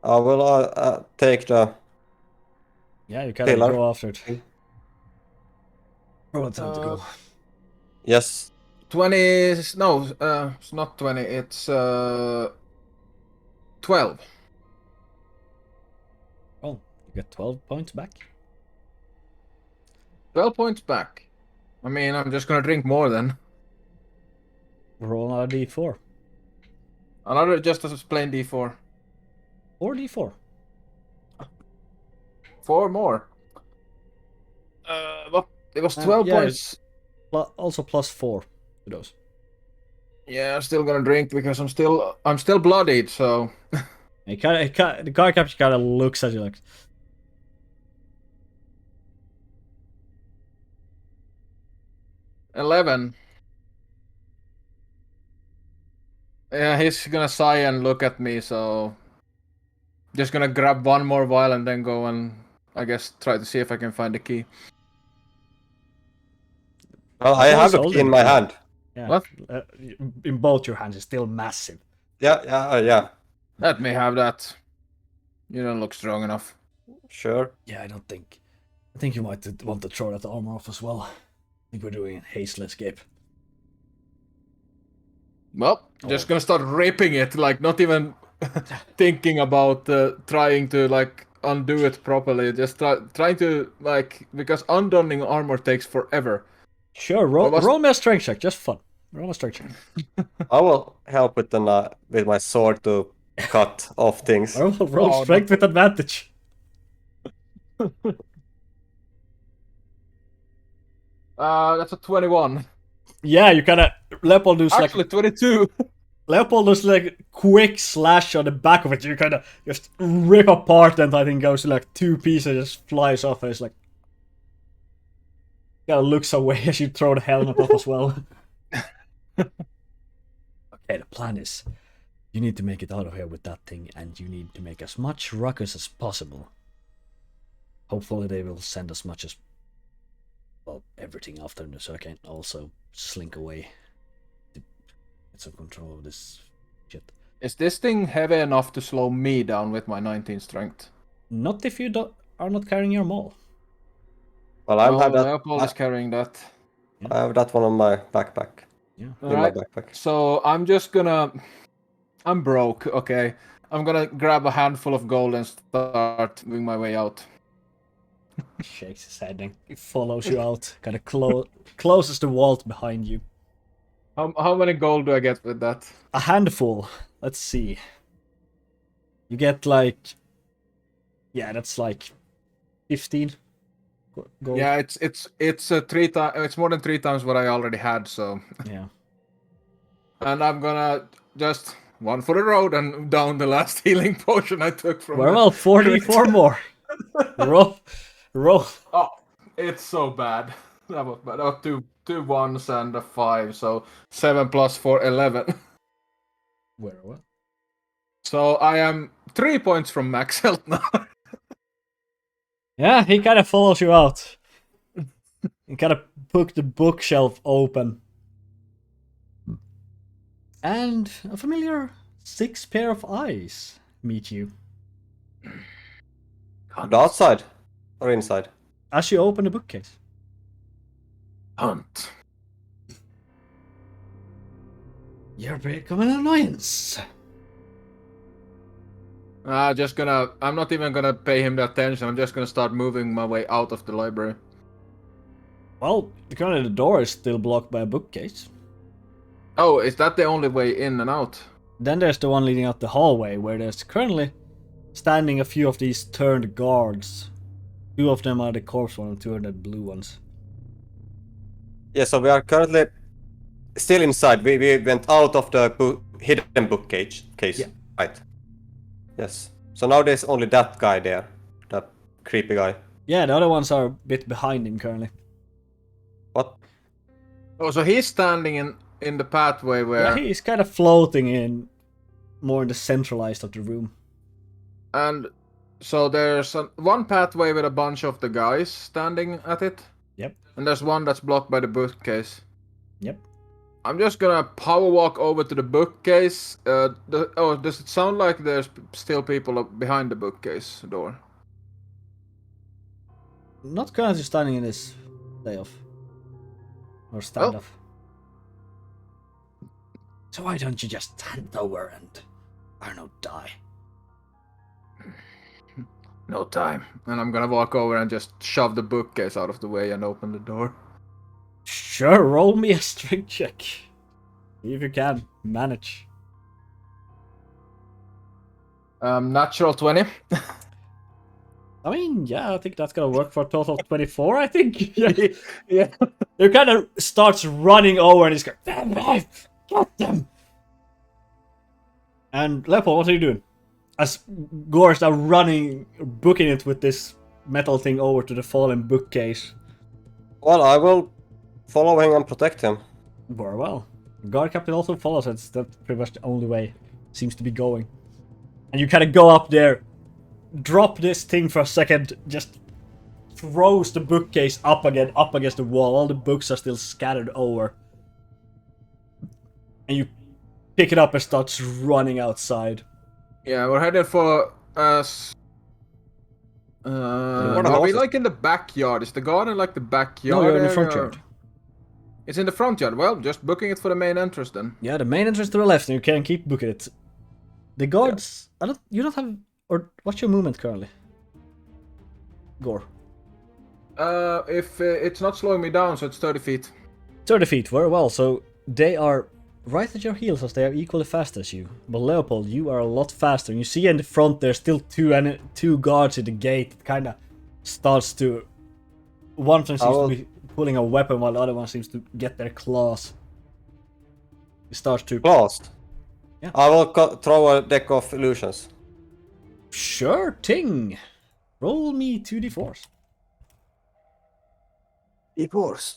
I will take the. Yeah, you kind of pillar. go after it. Roll time to go. Yes. 20 is... No, it's not 20. It's 12. Oh, you get 12 points back. 12 points back. I mean, I'm just gonna drink more then. Roll another d4. Another just as plain D4. Or d4. 4 more. What? It was 12 yeah. points. Also +4 to those. Yeah, I'm still gonna drink because I'm still bloodied, so... The card capture kind of looks at you like, 11. Yeah, he's gonna sigh and look at me, so... Just gonna grab one more vial and then go and, I guess, try to see if I can find the key. Well, I have the key in my hand. yeah, What? In both your hands, it's still massive. Yeah. Let me have that. You don't look strong enough. Sure. Yeah, I think you might want to throw that armor off as well. I think we're doing a hasty escape. Well, just gonna start ripping it, like not even thinking about trying to like undo it properly. Just trying to like, because undonning armor takes forever. Sure, roll me a strength check, just fun. Roll me a strength check. I will help with with my sword to cut off things. Roll Oh, strength with advantage. That's a 21. Yeah, you kind of Lepold does Actually, 22. Leopold does like quick slash on the back of it. You kind of just rip apart, and I think goes to like 2 pieces, just flies off, and it's like kind of looks away as you throw the helmet off as well. Okay, the plan is you need to make it out of here with that thing, and you need to make as much ruckus as possible. Hopefully, they will send as much as everything after them, so I can also slink away to get some control of this shit. Is this thing heavy enough to slow me down with my 19 strength? Not if you are not carrying your maul. Well, I have that. Leopold is carrying that. I have that one on my backpack. Yeah. In Alright, my backpack. so I'm just gonna... I'm broke, okay. I'm gonna grab a handful of gold and start moving my way out. Shakes his head and he follows you out, kind of closes the vault behind you. How many gold do I get with that? A handful. Let's see. You get like, yeah, that's like 15 gold. Yeah, it's it's more than 3 times what I already had, so. Yeah. And I'm gonna just one for the road and down the last healing potion I took from. Well, 44 more. Roll. Oh, it's so bad. That was bad. That was two ones and a 5, so 7 plus 4, 11. Where what? So I am 3 points from max health now. Yeah, he kind of follows you out. He kind of put the bookshelf open. And a familiar 6 pair of eyes meet you. The outside or inside? As you open the bookcase. Hunt. You're becoming an annoyance. I'm not even gonna pay him the attention. I'm just gonna start moving my way out of the library. Well, currently the door is still blocked by a bookcase. Oh, is that the only way in and out? Then there's the one leading out the hallway, where there's currently standing a few of these turned guards. 2 of them are the corpse one and 2 are the blue ones. Yeah, so we are currently still inside. We went out of the hidden bookcase. Yeah. Right. Yes. So now there's only that guy there. That creepy guy. Yeah, the other ones are a bit behind him currently. What? Oh, so he's standing in the pathway where... Yeah, he's kind of floating in more in the centralized of the room. And so there's one pathway with a bunch of the guys standing at it. Yep. And there's one that's blocked by the bookcase. Yep. I'm just gonna power walk over to the bookcase. Does it sound like there's still people behind the bookcase door? Not currently standing in this layoff. Or stand Oh. up. So why don't you just stand over and, I don't know, die? No time. And I'm gonna walk over and just shove the bookcase out of the way and open the door. Sure, roll me a strength check. See if you can manage. Natural 20. I mean, yeah, I think that's gonna work for a total of 24, I think. Yeah. Yeah. He kind of starts running over and he's going, get them! And Lepold, what are you doing? As Gore is now running, booking it with this metal thing over to the fallen bookcase. Well, I will follow him and protect him. Very well. Guard captain also follows it. That's pretty much the only way it seems to be going. And you kind of go up there, drop this thing for a second, just throws the bookcase up again, up against the wall. All the books are still scattered over. And you pick it up and starts running outside. Yeah, we're headed for us. Are we like in the backyard? Is the garden like the backyard? No, you're in the area, front or- yard. It's in the front yard. Well, just booking it for the main entrance then. Yeah, the main entrance to the left, and you can keep booking it. The guards, you don't have, or what's your movement currently? Gore. If it's not slowing me down, so it's 30 feet. 30 feet, very well. So they are right at your heels as they are equally fast as you. But Leopold, you are a lot faster. And you see in the front there's still two guards at the gate. It kind of starts to... One of them seems to be pulling a weapon while the other one seems to get their claws. It starts to... Lost. Yeah. I will throw a deck of illusions. Sure thing! Roll me 2d4s. D4s.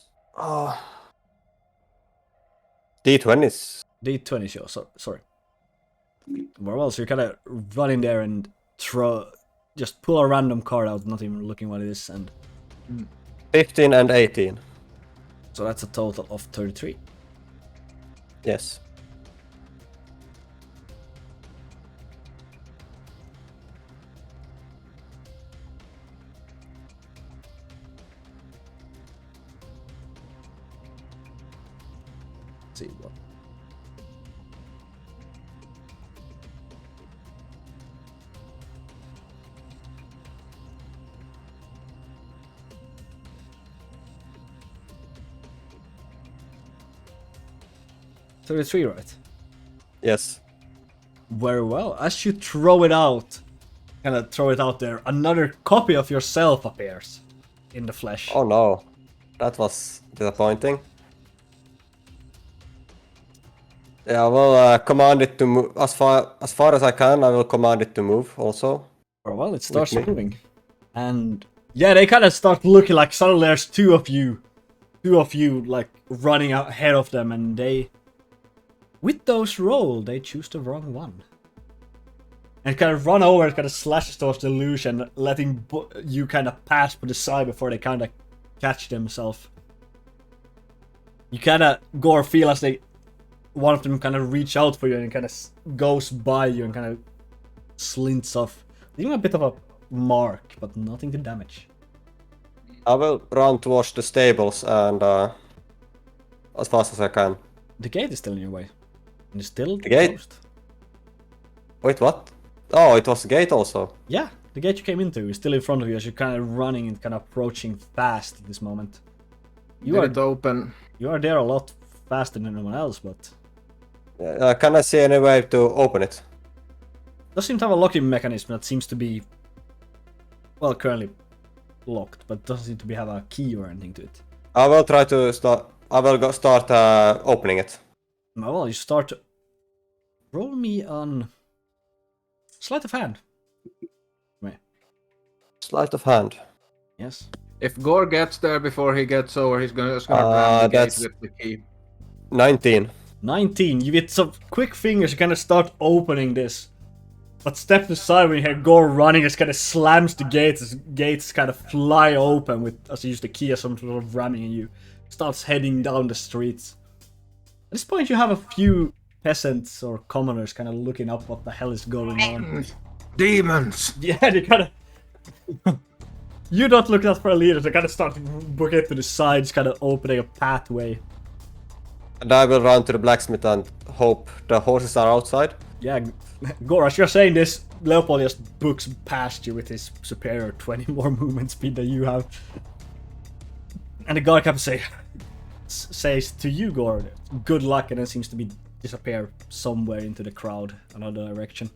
D20s. D20, sure, sorry. Very well, so you kind of run in there and just pull a random card out, not even looking what it is, and 15 and 18. so that's a total of 33. Yes. Let's see what. $33, right? Yes. Very well. As you throw it out, kind of throw it out there, another copy of yourself appears in the flesh. Oh no. That was disappointing. Yeah, I will command it to move as far as I can. I will command it to move also. Very well, it starts me. moving. And yeah, they kind of start looking like suddenly there's two of you like running out ahead of them, and they, with those roll, they choose the wrong one. And kind of run over and kind of slashes towards the illusion, letting you kind of pass to the side before they kind of catch themselves. You kind of, Gore, feel as one of them kind of reach out for you and kind of goes by you and kind of slints off. Leaving a bit of a mark, but nothing to damage. I will run towards the stables and as fast as I can. The gate is still in your way. And it's still The gate? closed. Wait, what? Oh, it was the gate also. Yeah, the gate you came into is still in front of you as you're kind of running and kind of approaching fast at this moment. You Did it open? You are there a lot faster than anyone else, but Can I see any way to open it? does seem to have a locking mechanism that seems to be, well, currently locked, but doesn't seem to have a key or anything to it. I will try to start. I will start opening it. Well, you start. Roll me on sleight of hand. Sleight of hand. Yes. If Gore gets there before he gets over, he's just gonna ram the gate that's- with the key. 19. 19. You get some quick fingers. You kind of start opening this, but step aside when you hear Gore running. It kind of slams the gates. As gates kind of fly open with as you use the key as some sort of ramming, and you starts heading down the streets. At this point, you have a few peasants or commoners kind of looking up what the hell is going on. Demons! Yeah, they kind of You don't look out for a leader. They kind of start booking to the sides, kind of opening a pathway. And I will run to the blacksmith and hope the horses are outside. Yeah, Gore, as you're saying this, Leopold just books past you with his superior 20 more movement speed than you have. And the guard captain says to you, Gore, good luck, and then seems to be disappear somewhere into the crowd, another direction.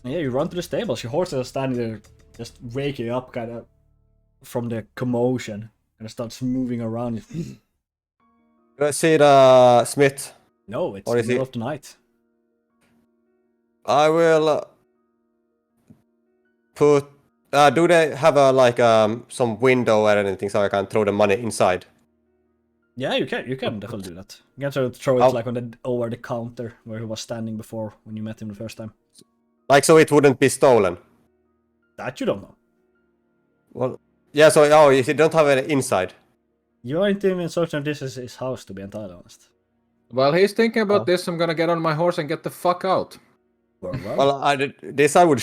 And yeah, you run to the stables. Your horses are standing there, just waking up, kind of from the commotion, and it starts moving around. Do I see the smith? No, it's Or the is middle he- of the night. I will put. Do they have some window or anything so I can throw the money inside? Yeah, you can definitely do that. You can sort of throw it Oh. like on the over the counter where he was standing before when you met him the first time. Like so it wouldn't be stolen. That you don't know. Well, yeah. So if you don't have it inside. You aren't even certain if this is his house, to be entirely honest. While he's thinking about Oh. this, I'm gonna get on my horse and get the fuck out. Well, This I would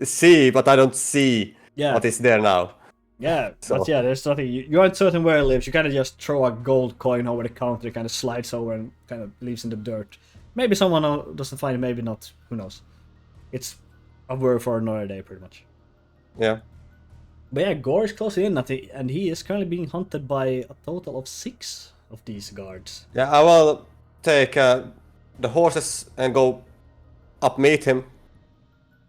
see, but I don't see yeah, what is there now. yeah, So- but yeah, there's nothing. You aren't certain where he lives. You kind of just throw a gold coin over the counter, it kind of slides over and kind of leaves in the dirt. Maybe someone doesn't find it, maybe not. Who knows? It's a word for another day, pretty much. Yeah. But yeah, Gore is closing in, and he is currently being hunted by a total of 6 of these guards. Yeah. I will take the horses and go up meet him.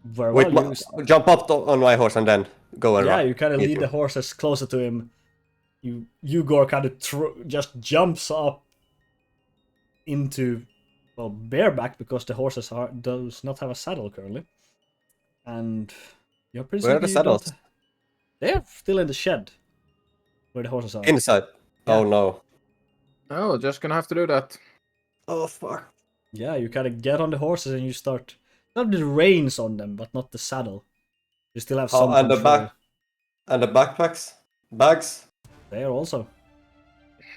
Very With well, jump up on my horse and then go and yeah, run. you kind of meet lead him. the horses closer to him. You Gore kind of just jumps up into, well, bareback because the horses does not have a saddle currently, and you're pretty Where are certain the you don't- saddles? They're still in the shed where the horses are. Inside. Yeah. Oh no. Oh, just gonna have to do that. Oh fuck. Yeah, you kind of get on the horses and you start. Not the reins on them, but not the saddle. You still have some Oh, and the control. back and the backpacks, bags. They are also.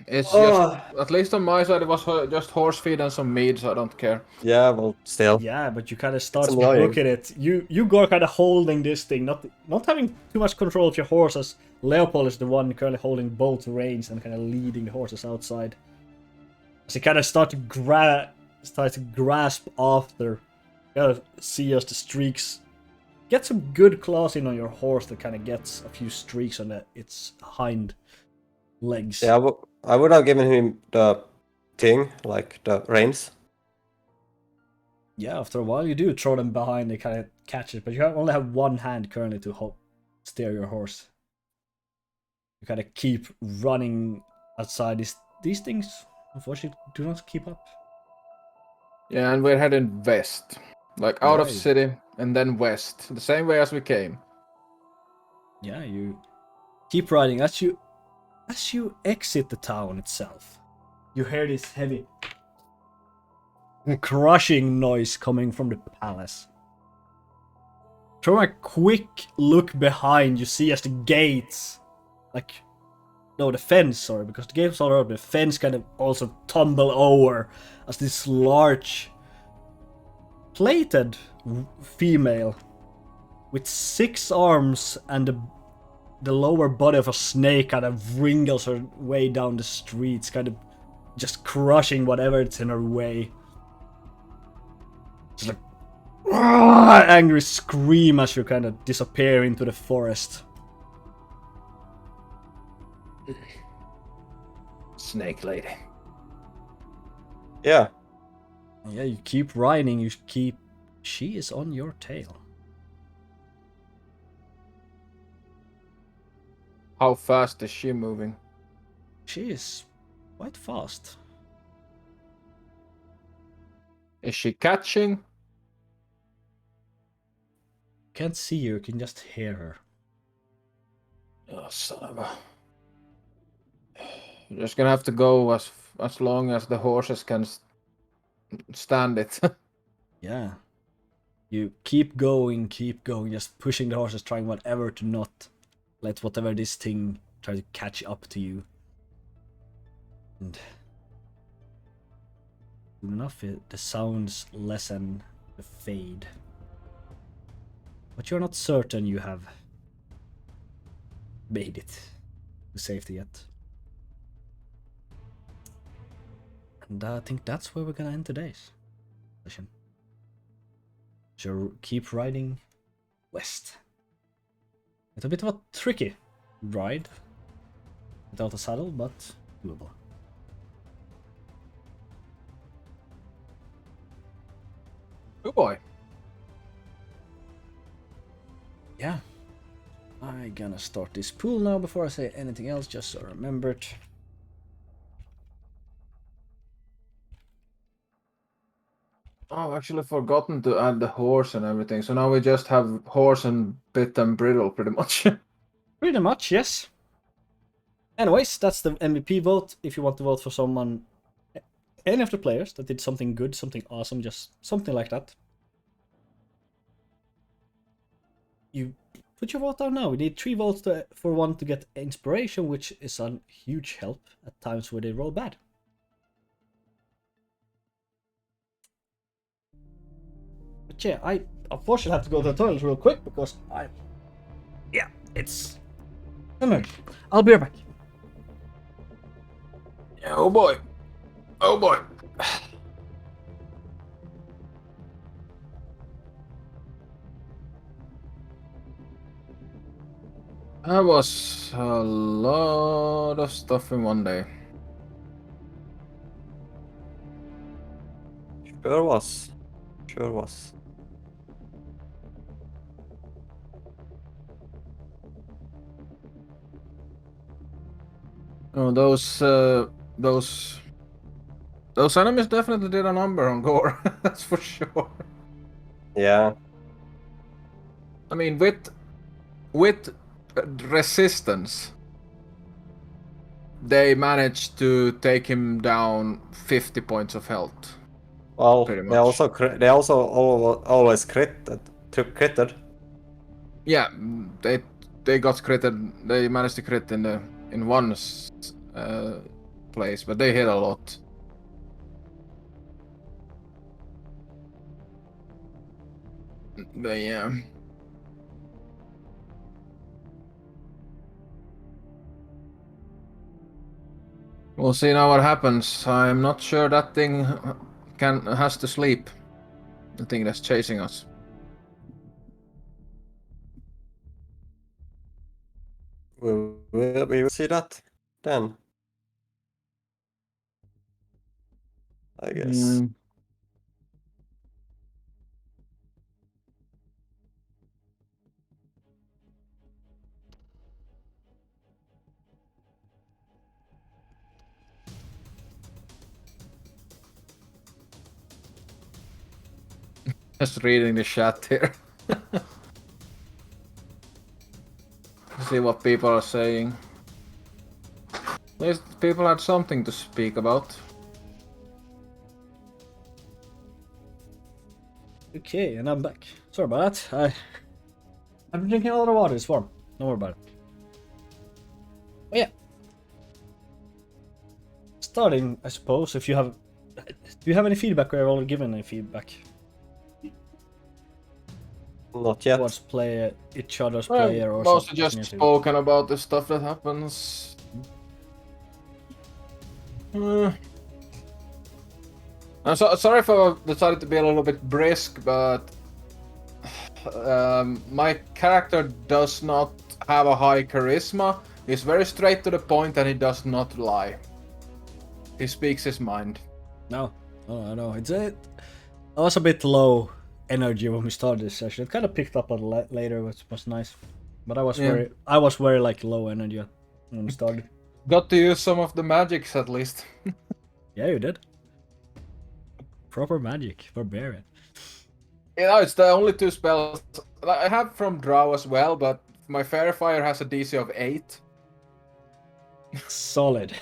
It's Oh. just, at least on my side, it was just horse feed and some meat, so I don't care. Yeah, well, still. Yeah, but you kind of start annoying. looking at it. You Gore kind of holding this thing, not having too much control of your horses. Leopold is the one currently holding both reins and kind of leading the horses outside. As he kind of start to grasp after. You gotta see as the streaks. Get some good claws in on your horse that kind of gets a few streaks on its hind legs. Yeah, I would have given him the thing, like the reins. Yeah, after a while you do throw them behind, they kind of catch it, but you only have one hand currently to steer your horse. You kind of keep running outside. These things, unfortunately, do not keep up. Yeah, and we're heading west. Like out of Right. city and then west. The same way as we came. Yeah, you keep riding. As you exit the town itself, you hear this heavy crushing noise coming from the palace. Throw a quick look behind, you see as the gates, the fence, sorry, because the gate was all open, the fence kind of also tumble over as this large plated female with 6 arms and the lower body of a snake kind of wriggles her way down the streets, kind of just crushing whatever's in her way. Just like angry scream as you kind of disappear into the forest. Snake lady. Yeah. Yeah, you keep riding, she is on your tail. How fast is she moving? She is quite fast. Is she catching? Can't see her, you can just hear her. Oh, son of a... You're just gonna have to go as long as the horses can stand it. Yeah. You keep going, just pushing the horses, trying whatever to not let whatever this thing try to catch up to you. And soon enough, the sounds lessen, the fade. But you're not certain you have made it to safety yet. And I think that's where we're gonna end today's session. So keep riding west. It's a bit of a tricky ride without a saddle, but doable. Oh boy. Yeah. I'm gonna start this pool now before I say anything else, just so I remembered. Oh, I've actually forgotten to add the horse and everything. So now we just have horse and bit and bridle, pretty much. Pretty much, yes. Anyways, that's the MVP vote. If you want to vote for someone, any of the players that did something good, something awesome, just something like that, you put your vote down now. We need 3 votes for one to get inspiration, which is a huge help at times where they roll bad. But yeah, I unfortunately have to go to the toilet real quick because it's emergency. I'll be right back. Yeah, oh boy. Oh boy. That was a lot of stuff in one day. Sure was. Sure was. Oh, those enemies definitely did a number on Gore. That's for sure. Yeah. I mean, with resistance, they managed to take him down 50 points of health. Well, Pretty they much. also always critted. Yeah, they got critted. They managed to crit in one place, but they hit a lot. But yeah. We'll see now what happens. I'm not sure that thing has to sleep. The thing that's chasing us. We will see that then. I guess. Just reading the chat here. See what people are saying. At least people had something to speak about. Okay, and I'm back. Sorry about that. I'm drinking a lot of water. It's warm. Don't worry about it. Oh yeah. Starting, I suppose. If you have, do you have any feedback? Or have you already given any feedback? Not yet. Towards play each other's player or Mostly something. just spoken about the stuff that happens. I'm sorry if I decided to be a little bit brisk, but my character does not have a high charisma. He's very straight to the point and he does not lie. He speaks his mind. No, I know. I was a bit low energy when we started this session. It kind of picked up a lot later, which was nice. But I was very like low energy when we started. Got to use some of the magics at least. Yeah, you did. Proper magic, barbarian. It's the only 2 spells I have from Drow as well, but my Fairy Fire has a DC of 8. Solid.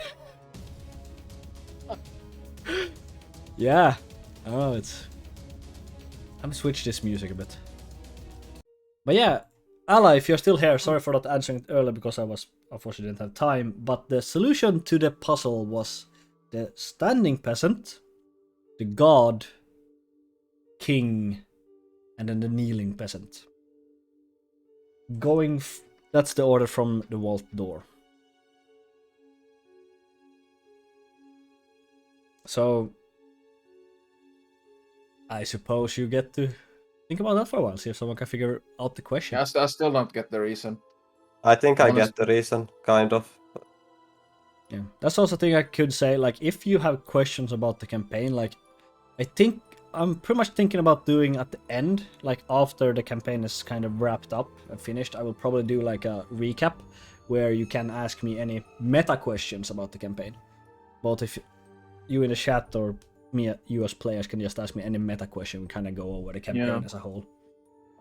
Yeah. Oh, it's. I'm switch this music a bit. But yeah, Ala, if you're still here, sorry for not answering it earlier because I was unfortunately didn't have time. But the solution to the puzzle was the standing peasant, the god, king, and then the kneeling peasant. Going That's the order from the vault door. So I suppose you get to think about that for a while, see if someone can figure out the question. I still don't get the reason. I think I Honest- get the reason, kind of. Yeah, that's also a thing I could say. Like, if you have questions about the campaign, like, I think I'm pretty much thinking about doing at the end, like after the campaign is kind of wrapped up and finished, I will probably do like a recap where you can ask me any meta questions about the campaign. Both if you in the chat or me, you as players can just ask me any meta question, we kind of go over the campaign as a whole.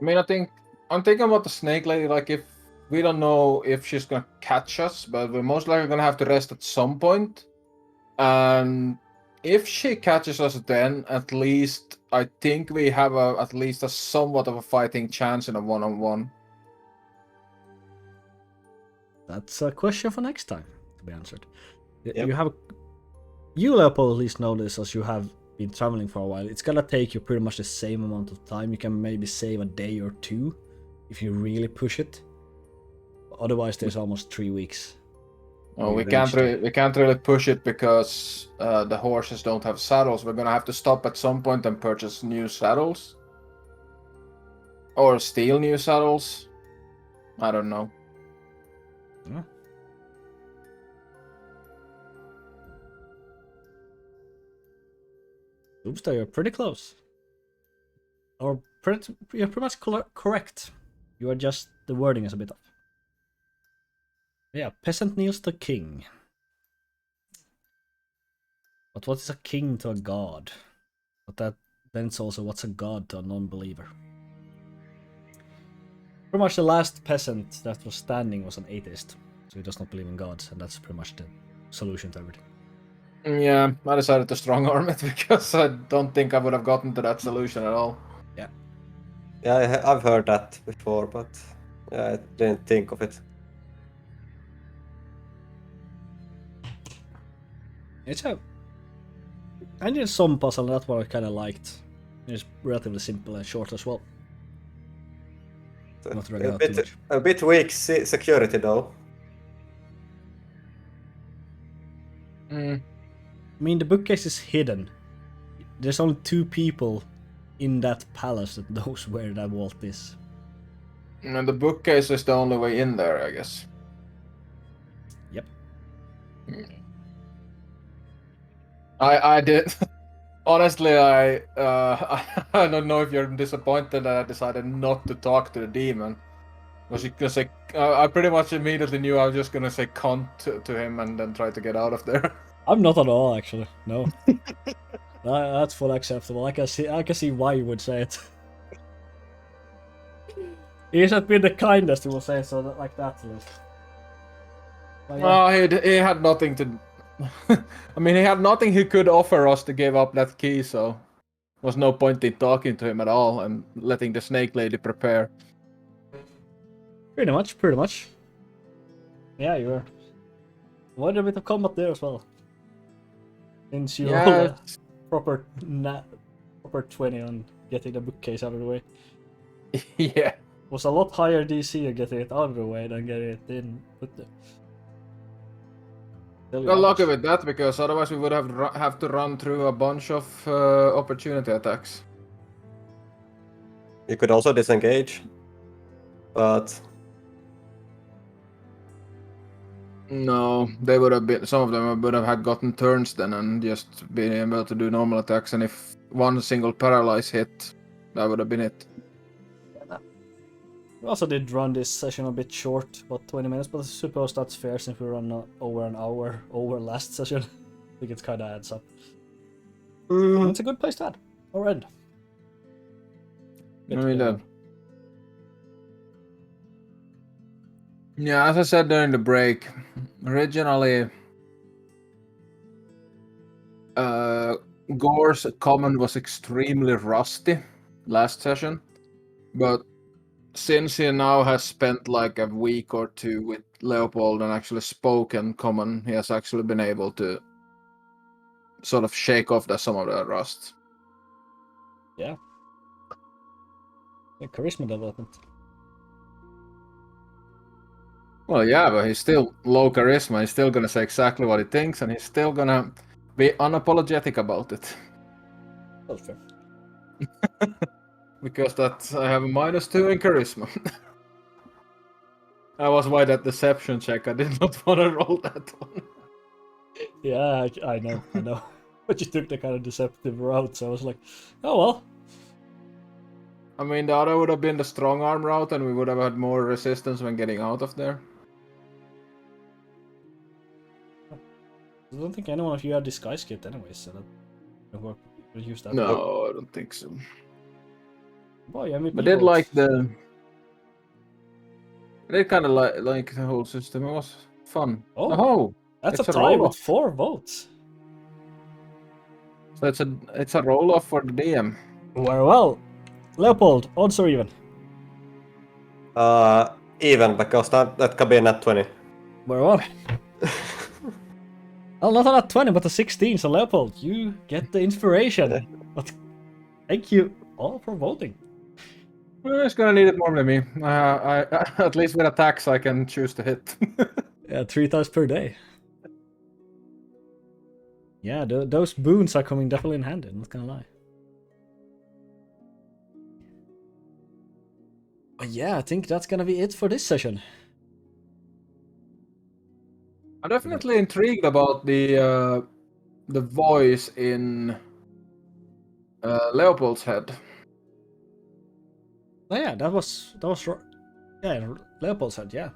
I mean, I'm thinking about the snake lady. Like, if we don't know if she's gonna catch us, but we're most likely gonna have to rest at some point. And if she catches us, then at least I think we have at least a somewhat of a fighting chance in a one-on-one. That's a question for next time to be answered. Yep. You Leopold at least know this as you have been traveling for a while. It's gonna take you pretty much the same amount of time. You can maybe save a day or two if you really push it. Otherwise, there's almost 3 weeks. Oh, we can't really push it because the horses don't have saddles. We're gonna have to stop at some point and purchase new saddles, or steal new saddles. I don't know. Yeah. Doomsday, you're pretty close. You're pretty much correct. You are just, the wording is a bit off. Yeah, peasant kneels to king. But what is a king to a god? But then it's also what's a god to a non-believer. Pretty much the last peasant that was standing was an atheist, so he does not believe in gods, and that's pretty much the solution to everything. Yeah, I decided to strong arm it because I don't think I would have gotten to that solution at all. Yeah, I've heard that before, but yeah, I didn't think of it. I did some puzzle, and that's what I kind of liked. It's relatively simple and short as well. Not dragging out too much. A bit weak security though. I mean, the bookcase is hidden. There's only 2 people in that palace that knows where that vault is. And the bookcase is the only way in there, I guess. Yep. I did. Honestly, I I don't know if you're disappointed that I decided not to talk to the demon. Because I pretty much immediately knew I was just gonna say cunt to him and then try to get out of there. I'm not at all, actually. No. That's fully acceptable. I can see why you would say it. He's not been the kindest who will say so like that, at least. But yeah. Well, he had nothing to. I mean, he had nothing he could offer us to give up that key, so was no point in talking to him at all and letting the snake lady prepare. Pretty much. Yeah, you were. Avoided a bit of combat there as well. Since you rolled a proper 20 on getting the bookcase out of the way. Yeah. Was a lot higher DC on getting it out of the way than getting it in. But Got lucky with that because otherwise we would have to run through a bunch of opportunity attacks. You could also disengage, but No, they would have been. Some of them would have had gotten turns then and just been able to do normal attacks. And if one single paralyze hit, that would have been it. We also did run this session a bit short, about 20 minutes, but I suppose that's fair since we run over an hour over last session. I think it kind of adds up. And it's a good place to add, or end. Yeah, as I said during the break, originally Gore's command was extremely rusty last session, but since he now has spent like a week or two with Leopold and actually spoken common, he has actually been able to sort of shake off some of the rust. Yeah. Charisma development. Well, yeah, but he's still low charisma. He's still gonna say exactly what he thinks, and he's still gonna be unapologetic about it. That's fair. Because I have a -2 in charisma. That was why that deception check. I did not want to roll that one. Yeah, I know. But you took the kind of deceptive route, so I was like, oh well. I mean, the other would have been the strong arm route, and we would have had more resistance when getting out of there. I don't think anyone of you had disguise kit anyway, so that would work. We'll use that. No, I don't think so. Boy, MVP I did votes. like the. I did kind of like the whole system. It was fun. Oh, that's it's a a tie roll-off. with 4 votes. So it's a roll off for the DM. Very well. Leopold, odds or even? Even, because that could be a nat 20. Very well. Well, not a 20, but a 16, so Leopold, you get the inspiration. But thank you all for voting. It's gonna need it more than me. I at least with attacks I can choose to hit. Yeah, 3 times per day. Yeah, those boons are coming definitely in handy, I'm not gonna lie. But yeah, I think that's gonna be it for this session. I'm definitely intrigued about the voice in Leopold's head. Oh yeah, that was yeah, Leopold said, yeah.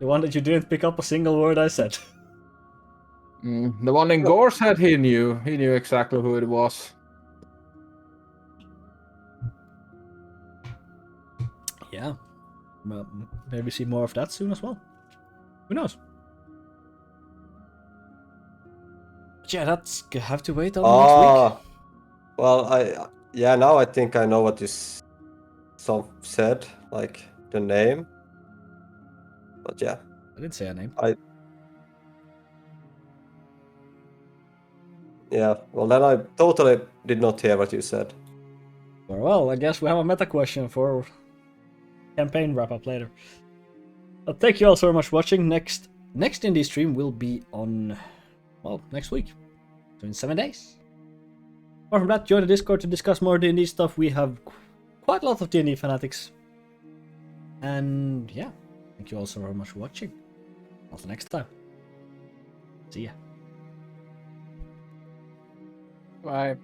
The one that you didn't pick up a single word I said. The one in Gore's head, he knew exactly who it was. Yeah. Well, maybe see more of that soon as well. Who knows? But yeah, that's have to wait until next week. Well, now I think I know what you said, like the name. But yeah, I didn't say a name. well then I totally did not hear what you said. Very well, I guess we have a meta question for campaign wrap up later. But thank you all so much for watching. Next D&D stream will be on, well, next week. So in 7 days. Apart from that, join the Discord to discuss more D&D stuff. We have quite a lot of D&D fanatics. And yeah, thank you all so very much for watching. Until next time. See ya. Bye.